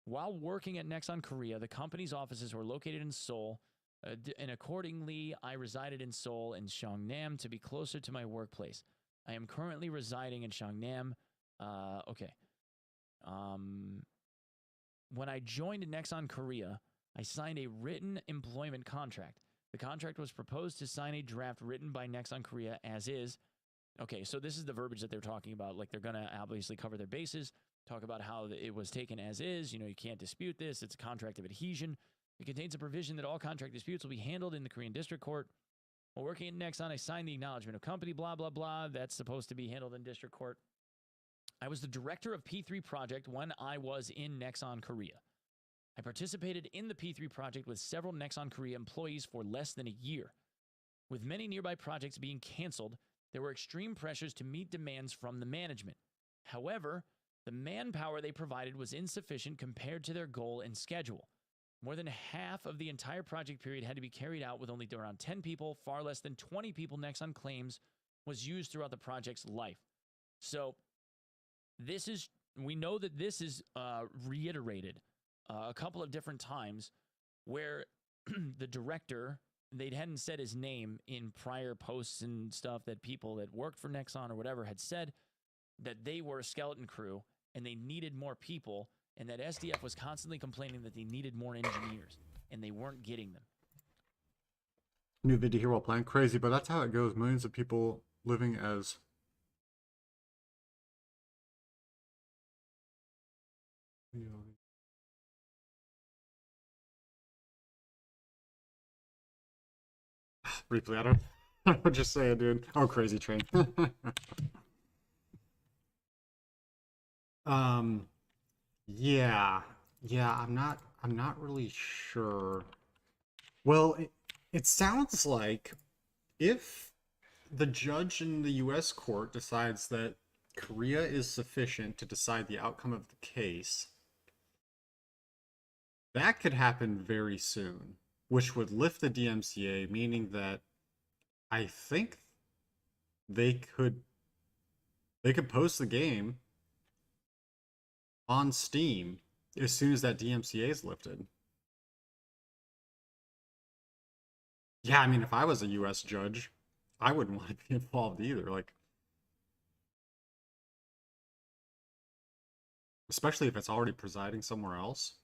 While working at Nexon Korea, the company's offices were located in Seoul, and accordingly, I resided in Seoul and Seongnam to be closer to my workplace. I am currently residing in Seongnam. Okay. When I joined Nexon Korea, I signed a written employment contract. The contract was proposed to sign a draft written by Nexon Korea as is. Okay, so this is the verbiage that they're talking about. Like, they're going to obviously cover their bases, talk about how it was taken as is. You know, you can't dispute this. It's a contract of adhesion. It contains a provision that all contract disputes will be handled in the Korean District Court. While working at Nexon, I signed the acknowledgement of company, blah, blah, blah. That's supposed to be handled in District Court. I was the director of P3 project when I was in Nexon Korea. I participated in the P3 project with several Nexon Korea employees for less than a year. With many nearby projects being canceled, there were extreme pressures to meet demands from the management. However, the manpower they provided was insufficient compared to their goal and schedule. More than half of the entire project period had to be carried out with only around 10 people, far less than 20 people Nexon claims was used throughout the project's life. So, we know that this is reiterated a couple of different times where the director, they hadn't said his name in prior posts and stuff, that people that worked for Nexon or whatever had said that they were a skeleton crew and they needed more people, and that SDF was constantly complaining that they needed more engineers and they weren't getting them. New video here while playing. Crazy, but that's how it goes. Millions of people living as briefly, I don't know what you're saying, dude. Oh, crazy train. Yeah. I'm not really sure. Well, it sounds like if the judge in the US court decides that Korea is sufficient to decide the outcome of the case, that could happen very soon, which would lift the DMCA, meaning that I think they could post the game on Steam as soon as that DMCA is lifted. Yeah, I mean, if I was a US judge, I wouldn't want to be involved either. Like, especially if it's already presiding somewhere else.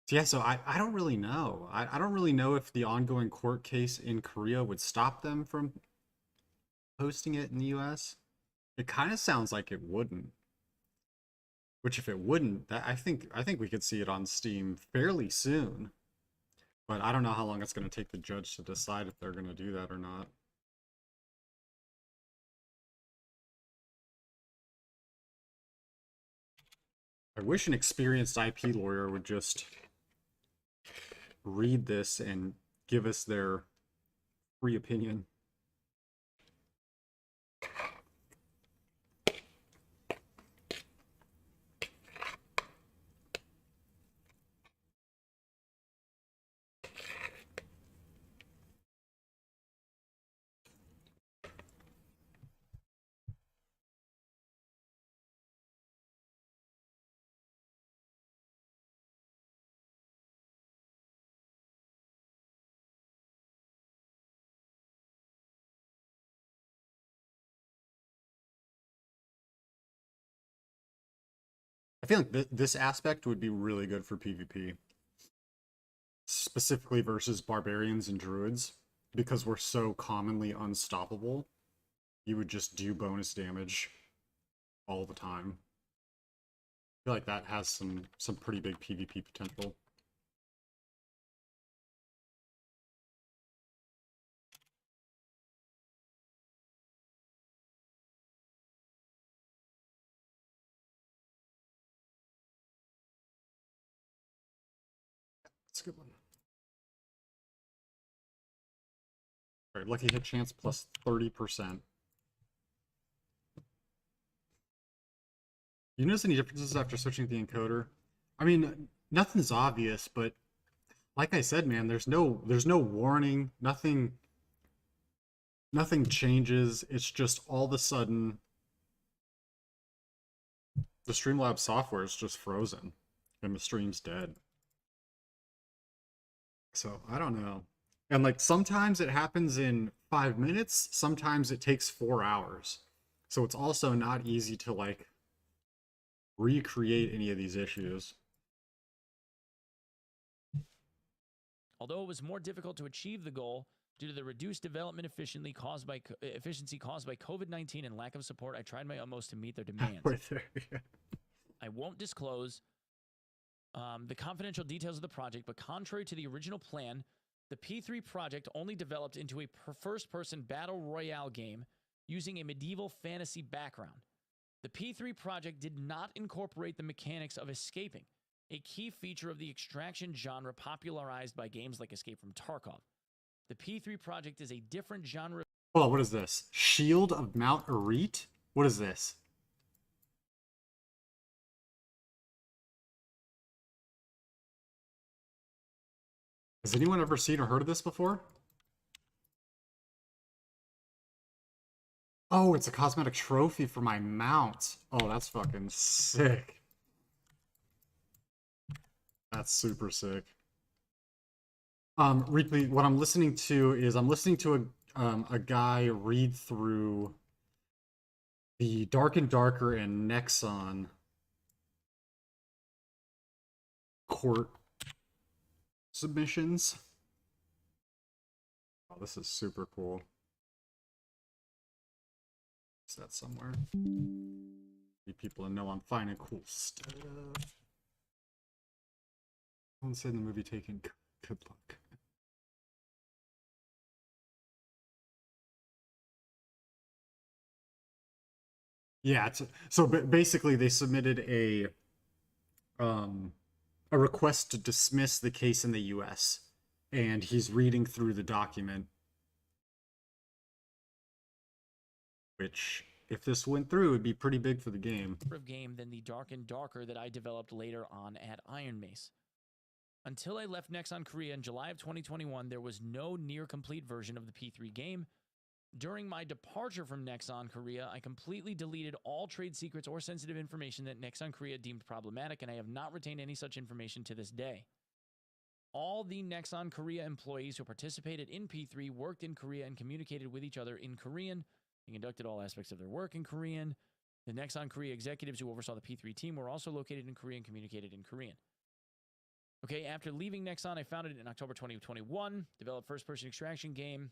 So yeah, so I don't really know. I don't really know if the ongoing court case in Korea would stop them from posting it in the US. It kind of sounds like it wouldn't. Which, if it wouldn't, I think we could see it on Steam fairly soon. But I don't know how long it's going to take the judge to decide if they're going to do that or not. I wish an experienced IP lawyer would just read this and give us their free opinion. I feel like this aspect would be really good for PvP, specifically versus barbarians and druids, because we're so commonly unstoppable. You would just do bonus damage all the time. I feel like that has some pretty big PvP potential. That's a good one. All right, lucky hit chance plus 30%. You notice any differences after switching to the encoder? I mean, nothing's obvious, but like I said, man, there's no warning, nothing changes. It's just all of a sudden the Streamlabs software is just frozen and the stream's dead. So I don't know. And like sometimes it happens in 5 minutes, sometimes it takes 4 hours. So it's also not easy to like recreate any of these issues. Although it was more difficult to achieve the goal due to the reduced development efficiency caused by COVID-19 and lack of support, I tried my utmost to meet their demands. Right there, yeah. I won't disclose the confidential details of the project, but contrary to the original plan, the P3 project only developed into a first-person battle royale game using a medieval fantasy background. The P3 project did not incorporate the mechanics of escaping, a key feature of the extraction genre popularized by games like Escape from Tarkov. The P3 project is a different genre. Oh, what is this? Shield of Mount Arete? What is this? Has anyone ever seen or heard of this before? Oh, it's a cosmetic trophy for my mount. Oh, that's fucking sick. That's super sick. Replay, what I'm listening to is I'm listening to a guy read through the Dark and Darker and Nexon court submissions. Oh, this is super cool. Is that somewhere? Need people to know I'm finding cool stuff. Someone said in the movie Taken, good luck. Yeah, so basically they submitted a request to dismiss the case in the US, and he's reading through the document, which if this went through would be pretty big for the game. Game than the Dark and Darker that I developed later on at Iron Mace. Until I left Nexon Korea in July of 2021, there was no near complete version of the P3 game. During my departure from Nexon Korea, I completely deleted all trade secrets or sensitive information that Nexon Korea deemed problematic, and I have not retained any such information to this day. All the Nexon Korea employees who participated in P3 worked in Korea and communicated with each other in Korean and conducted all aspects of their work in Korean. The Nexon Korea executives who oversaw the P3 team were also located in Korea and communicated in Korean. Okay, after leaving Nexon, I founded it in October 2021, developed first-person extraction game,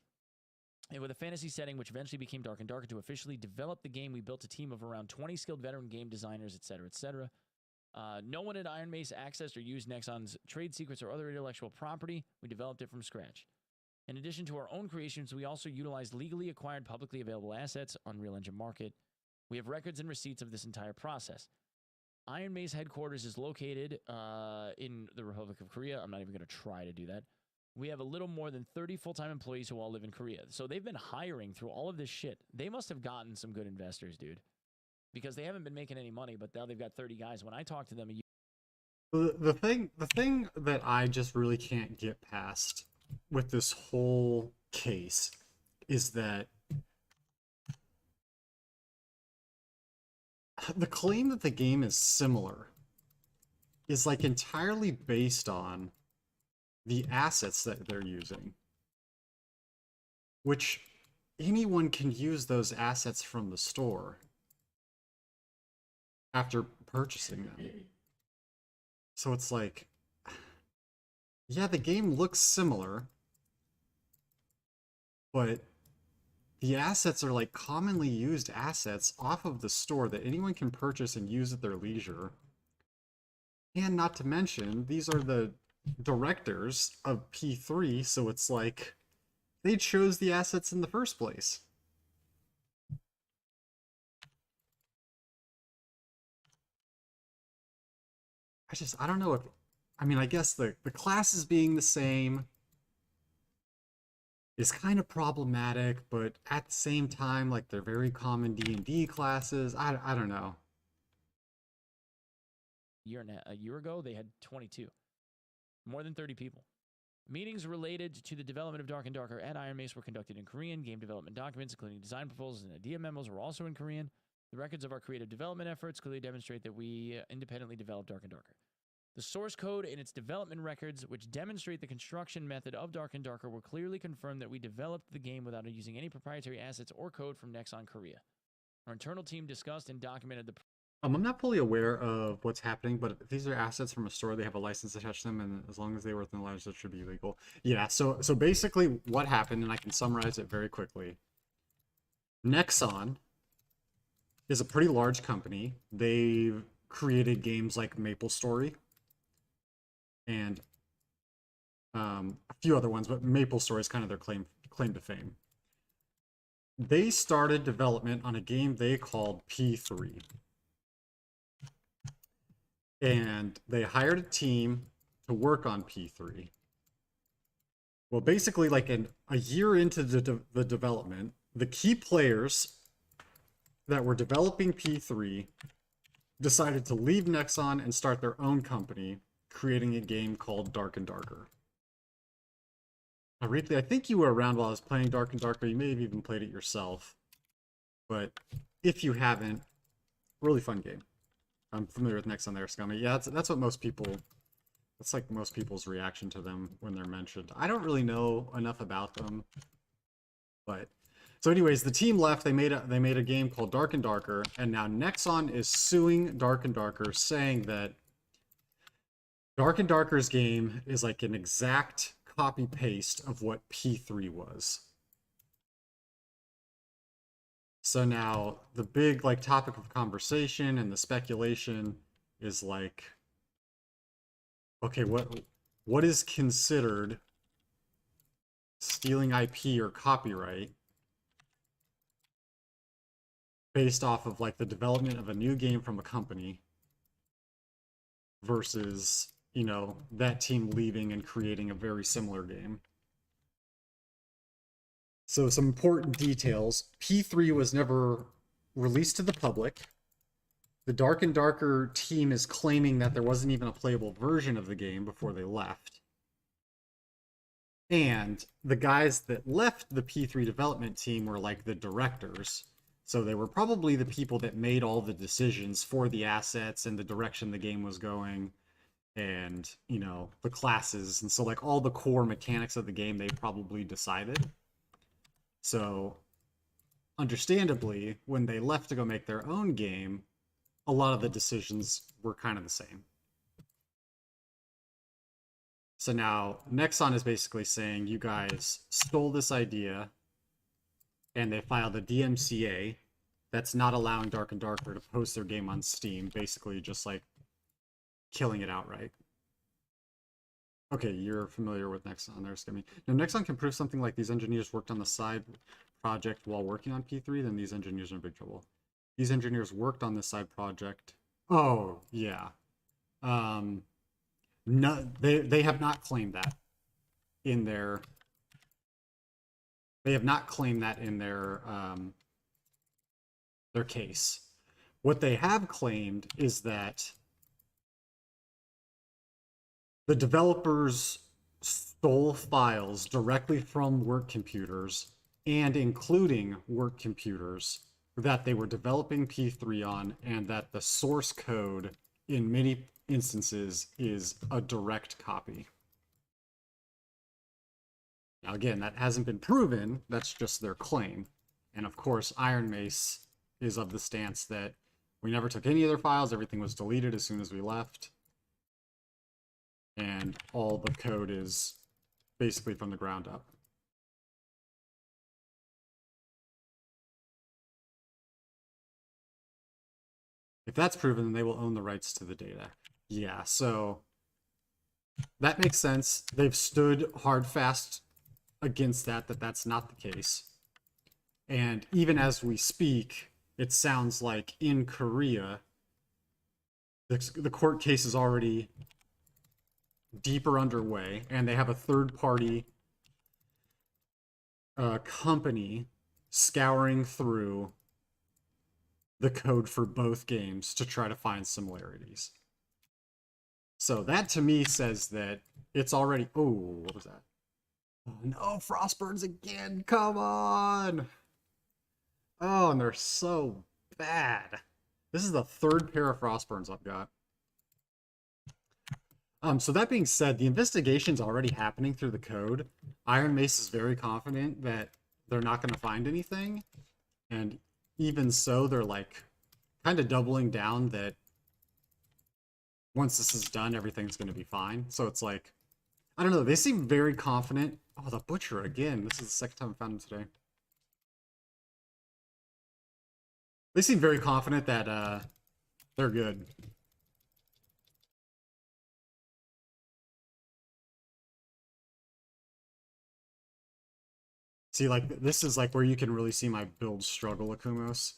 and with a fantasy setting, which eventually became Dark and Darker. To officially develop the game, we built a team of around 20 skilled veteran game designers, etc., etc. No one at Iron Mace accessed or used Nexon's trade secrets or other intellectual property. We developed it from scratch. In addition to our own creations, we also utilized legally acquired publicly available assets, Unreal Engine Market. We have records and receipts of this entire process. Iron Mace headquarters is located in the Republic of Korea. I'm not even going to try to do that. We have a little more than 30 full-time employees who all live in Korea. So they've been hiring through all of this shit. They must have gotten some good investors, dude. Because they haven't been making any money, but now they've got 30 guys. When I talk to them... The thing that I just really can't get past with this whole case is that the claim that the game is similar is like entirely based on the assets that they're using, which anyone can use those assets from the store after purchasing them. So it's like, yeah, the game looks similar, but the assets are like commonly used assets off of the store that anyone can purchase and use at their leisure. And not to mention, these are the directors of P3, so it's like they chose the assets in the first place. I don't know if, I mean, I guess the classes being the same is kind of problematic, but at the same time, like, they're very common D&D classes. I don't know. A year ago, they had 22. More than 30 people. Meetings related to the development of Dark and Darker at Iron Mace were conducted in Korean. Game development documents, including design proposals and idea memos, were also in Korean. The records of our creative development efforts clearly demonstrate that we independently developed Dark and Darker. The source code and its development records, which demonstrate the construction method of Dark and Darker, will clearly confirm that we developed the game without using any proprietary assets or code from Nexon Korea. Our internal team discussed and documented the... I'm not fully aware of what's happening, but if these are assets from a store, they have a license attached to them, and as long as they were within the license, it should be legal. Yeah, so basically what happened, and I can summarize it very quickly. Nexon is a pretty large company. They've created games like MapleStory and a few other ones, but MapleStory is kind of their claim to fame. They started development on a game they called P3. And they hired a team to work on P3. Well, basically, like a year into the development, the key players that were developing P3 decided to leave Nexon and start their own company, creating a game called Dark and Darker. Aretha, I think you were around while I was playing Dark and Darker. You may have even played it yourself. But if you haven't, really fun game. I'm familiar with Nexon there, Scummy. Yeah, that's what most people... That's like most people's reaction to them when they're mentioned. I don't really know enough about them. But... So anyways, the team left. They made a game called Dark and Darker. And now Nexon is suing Dark and Darker, saying that Dark and Darker's game is like an exact copy-paste of what P3 was. So now the big like topic of conversation and the speculation is like, okay, what is considered stealing IP or copyright based off of like the development of a new game from a company versus, you know, that team leaving and creating a very similar game. So some important details. P3 was never released to the public. The Dark and Darker team is claiming that there wasn't even a playable version of the game before they left. And the guys that left the P3 development team were like the directors. So they were probably the people that made all the decisions for the assets and the direction the game was going and, you know, the classes. And so like all the core mechanics of the game, they probably decided. So, understandably, when they left to go make their own game, a lot of the decisions were kind of the same. So now, Nexon is basically saying, you guys stole this idea, and they filed a DMCA that's not allowing Dark and Darker to post their game on Steam, basically just like killing it outright. Okay, you're familiar with Nexon there, Skimmy. Now, Nexon can prove something like these engineers worked on the side project while working on P3, then these engineers are in big trouble. These engineers worked on this side project. Oh, yeah. No, they have not claimed that in their... They have not claimed that in their case. What they have claimed is that the developers stole files directly from work computers and including work computers that they were developing P3 on, and that the source code in many instances is a direct copy. Now again, that hasn't been proven, that's just their claim. And of course, Iron Mace is of the stance that We never took any of their files. Everything was deleted as soon as we left. And all the code is basically from the ground up. If that's proven, then they will own the rights to the data. Yeah, so that makes sense. They've stood hard fast against that that's not the case. And even as we speak, it sounds like in Korea, the court case is already deeper underway, and they have a third-party company scouring through the code for both games to try to find similarities. So that to me says that it's already... Oh, what was that? Oh, no, Frostburns again! Come on! Oh, and they're so bad. This is the third pair of Frostburns I've got. So that being said, the investigation's already happening through the code. Iron Mace is very confident that they're not going to find anything. And even so, they're like kind of doubling down that once this is done, everything's going to be fine. So it's like, I don't know, they seem very confident. Oh, the Butcher again. This is the second time I found him today. They seem very confident that they're good. See, like, this is like where you can really see my build struggle, Akumos.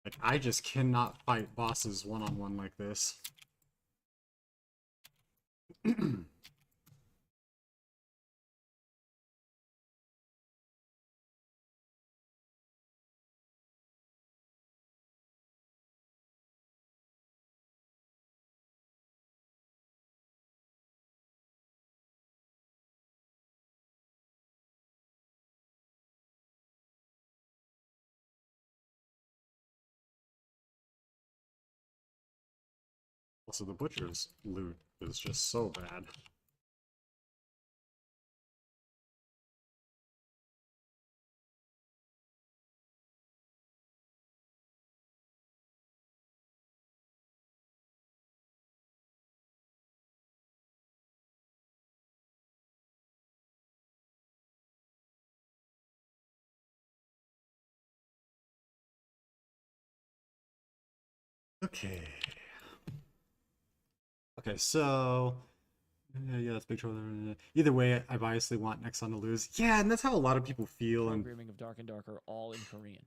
Like, I just cannot fight bosses one-on-one like this. Also, the Butcher's loot is just so bad. Okay. Okay, so... yeah, that's big trouble. Either way, I obviously want Nexon to lose. Yeah, and that's how a lot of people feel. And Programming of Dark and Darker, all in Korean.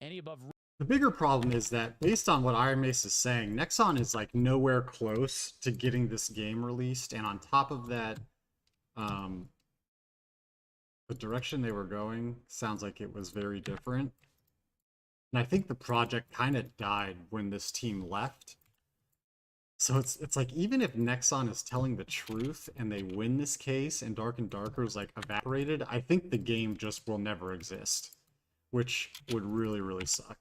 Any above... the bigger problem is that, based on what Iron Mace is saying, Nexon is like nowhere close to getting this game released. And on top of that, the direction they were going sounds like it was very different. And I think the project kind of died when this team left. So it's like, even if Nexon is telling the truth and they win this case and Dark and Darker is like evaporated, I think the game just will never exist, which would really, really suck.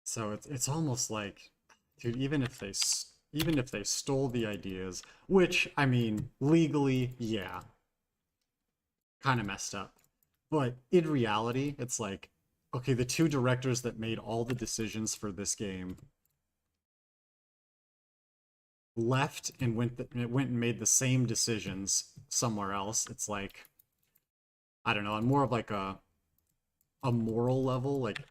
So it's almost like, dude, even if they stole the ideas, which, I mean, legally, yeah, kind of messed up. But in reality, it's like, okay, the two directors that made all the decisions for this game left and went and made the same decisions somewhere else. It's like, I don't know, on more of like a moral level, like,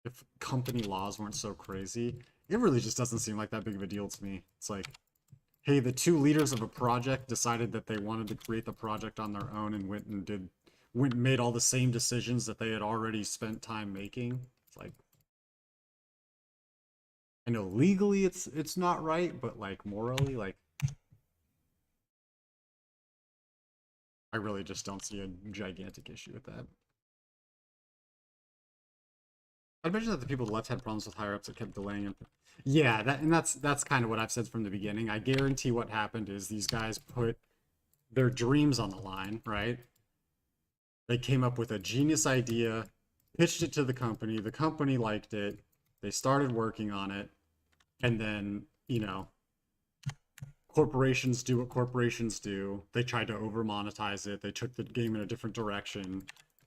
if company laws weren't so crazy, it really just doesn't seem like that big of a deal to me. It's like, hey, the two leaders of a project decided that they wanted to create the project on their own and went and made all the same decisions that they had already spent time making. It's like, I know legally it's not right, but like morally, like, I really just don't see a gigantic issue with that. I'd imagine that the people left had problems with higher ups that kept delaying it. Yeah, that's kind of what I've said from the beginning. I guarantee what happened is these guys put their dreams on the line, right? They came up with a genius idea, pitched it to the company liked it, they started working on it, and then, you know, corporations do what corporations do. They tried to over monetize it. They took the game in a different direction.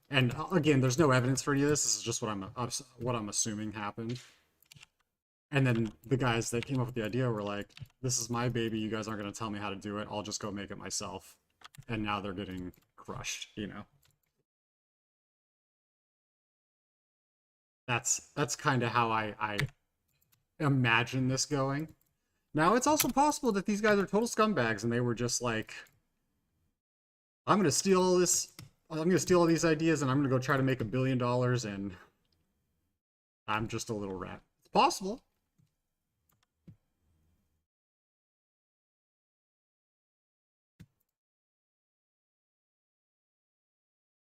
And again, there's no evidence for any of this. This is just what I'm assuming happened. And then the guys that came up with the idea were like, "This is my baby. You guys aren't going to tell me how to do it. I'll just go make it myself." And now they're getting crushed. You know. That's kind of how I imagine this going. Now, it's also possible that these guys are total scumbags and they were just like, I'm gonna steal all this, I'm gonna steal all these ideas and I'm gonna go try to make $1 billion and I'm just a little rat. It's possible.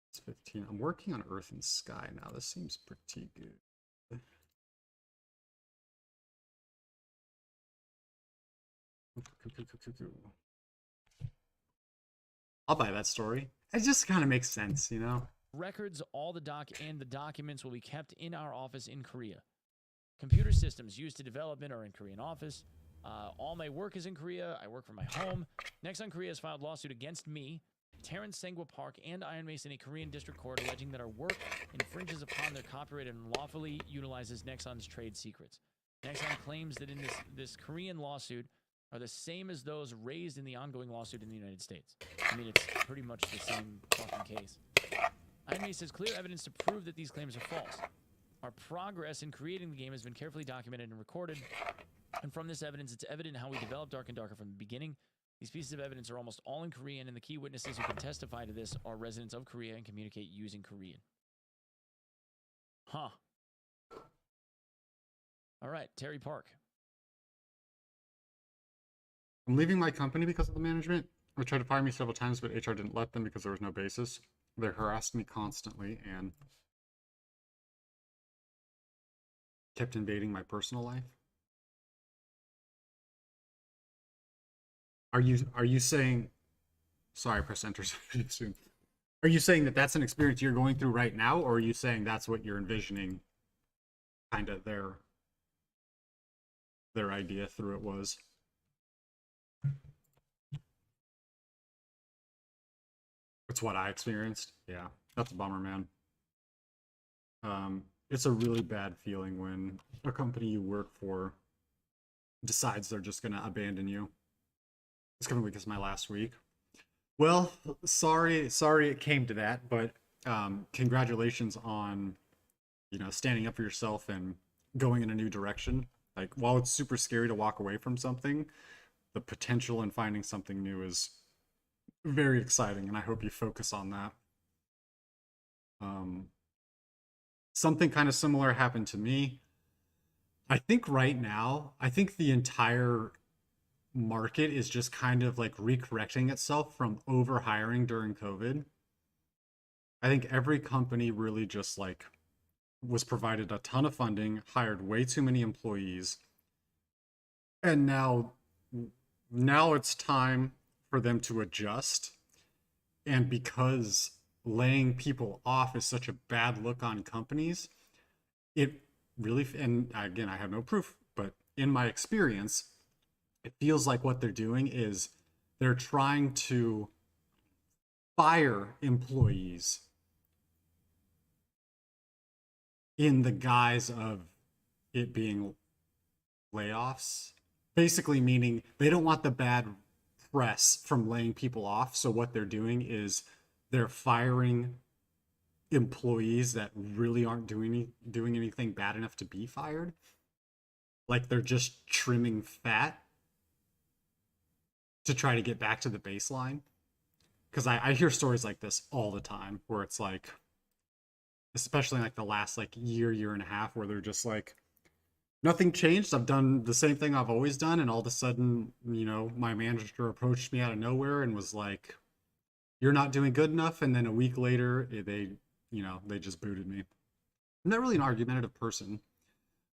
It's 15. I'm working on Earth and Sky now. This seems pretty good. I'll buy that story. It just kind of makes sense, you know? Records, all the documents will be kept in our office in Korea. Computer systems used to development are in Korean office. All my work is in Korea. I work from my home. Nexon Korea has filed lawsuit against me, Terrence Sengwa Park, and Iron Mace in a Korean district court alleging that our work infringes upon their copyright and unlawfully utilizes Nexon's trade secrets. Nexon claims that in this Korean lawsuit are the same as those raised in the ongoing lawsuit in the United States. I mean, it's pretty much the same fucking case. Iron Mace has clear evidence to prove that these claims are false. Our progress in creating the game has been carefully documented and recorded, and from this evidence, it's evident how we developed Dark and Darker from the beginning. These pieces of evidence are almost all in Korean, and the key witnesses who can testify to this are residents of Korea and communicate using Korean. Huh. All right, Terry Park. I'm leaving my company because of the management. They tried to fire me several times, but HR didn't let them because there was no basis. They harassed me constantly and kept invading my personal life. Are you saying? Sorry, I pressed enter too soon. Are you saying that that's an experience you're going through right now, or are you saying that's what you're envisioning? Kind of their idea through it was. It's what I experienced. Yeah, that's a bummer, man. It's a really bad feeling when a company you work for decides they're just gonna abandon you. This coming week is my last week. Well, sorry it came to that, but congratulations on, you know, standing up for yourself and going in a new direction. Like, while it's super scary to walk away from something, the potential in finding something new is very exciting, and I hope you focus on that. Something kind of similar happened to me. I think right now, the entire market is just kind of like recorrecting itself from overhiring during COVID. I think every company really just like was provided a ton of funding, hired way too many employees, and now it's time for them to adjust. And because laying people off is such a bad look on companies, it really, and again, I have no proof, but in my experience, it feels like what they're doing is they're trying to fire employees in the guise of it being layoffs. Basically meaning they don't want the bad press from laying people off. So what they're doing is they're firing employees that really aren't doing anything bad enough to be fired. Like, they're just trimming fat to try to get back to the baseline. Because I hear stories like this all the time where it's like, especially like the last like year and a half, where they're just like, nothing changed. I've done the same thing I've always done. And all of a sudden, you know, my manager approached me out of nowhere and was like, "You're not doing good enough." And then a week later, they just booted me. I'm not really an argumentative person,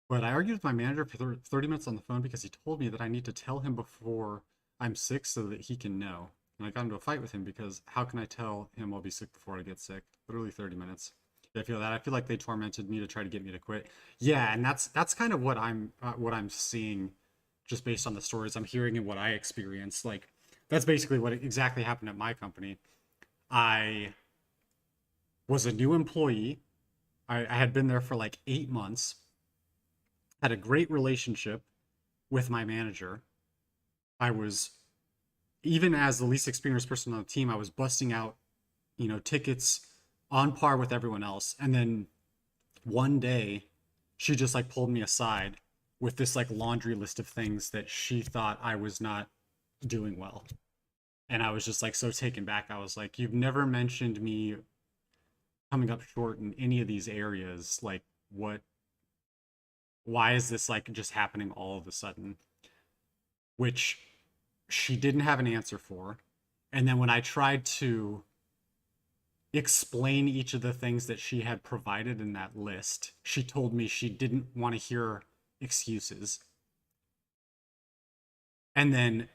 but I argued with my manager for 30 minutes on the phone because he told me that I need to tell him before I'm sick so that he can know. And I got into a fight with him because how can I tell him I'll be sick before I get sick? Literally 30 minutes. I feel that. I feel like they tormented me to try to get me to quit. Yeah, and that's kind of what I'm seeing just based on the stories I'm hearing and what I experienced. Like, that's basically what exactly happened at my company. I was a new employee. I had been there for like 8 months, had a great relationship with my manager. I was, even as the least experienced person on the team, I was busting out, tickets on par with everyone else. And then one day, she just like pulled me aside with this like laundry list of things that she thought I was not doing well. And I was just like so taken back. I was like, you've never mentioned me coming up short in any of these areas. Like, why is this like just happening all of a sudden? Which she didn't have an answer for. And then when I tried to explain each of the things that she had provided in that list, she told me she didn't want to hear excuses. And then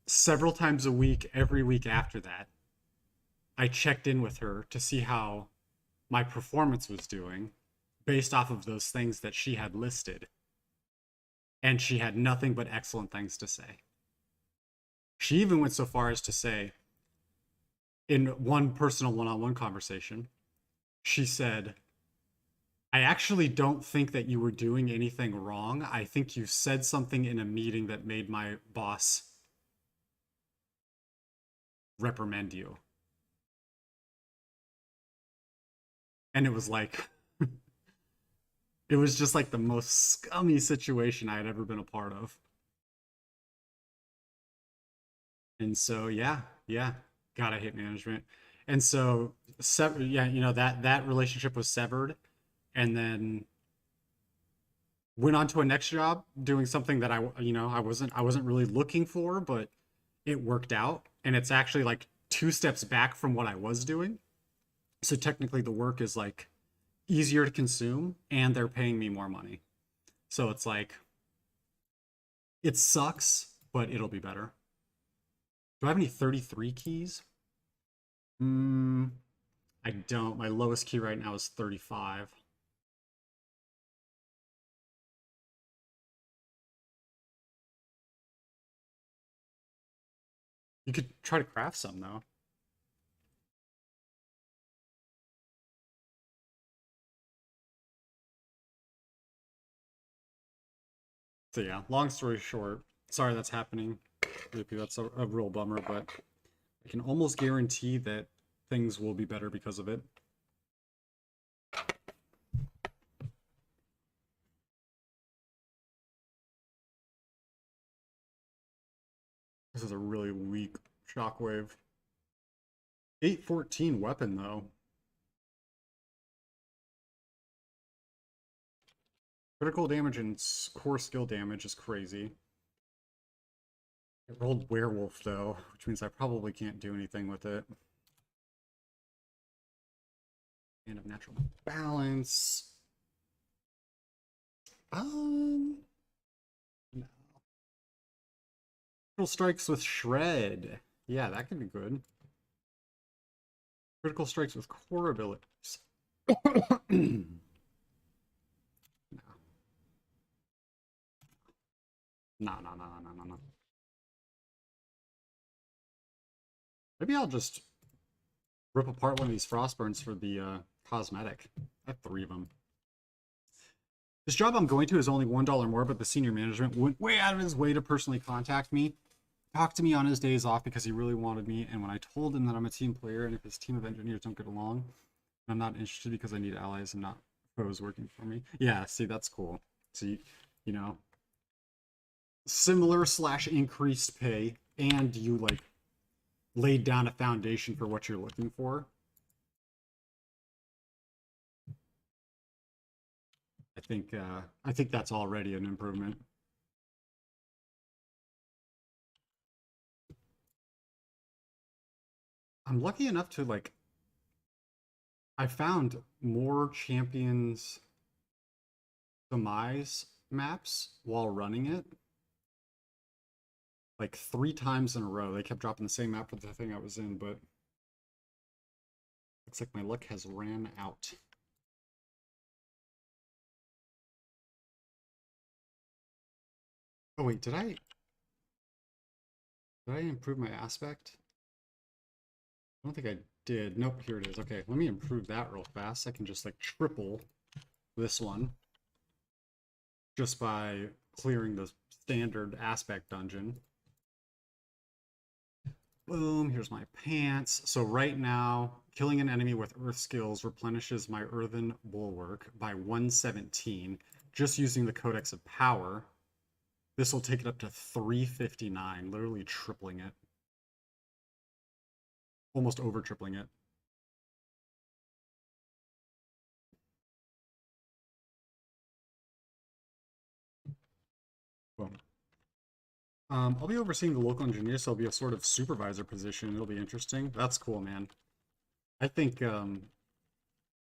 several times a week, every week after that, I checked in with her to see how my performance was doing based off of those things that she had listed. And she had nothing but excellent things to say. She even went so far as to say, in one personal one-on-one conversation, she said, I actually don't think that you were doing anything wrong. I think you said something in a meeting that made my boss reprimand you. And it was like, it was just like the most scummy situation I had ever been a part of. And so, yeah, God, I hate management. And so, that relationship was severed, and then went on to a next job doing something that I wasn't really looking for, but it worked out. And it's actually like 2 steps back from what I was doing. So technically the work is like easier to consume and they're paying me more money. So it's like, it sucks, but it'll be better. Do I have any 33 keys? I don't. My lowest key right now is 35. You could try to craft some though. So yeah, long story short, sorry that's happening. That's a real bummer, but I can almost guarantee that things will be better because of it. This is a really weak shockwave. 814 weapon though. Critical damage and core skill damage is crazy. It rolled werewolf though, which means I probably can't do anything with it. And of natural balance. No. Critical strikes with shred. Yeah, that could be good. Critical strikes with core abilities. No. No. Maybe I'll just rip apart one of these frostburns for the cosmetic. I have 3 of them. This job I'm going to is only $1 more, but the senior management went way out of his way to personally contact me, talk to me on his days off because he really wanted me. And when I told him that I'm a team player and if his team of engineers don't get along, I'm not interested because I need allies and not foes working for me. Yeah, see, that's cool. So, you know, similar / increased pay, and you like laid down a foundation for what you're looking for. I think that's already an improvement. I'm lucky enough to like I found more champions demise maps while running it. Like 3 times in a row. They kept dropping the same map for the thing I was in, but looks like my luck has ran out. Oh wait, did I improve my aspect? I don't think I did. Nope, here it is. Okay, let me improve that real fast. I can just like triple this one just by clearing the standard aspect dungeon. Boom, here's my pants. So right now, killing an enemy with earth skills replenishes my earthen bulwark by 117. Just using the Codex of Power, this will take it up to 359, literally tripling it. Almost over tripling it. Boom. I'll be overseeing the local engineers, so I'll be a sort of supervisor position. It'll be interesting. That's cool, man. I think a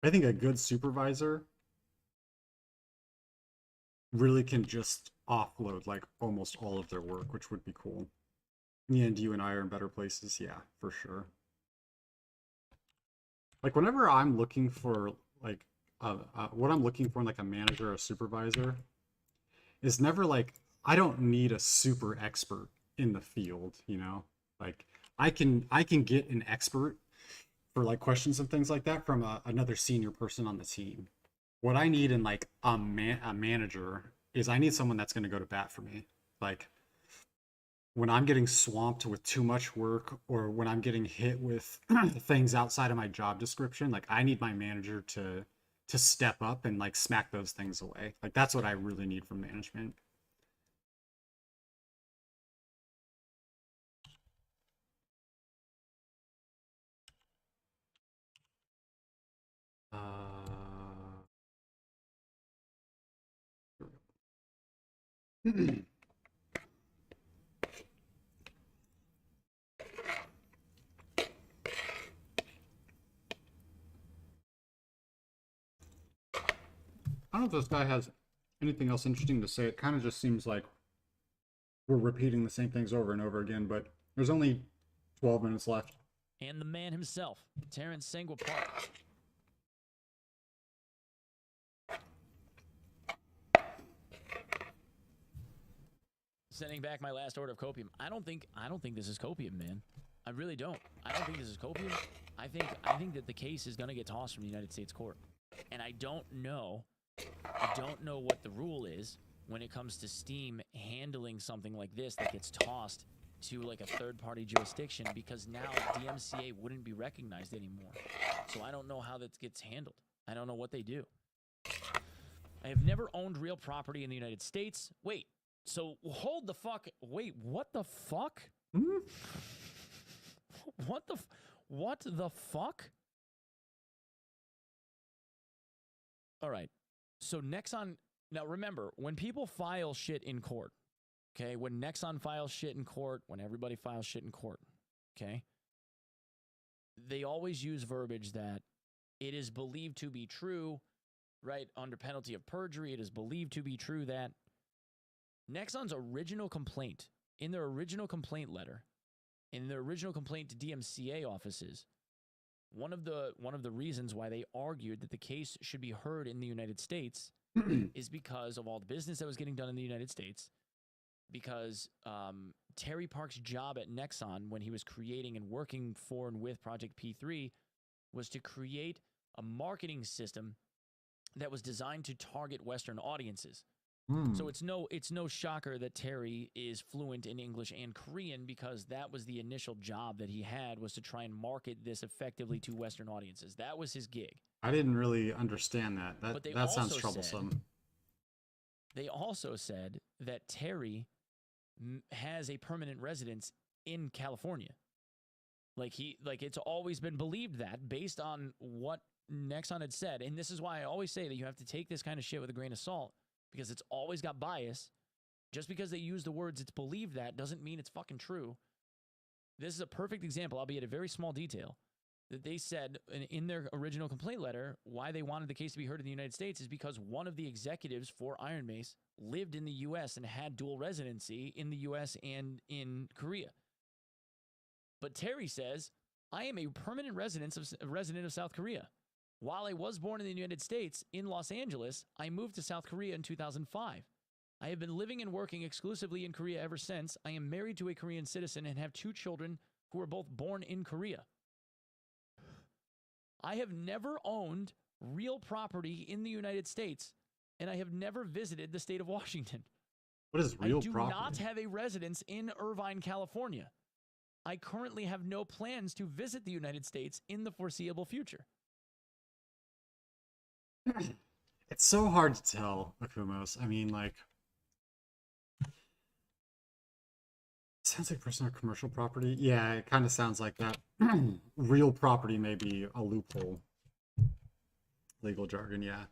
good supervisor really can just offload like almost all of their work, which would be cool. Me and you and I are in better places, yeah, for sure. Like whenever I'm looking for like what I'm looking for in like a manager or a supervisor is never like I don't need a super expert in the field, you know? Like I can get an expert for like questions and things like that from another senior person on the team. What I need in like a manager is I need someone that's going to go to bat for me. Like when I'm getting swamped with too much work or when I'm getting hit with things outside of my job description, like I need my manager to step up and like smack those things away. Like that's what I really need from management. I don't know if this guy has anything else interesting to say. It kind of just seems like we're repeating the same things over and over again, but there's only 12 minutes left. And the man himself, Terrence Sengua Park. Sending back my last order of copium. I don't think this is copium, man. I really don't. I don't think this is copium. I think that the case is gonna get tossed from the United States court. And I don't know what the rule is when it comes to Steam handling something like this that gets tossed to like a third-party jurisdiction, because now DMCA wouldn't be recognized anymore. So I don't know how that gets handled. I don't know what they do. I have never owned real property in the United States. Wait, so hold the fuck. Wait, what the fuck? What the fuck? All right. So Nexon, now remember, when people file shit in court, okay, when Nexon files shit in court, when everybody files shit in court, okay, they always use verbiage that it is believed to be true, right? Under penalty of perjury, it is believed to be true that Nexon's original complaint, in their original complaint letter, in their original complaint to DMCA offices, one of the reasons why they argued that the case should be heard in the United States is because of all the business that was getting done in the United States, because Terry Park's job at Nexon when he was creating and working for and with Project P3 was to create a marketing system that was designed to target Western audiences. So it's no shocker that Terry is fluent in English and Korean, because that was the initial job that he had, was to try and market this effectively to Western audiences. That was his gig. I didn't really understand that. That sounds troublesome. They also said that Terry has a permanent residence in California. Like it's always been believed that, based on what Nexon had said, and this is why I always say that you have to take this kind of shit with a grain of salt, because it's always got bias. Just because they use the words "it's believed that" doesn't mean it's fucking true. This is a perfect example, albeit a very small detail, that they said in their original complaint letter why they wanted the case to be heard in the United States is because one of the executives for Iron Mace lived in the U.S. and had dual residency in the U.S. and in Korea. But Terry says, I am a permanent resident of South Korea. While I was born in the United States, in Los Angeles, I moved to South Korea in 2005. I have been living and working exclusively in Korea ever since. I am married to a Korean citizen and have 2 children who were both born in Korea. I have never owned real property in the United States, and I have never visited the state of Washington. What is real I do property? not have a residence in Irvine, California. I currently have no plans to visit the United States in the foreseeable future. It's so hard to tell, Akumos. I mean, like, sounds like personal or commercial property. Yeah, it kind of sounds like that. Real property may be a loophole. Legal jargon, yeah.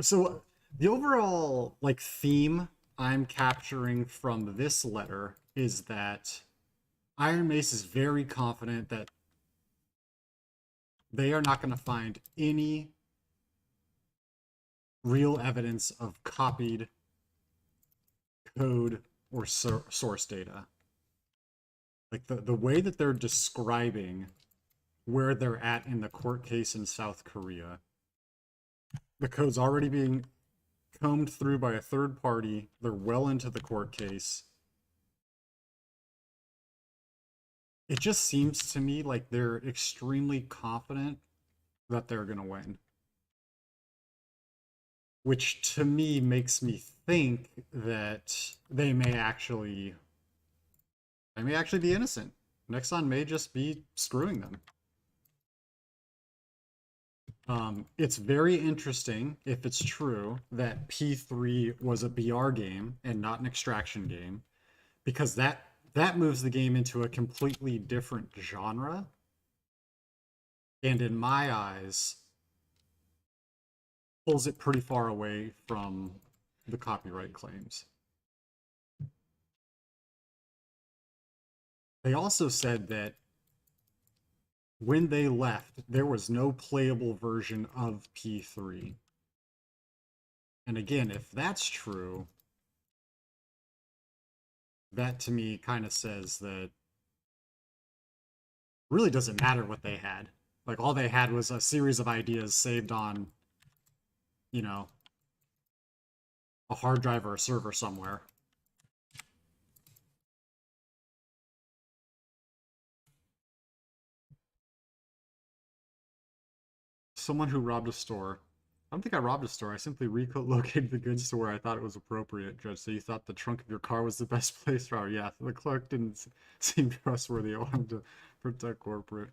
So the overall like theme I'm capturing from this letter is that Iron Mace is very confident that they are not going to find any real evidence of copied code or source data. Like the way that they're describing where they're at in the court case in South Korea, the code's already being combed through by a third party. They're well into the court case. It just seems to me like they're extremely confident that they're going to win. Which to me makes me think that they may actually be innocent. Nexon may just be screwing them. It's very interesting, if it's true, that P3 was a BR game and not an extraction game, because that moves the game into a completely different genre. And in my eyes, pulls it pretty far away from the copyright claims. They also said that when they left, there was no playable version of P3. And again, if that's true, that to me kind of says that really doesn't matter what they had. Like, all they had was a series of ideas saved on, you know, a hard drive or a server somewhere. Someone who robbed a store. I don't think I robbed a store. I simply relocated the goods to where I thought it was appropriate, Judge. So you thought the trunk of your car was the best place for our... Yeah, the clerk didn't seem trustworthy. I wanted to protect corporate.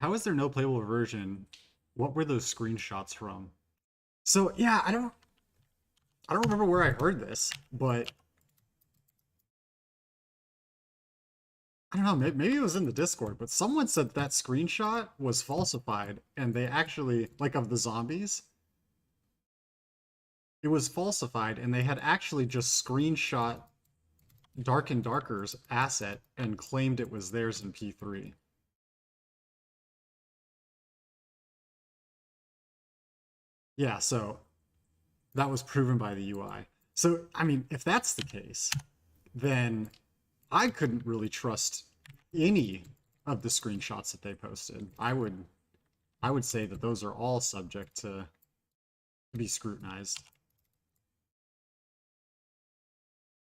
How is there no playable version? What were those screenshots from? So yeah, I don't remember where I heard this, but I don't know, maybe it was in the Discord, but someone said that screenshot was falsified, and they actually, like, of the zombies, it was falsified, and they had actually just screenshot Dark and Darker's asset and claimed it was theirs in P3. Yeah, so that was proven by the UI. So, I mean, if that's the case, then I couldn't really trust any of the screenshots that they posted. I would say that those are all subject to be scrutinized.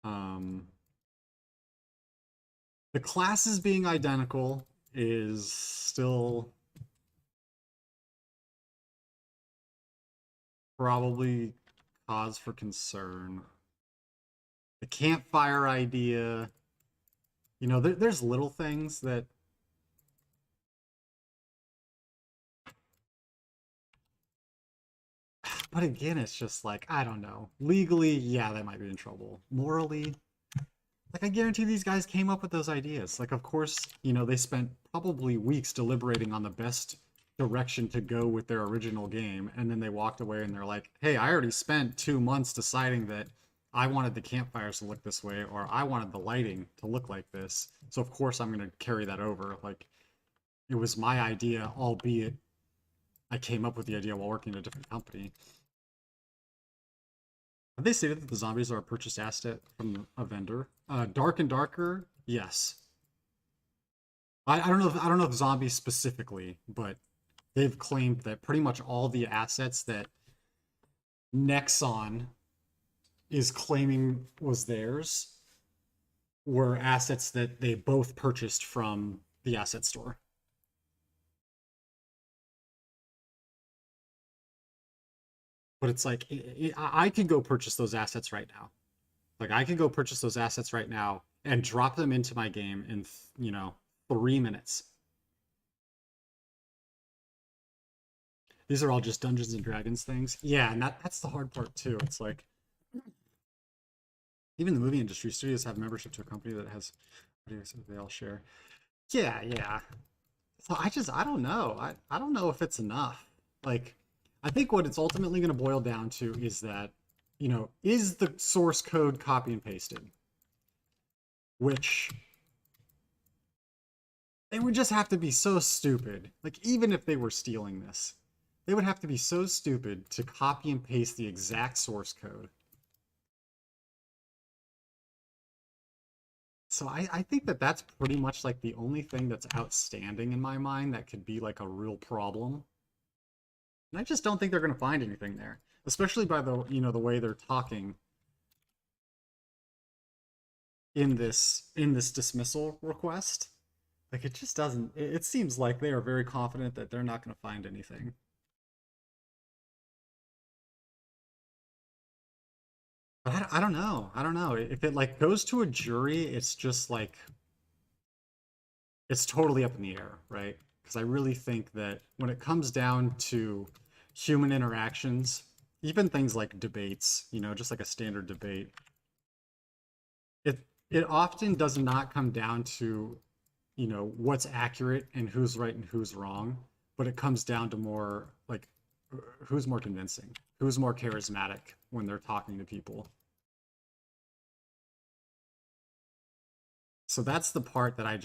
The classes being identical is still probably cause for concern. The campfire idea, you know, there's little things that but again, it's just like, I don't know. Legally, yeah, they might be in trouble. Morally, like, I guarantee these guys came up with those ideas. Like, of course, you know, they spent probably weeks deliberating on the best direction to go with their original game, and then they walked away and they're like, hey, I already spent 2 months deciding that I wanted the campfires to look this way, or I wanted the lighting to look like this, so of course I'm going to carry that over. Like, it was my idea, albeit I came up with the idea while working at a different company. Have they stated that the zombies are a purchased asset from a vendor? Dark and Darker, yes. I don't know if zombies specifically, but they've claimed that pretty much all the assets that Nexon is claiming was theirs were assets that they both purchased from the asset store. But it's like, I could go purchase those assets right now. Like, I could go purchase those assets right now and drop them into my game in, 3 minutes. These are all just Dungeons and Dragons things. Yeah, and that's the hard part too. It's like, even the movie industry, studios have membership to a company that has videos that they all share. Yeah. So I don't know. I don't know if it's enough. Like, I think what it's ultimately going to boil down to is that, is the source code copy and pasted? Which they would just have to be so stupid. Like, even if they were stealing this, they would have to be so stupid to copy and paste the exact source code. So I think that that's pretty much like the only thing that's outstanding in my mind that could be like a real problem. And I just don't think they're going to find anything there, especially by the the way they're talking in this dismissal request. Like, it just doesn't. It seems like they are very confident that they're not going to find anything. But I don't know. I don't know. If it like goes to a jury, it's just like it's totally up in the air, right? Because I really think that when it comes down to human interactions, even things like debates, just like a standard debate, it often does not come down to, what's accurate and who's right and who's wrong, but it comes down to more like who's more convincing, who's more charismatic when they're talking to people. So that's the part that I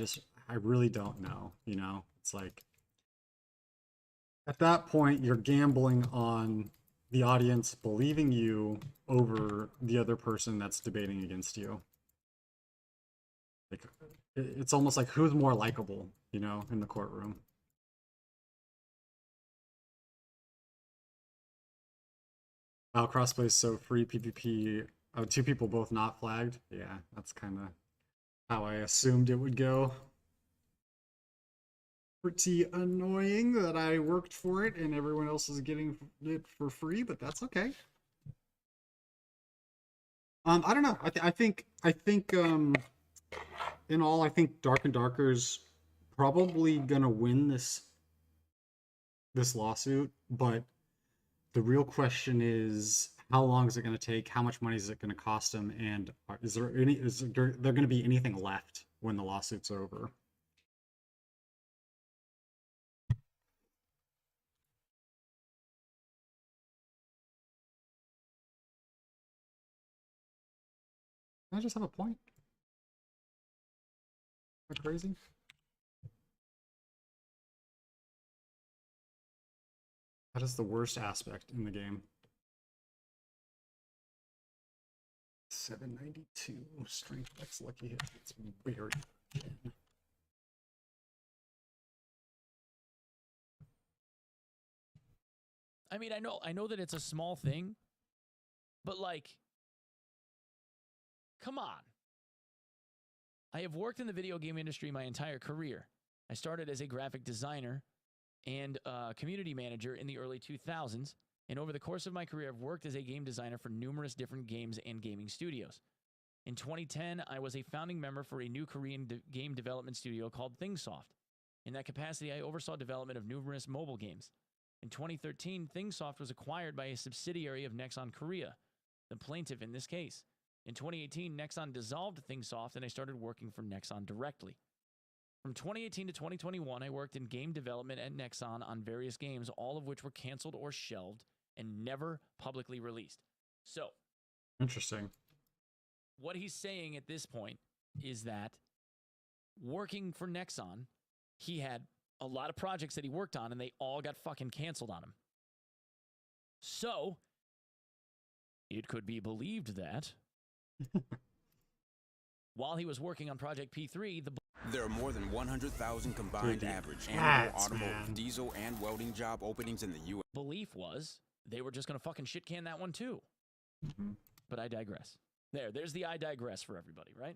really don't know, It's like, at that point, you're gambling on the audience believing you over the other person that's debating against you. Like, it's almost like who's more likable, in the courtroom. Crossplay is so free. PvP. Oh, 2 people both not flagged. Yeah, that's kind of how I assumed it would go. Pretty annoying that I worked for it and everyone else is getting it for free, but that's okay. I don't know. I think in all, I think Dark and Darker's probably gonna win this lawsuit, but the real question is, how long is it going to take? How much money is it going to cost them? And is there going to be anything left when the lawsuit's over? I just have a point. Am I crazy? That is the worst aspect in the game. 792 strength X lucky hit. It's weird. I mean, I know that it's a small thing, but like, come on. I have worked in the video game industry my entire career. I started as a graphic designer and community manager in the early 2000s. And over the course of my career, I've worked as a game designer for numerous different games and gaming studios. In 2010, I was a founding member for a new Korean game development studio called ThingSoft. In that capacity, I oversaw development of numerous mobile games. In 2013, ThingSoft was acquired by a subsidiary of Nexon Korea, the plaintiff in this case. In 2018, Nexon dissolved ThingSoft and I started working for Nexon directly. From 2018 to 2021, I worked in game development at Nexon on various games, all of which were canceled or shelved and never publicly released. So, interesting. What he's saying at this point is that working for Nexon, he had a lot of projects that he worked on and they all got fucking canceled on him. So, it could be believed that while he was working on Project P3, there are more than 100,000 combined average annual automotive, diesel, and welding job openings in the U.S. Belief was they were just going to fucking shit can that one too. Mm-hmm. but I digress. There's the I digress for everybody, right?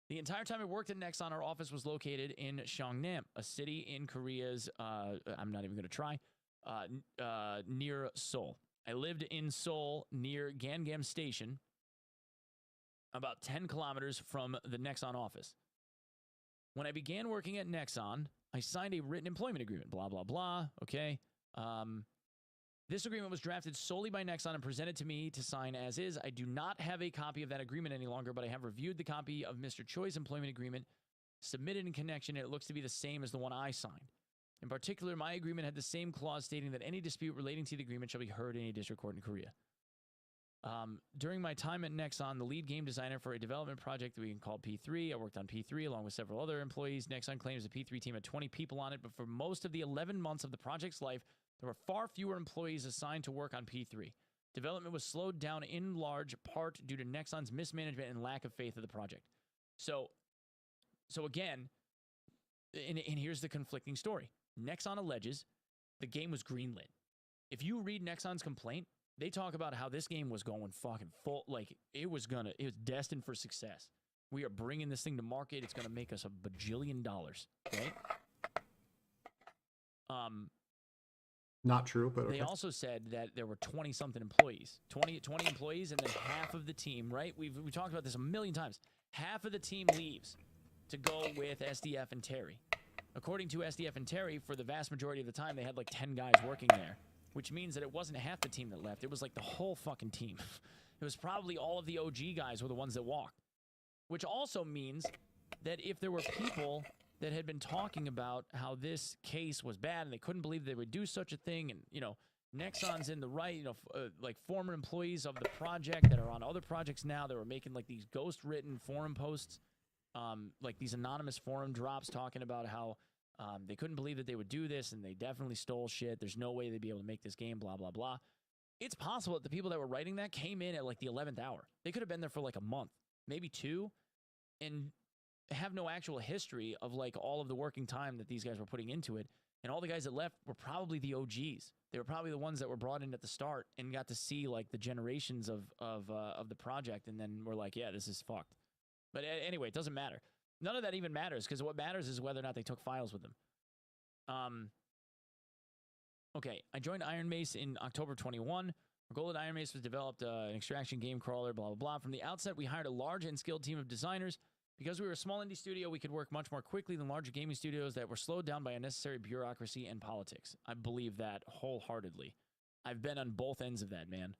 The entire time I worked at Nexon, our office was located in Gyeongnam, a city in Korea's, I'm not even going to try, near Seoul. I lived in Seoul near Gangam Station, about 10 kilometers from the Nexon office. When I began working at Nexon, I signed a written employment agreement, blah, blah, blah, okay? This agreement was drafted solely by Nexon and presented to me to sign as is. I do not have a copy of that agreement any longer, but I have reviewed the copy of Mr. Choi's employment agreement submitted in connection, and it looks to be the same as the one I signed. In particular, my agreement had the same clause stating that any dispute relating to the agreement shall be heard in a district court in Korea. During my time at Nexon, the lead game designer for a development project that we called P3, I worked on P3 along with several other employees. Nexon claims the P3 team had 20 people on it, but for most of the 11 months of the project's life, there were far fewer employees assigned to work on P3. Development was slowed down in large part due to Nexon's mismanagement and lack of faith of the project. So again, and here's the conflicting story. Nexon alleges the game was greenlit. If you read Nexon's complaint, they talk about how this game was going fucking full, like it was destined for success. We are bringing this thing to market. It's going to make us $1 bajillion, right? Not true, but okay. They also said that there were 20-something employees. 20 employees, and then half of the team, right? We talked about this a million times. Half of the team leaves to go with SDF and Terry. According to SDF and Terry, for the vast majority of the time, they had like 10 guys working there, which means that it wasn't half the team that left. It was like the whole fucking team. It was probably all of the OG guys were the ones that walked, which also means that if there were people that had been talking about how this case was bad and they couldn't believe they would do such a thing, and, you know, Nexon's in the right, you know, like former employees of the project that are on other projects now that were making like these ghost-written forum posts, like these anonymous forum drops talking about how they couldn't believe that they would do this and they definitely stole shit. There's no way they'd be able to make this game, blah, blah, blah. It's possible that the people that were writing that came in at like the 11th hour. They could have been there for like a month, maybe 2, and have no actual history of like all of the working time that these guys were putting into it. And all the guys that left were probably the OGs. They were probably the ones that were brought in at the start and got to see like the generations of the project, and then we're like, yeah, this is fucked. But anyway, it doesn't matter. None of that even matters, because what matters is whether or not they took files with them. Okay, I joined Iron Mace in October 21. Our goal at Iron Mace was developed an extraction game crawler, blah, blah, blah. From the outset, we hired a large and skilled team of designers. Because we were a small indie studio, we could work much more quickly than larger gaming studios that were slowed down by unnecessary bureaucracy and politics. I believe that wholeheartedly. I've been on both ends of that, man.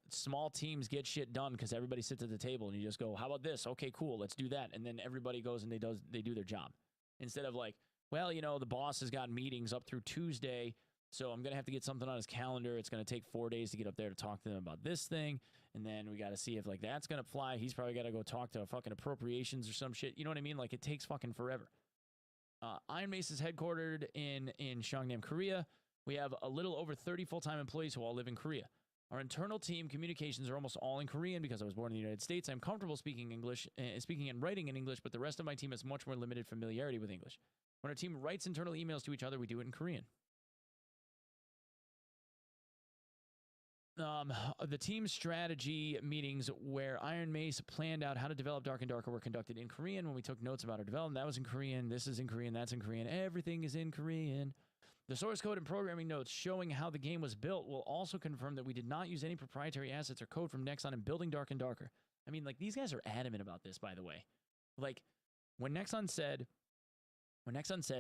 Small teams get shit done because everybody sits at the table and you just go, how about this? Okay, cool, let's do that. And then everybody goes and they do their job. Instead of like, well, you know, the boss has got meetings up through Tuesday, so I'm going to have to get something on his calendar. It's going to take 4 days to get up there to talk to them about this thing. And then we got to see if like that's going to fly. He's probably got to go talk to fucking appropriations or some shit. You know what I mean? Like it takes fucking forever. Iron Mace is headquartered in Gyeongnam, Korea. We have a little over 30 full-time employees who all live in Korea. Our internal team communications are almost all in Korean because I was born in the United States. I'm comfortable speaking English, speaking and writing in English, but the rest of my team has much more limited familiarity with English. When our team writes internal emails to each other, we do it in Korean. The team strategy meetings where Iron Mace planned out how to develop Dark and Darker were conducted in Korean. When we took notes about our development, that was in Korean. This is in Korean. That's in Korean. Everything is in Korean. The source code and programming notes showing how the game was built will also confirm that we did not use any proprietary assets or code from Nexon in building Dark and Darker. I mean, like, these guys are adamant about this, by the way. Like, when Nexon said,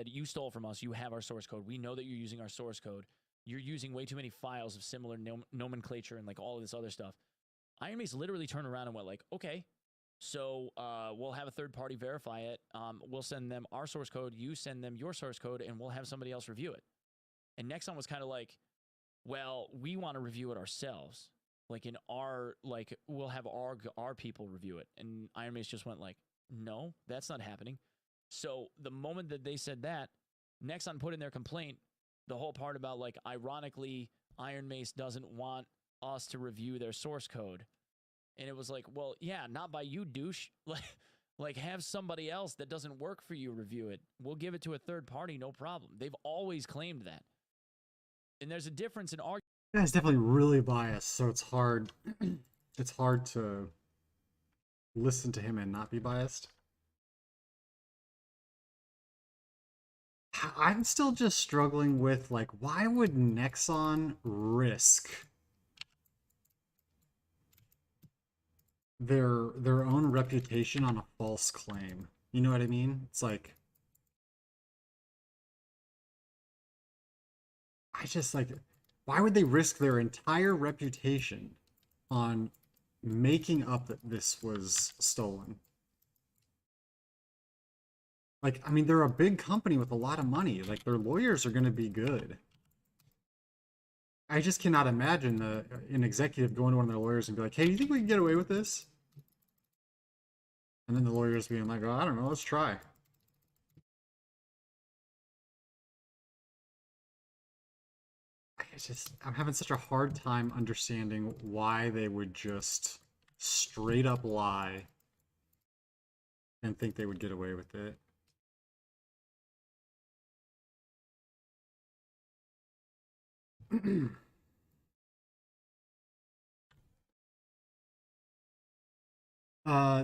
you stole from us, you have our source code, we know that you're using our source code, you're using way too many files of similar nomenclature and like all of this other stuff, Iron Mace literally turned around and went like, okay, so we'll have a third party verify it. We'll send them our source code, you send them your source code, and we'll have somebody else review it. And Nexon was kind of like, well, we want to review it ourselves. Like in our, like, we'll have our people review it. And Iron Mace just went like, no, that's not happening. So the moment that they said that, Nexon put in their complaint the whole part about like, ironically, Iron Mace doesn't want us to review their source code. And it was like, well, yeah, not by you, douche. Like have somebody else that doesn't work for you review it. We'll give it to a third party, no problem. They've always claimed that. And there's a difference in argument. Yeah, it's definitely really biased, so it's hard. it's hard to listen to him and not be biased. I'm still just struggling with, like, why would Nexon risk their own reputation on a false claim? You know what I mean? It's like, I just, like, why would they risk their entire reputation on making up that this was stolen? Like, I mean, they're a big company with a lot of money. Like, their lawyers are going to be good. I just cannot imagine an executive going to one of their lawyers and be like, hey, do you think we can get away with this? And then the lawyers being like, oh, I don't know, let's try. I'm having such a hard time understanding why they would just straight up lie and think they would get away with it.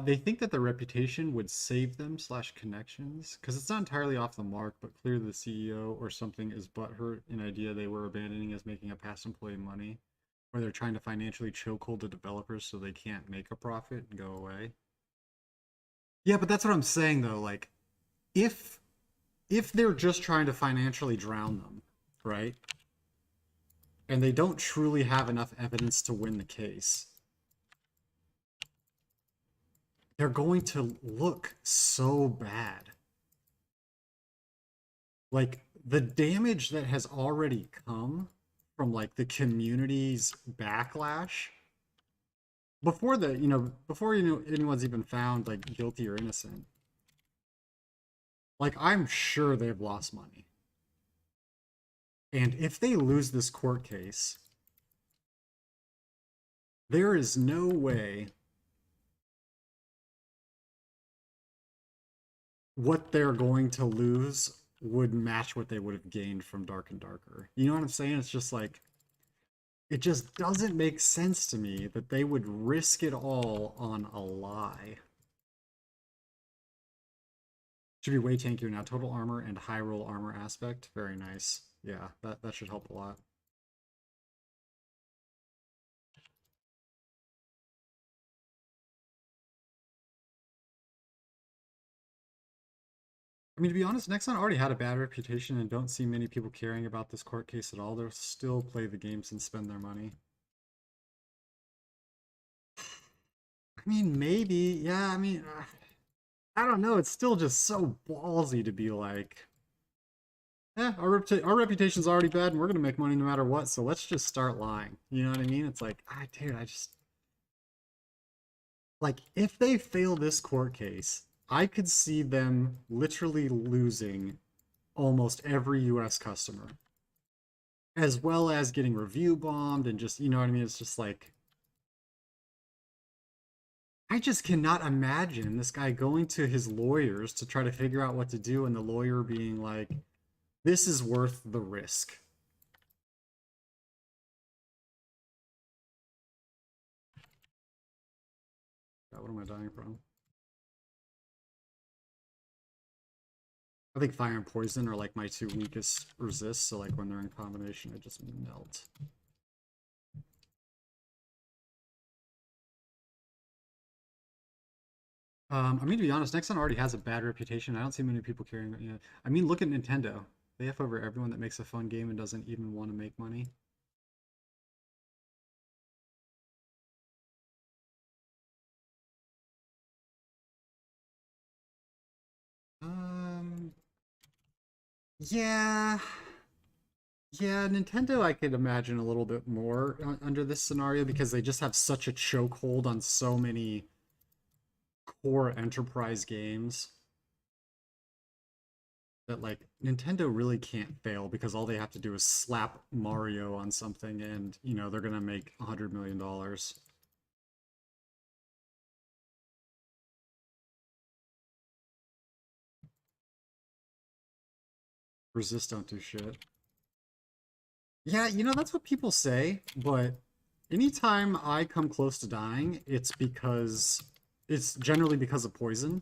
They think that the reputation would save them / connections, because it's not entirely off the mark, but clearly the CEO or something is butthurt an idea they were abandoning as making a past employee money, or they're trying to financially chokehold the developers so they can't make a profit and go away. Yeah, but that's what I'm saying though, like, if they're just trying to financially drown them, right? And they don't truly have enough evidence to win the case, they're going to look so bad. Like, the damage that has already come from, like, the community's backlash before anyone's even found, like, guilty or innocent. Like, I'm sure they've lost money. And if they lose this court case, there is no way what they're going to lose would match what they would have gained from Dark and Darker. You know what I'm saying? It's just like, it just doesn't make sense to me that they would risk it all on a lie. Should be way tankier now. Total armor and high roll armor aspect. Very nice. Yeah, that should help a lot. I mean, to be honest, Nexon already had a bad reputation and don't see many people caring about this court case at all. They'll still play the games and spend their money. I mean, maybe. Yeah, I mean, I don't know. It's still just so ballsy to be like, our reputation's already bad and we're going to make money no matter what, so let's just start lying. You know what I mean? It's like, dude, I just... Like, if they fail this court case, I could see them literally losing almost every US customer, as well as getting review bombed and just, you know what I mean? It's just like, I just cannot imagine this guy going to his lawyers to try to figure out what to do and the lawyer being like, this is worth the risk. God, what am I dying from? I think fire and poison are like my two weakest resists, so like when they're in combination, I just melt. I mean, to be honest, Nexon already has a bad reputation. I don't see many people caring. Yeah. I mean, look at Nintendo. They F over everyone that makes a fun game and doesn't even want to make money. Yeah. Yeah, Nintendo I could imagine a little bit more under this scenario because they just have such a chokehold on so many core enterprise games that, like, Nintendo really can't fail because all they have to do is slap Mario on something and, you know, they're gonna make $100 million. Resist don't do shit. Yeah, you know, that's what people say, but anytime I come close to dying, it's generally because of poison.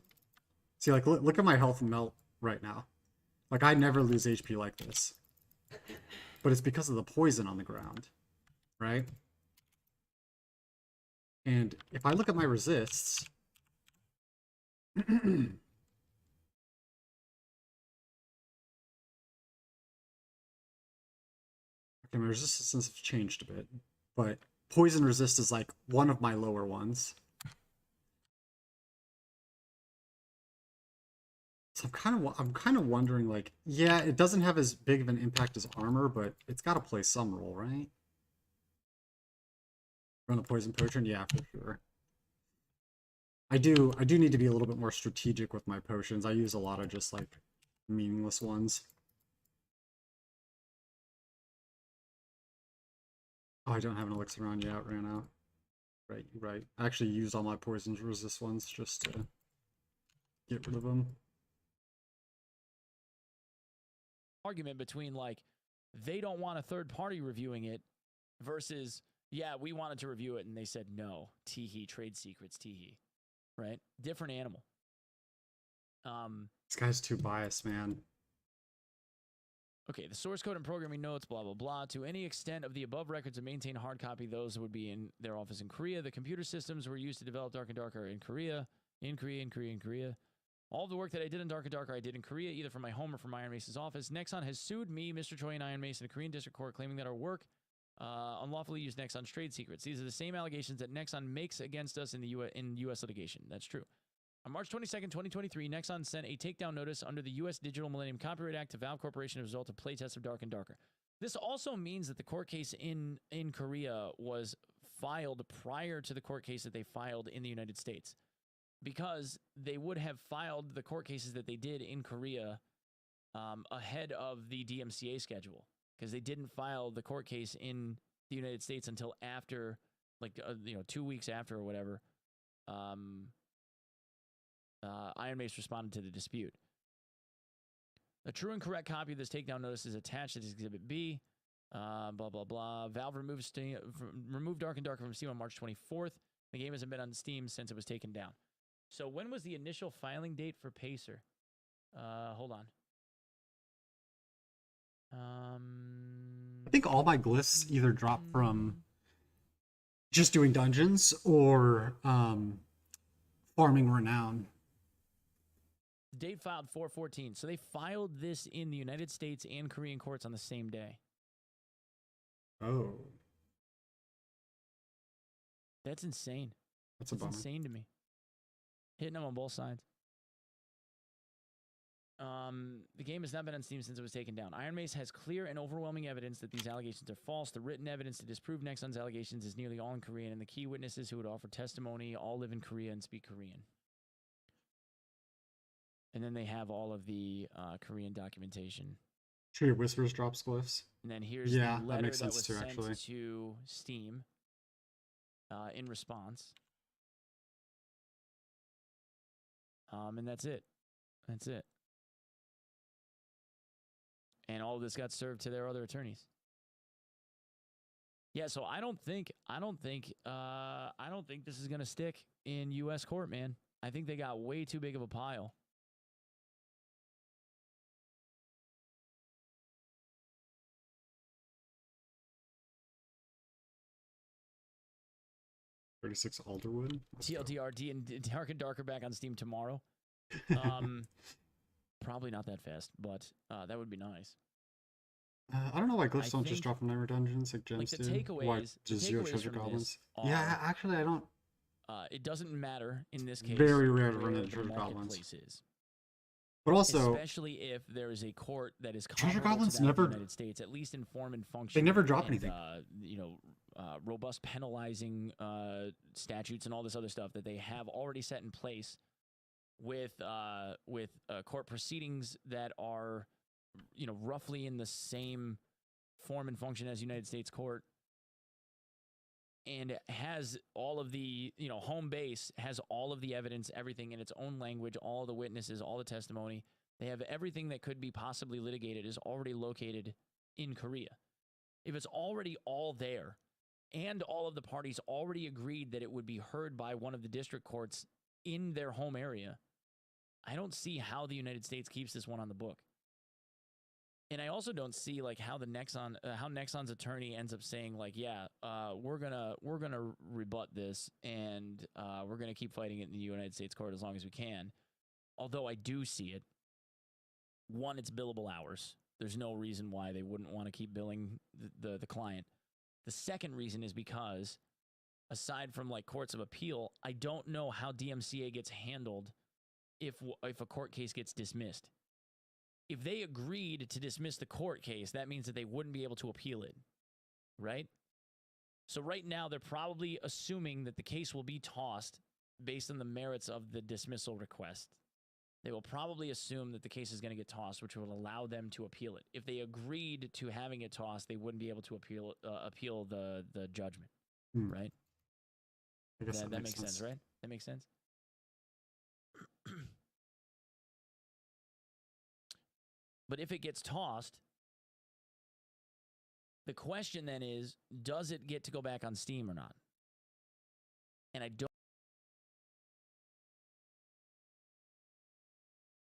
See, like, look at my health melt right now. Like, I never lose HP like this. But it's because of the poison on the ground, right? And if I look at my resists... Okay, my resistance has changed a bit, but poison resist is like one of my lower ones. So I'm kind of wondering, like, yeah, it doesn't have as big of an impact as armor, but it's got to play some role, right? Run a poison potion, yeah, for sure. I do need to be a little bit more strategic with my potions. I use a lot of just like meaningless ones. Oh, I don't have an elixir on yet. Ran out. Right. I actually used all my poison resist ones just to get rid of them. Argument between like they don't want a third party reviewing it versus yeah, we wanted to review it and they said no. Teehee, trade secrets, teehee. Right? Different animal. This guy's too biased, man. Okay, the source code and programming notes, blah, blah, blah. To any extent of the above records to maintain hard copy, those would be in their office in Korea. The computer systems were used to develop Dark and Darker in Korea. In Korea. All of the work that I did in Dark and Darker, I did in Korea, either from my home or from Iron Mace's office. Nexon has sued me, Mr. Choi, and Iron Mace in a Korean district court, claiming that our work unlawfully used Nexon's trade secrets. These are the same allegations that Nexon makes against us in the U.S. litigation. That's true. On March 22nd, 2023, Nexon sent a takedown notice under the U.S. Digital Millennium Copyright Act to Valve Corporation as a result of playtests of Dark and Darker. This also means that the court case in Korea was filed prior to the court case that they filed in the United States, because they would have filed the court cases that they did in Korea ahead of the DMCA schedule, because they didn't file the court case in the United States until after, like, 2 weeks after or whatever. Iron Mace responded to the dispute. A true and correct copy of this takedown notice is attached as Exhibit B. Blah, blah, blah. Valve removed Dark and Darker from Steam on March 24th. The game hasn't been on Steam since it was taken down. So when was the initial filing date for Pacer? Hold on. I think all my glyphs either drop from just doing dungeons or farming renown. Date filed 4/14. So they filed this in the United States and Korean courts on the same day. Oh. That's insane. That's a bummer. Insane to me. Hitting them on both sides. The game has not been on Steam since it was taken down. Iron Mace has clear and overwhelming evidence that these allegations are false. The written evidence to disprove Nexon's allegations is nearly all in Korean, and the key witnesses who would offer testimony all live in Korea and speak Korean. And then they have all of the Korean documentation. Tree Whispers drops glyphs. And then here's yeah, the letter that makes that sense was too, sent actually. to Steam in response. And that's it. That's it. And all of this got served to their other attorneys. Yeah, so I don't think this is gonna stick in U.S. court, man. I think they got way too big of a pile. $36 Alderwood. TLDR and Dark and Darker back on Steam tomorrow. Probably not that fast, but that would be nice. I don't know why glyphs don't just drop from Never Dungeons like gems the do. takeaways, Why the just zero takeaways treasure from goblins? this Yeah, are, actually, I don't. It doesn't matter in this case. Very rare to where run into the treasure goblins. marketplace is. But also, especially if there is a court that is treasure comparable goblins to that of the never. United States, at least in form and function. They never drop and, anything. Robust penalizing statutes and all this other stuff that they have already set in place with court proceedings that are, roughly in the same form and function as United States court, and has all of the, home base has all of the evidence, everything in its own language, all the witnesses, all the testimony. They have everything that could be possibly litigated is already located in Korea. If it's already all there, and all of the parties already agreed that it would be heard by one of the district courts in their home area, I don't see how the United States keeps this one on the book. And I also don't see like how Nexon's attorney ends up saying like, yeah, we're gonna rebut this, and we're gonna keep fighting it in the United States court as long as we can. Although I do see it. One, it's billable hours. There's no reason why they wouldn't want to keep billing the client. The second reason is because, aside from like courts of appeal, I don't know how DMCA gets handled if a court case gets dismissed. If they agreed to dismiss the court case, that means that they wouldn't be able to appeal it, right? So right now, they're probably assuming that the case will be tossed based on the merits of the dismissal request. They will probably assume that the case is going to get tossed, which will allow them to appeal it. If they agreed to having it tossed, they wouldn't be able to appeal the judgment, right? I guess that makes sense, right? That makes sense. But if it gets tossed, the question then is, does it get to go back on Steam or not? And I don't.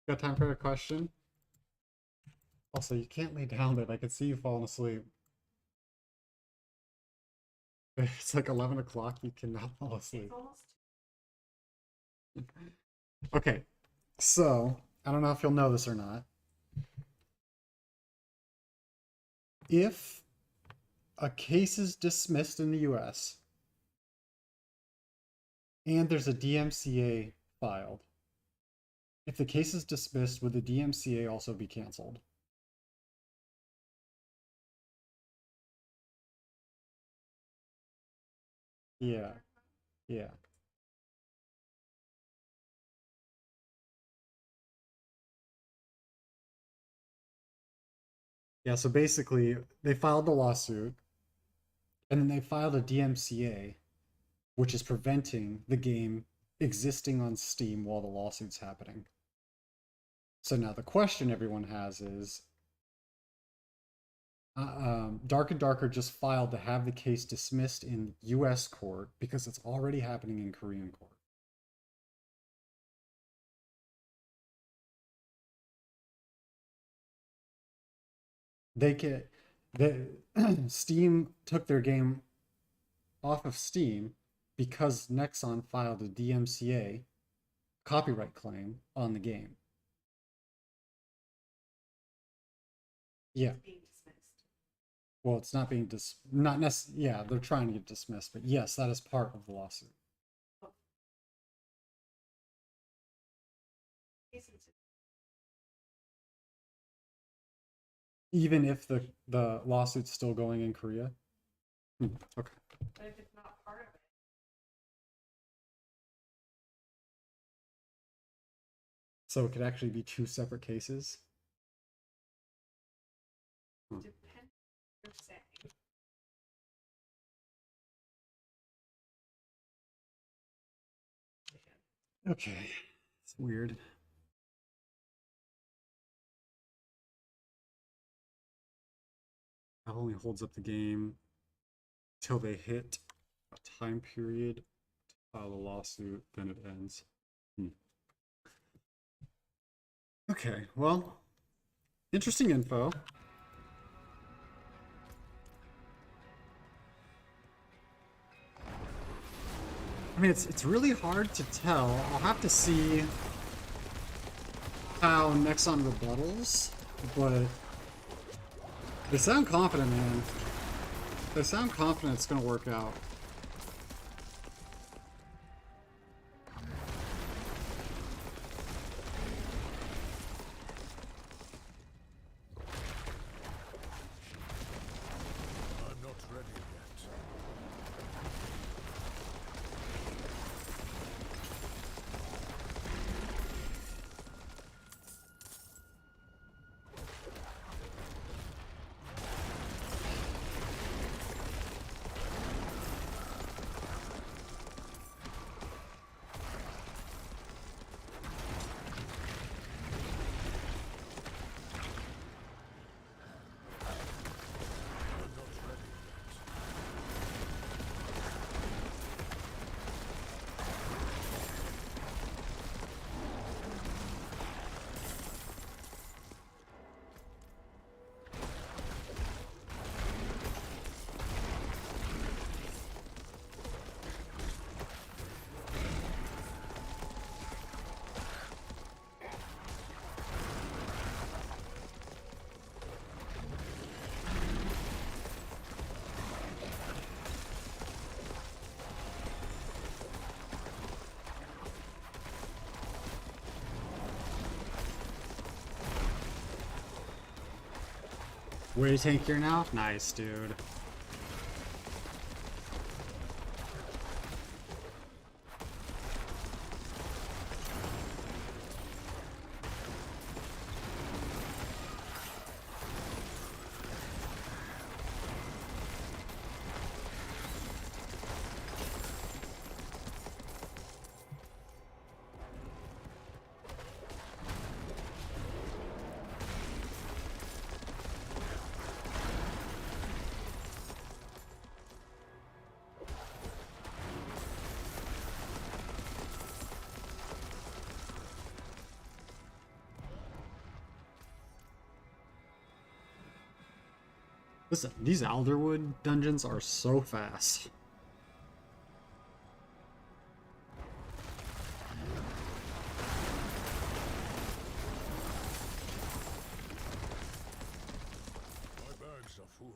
Got time for a question? Also, you can't lay down, babe. I can see you falling asleep. It's like 11 o'clock. You cannot fall asleep. Okay, so I don't know if you'll know this or not. If a case is dismissed in the US and there's a DMCA filed, if the case is dismissed, would the DMCA also be canceled? Yeah. Yeah. Yeah, so basically, they filed the lawsuit, and then they filed a DMCA, which is preventing the game existing on Steam while the lawsuit's happening. So now the question everyone has is, Dark and Darker just filed to have the case dismissed in US court because it's already happening in Korean court. Steam took their game off of Steam because Nexon filed a DMCA copyright claim on the game. Yeah. Well, it's not being yeah, they're trying to get dismissed, but yes, that is part of the lawsuit. Even if the lawsuit's still going in Korea? Okay. But if it's not part of it. So it could actually be two separate cases? Depends what you're saying. Okay. It's weird. That only holds up the game till they hit a time period to file a lawsuit, then it ends. Okay, well, interesting info. I mean, it's really hard to tell. I'll have to see how Nexon rebuttals, but they sound confident, man. They sound confident it's gonna work out. I'm not ready yet. Way tankier now? Nice, dude. Listen, these Alderwood dungeons are so fast. My bags are full.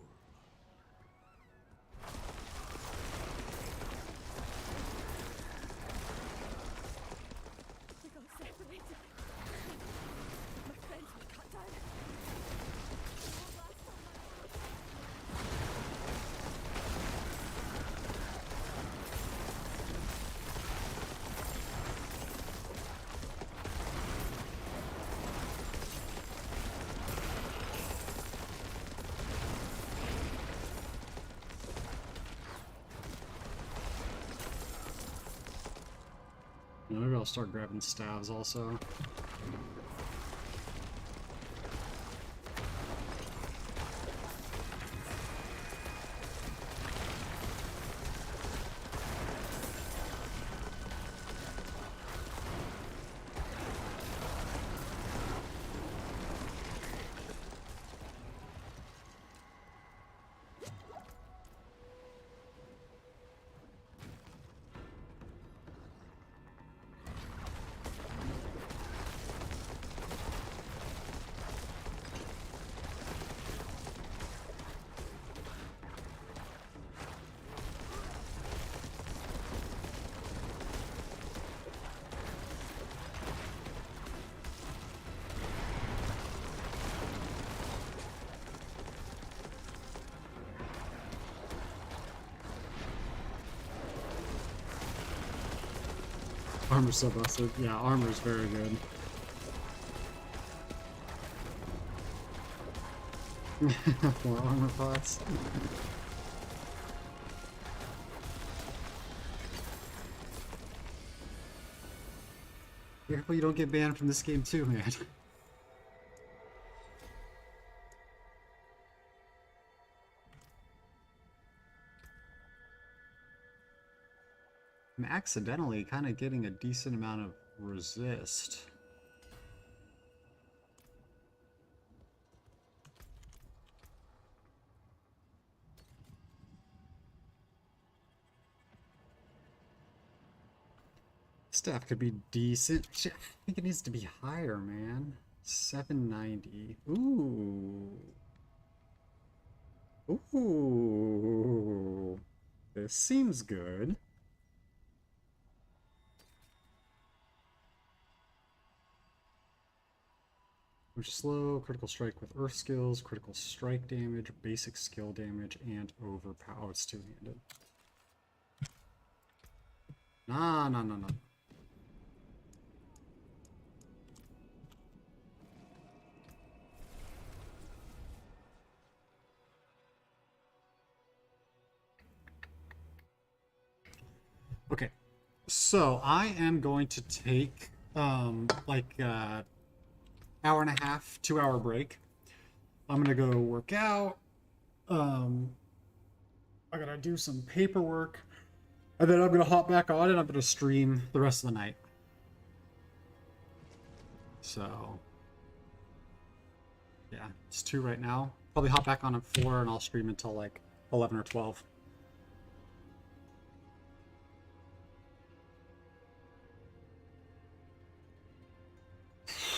We got separated. My friends were cut down. Maybe I'll start grabbing staves also. Armor's so busted. Yeah, armor's very good. More armor pots. Careful you don't get banned from this game too, man. I'm accidentally kind of getting a decent amount of resist. Staff could be decent. Shit, I think it needs to be higher, man. 790. Ooh. Ooh. This seems good. Which is slow, critical strike with earth skills, critical strike damage, basic skill damage, and overpower. Oh, it's two-handed. Nah, nah, nah, nah. Okay, so I am going to take like hour and a half, 2 hour break. I'm gonna go work out. I gotta do some paperwork, and then I'm gonna hop back on and I'm gonna stream the rest of the night. So yeah, it's 2 right now. Probably hop back on at 4 and I'll stream until like 11 or 12.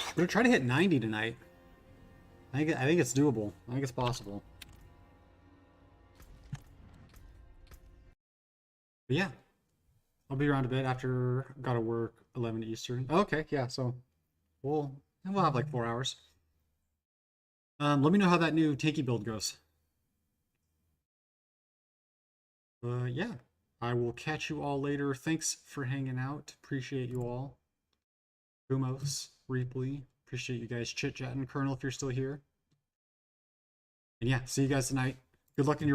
I'm gonna try to hit 90 tonight. I think it's doable. I think it's possible. But yeah, I'll be around a bit after. Gotta work 11 Eastern. Okay, yeah. So we'll have like 4 hours. Let me know how that new tanky build goes. Yeah, I will catch you all later. Thanks for hanging out. Appreciate you all. Gumos, Reapley, appreciate you guys chit-chatting. Colonel, if you're still here. And yeah, see you guys tonight. Good luck in your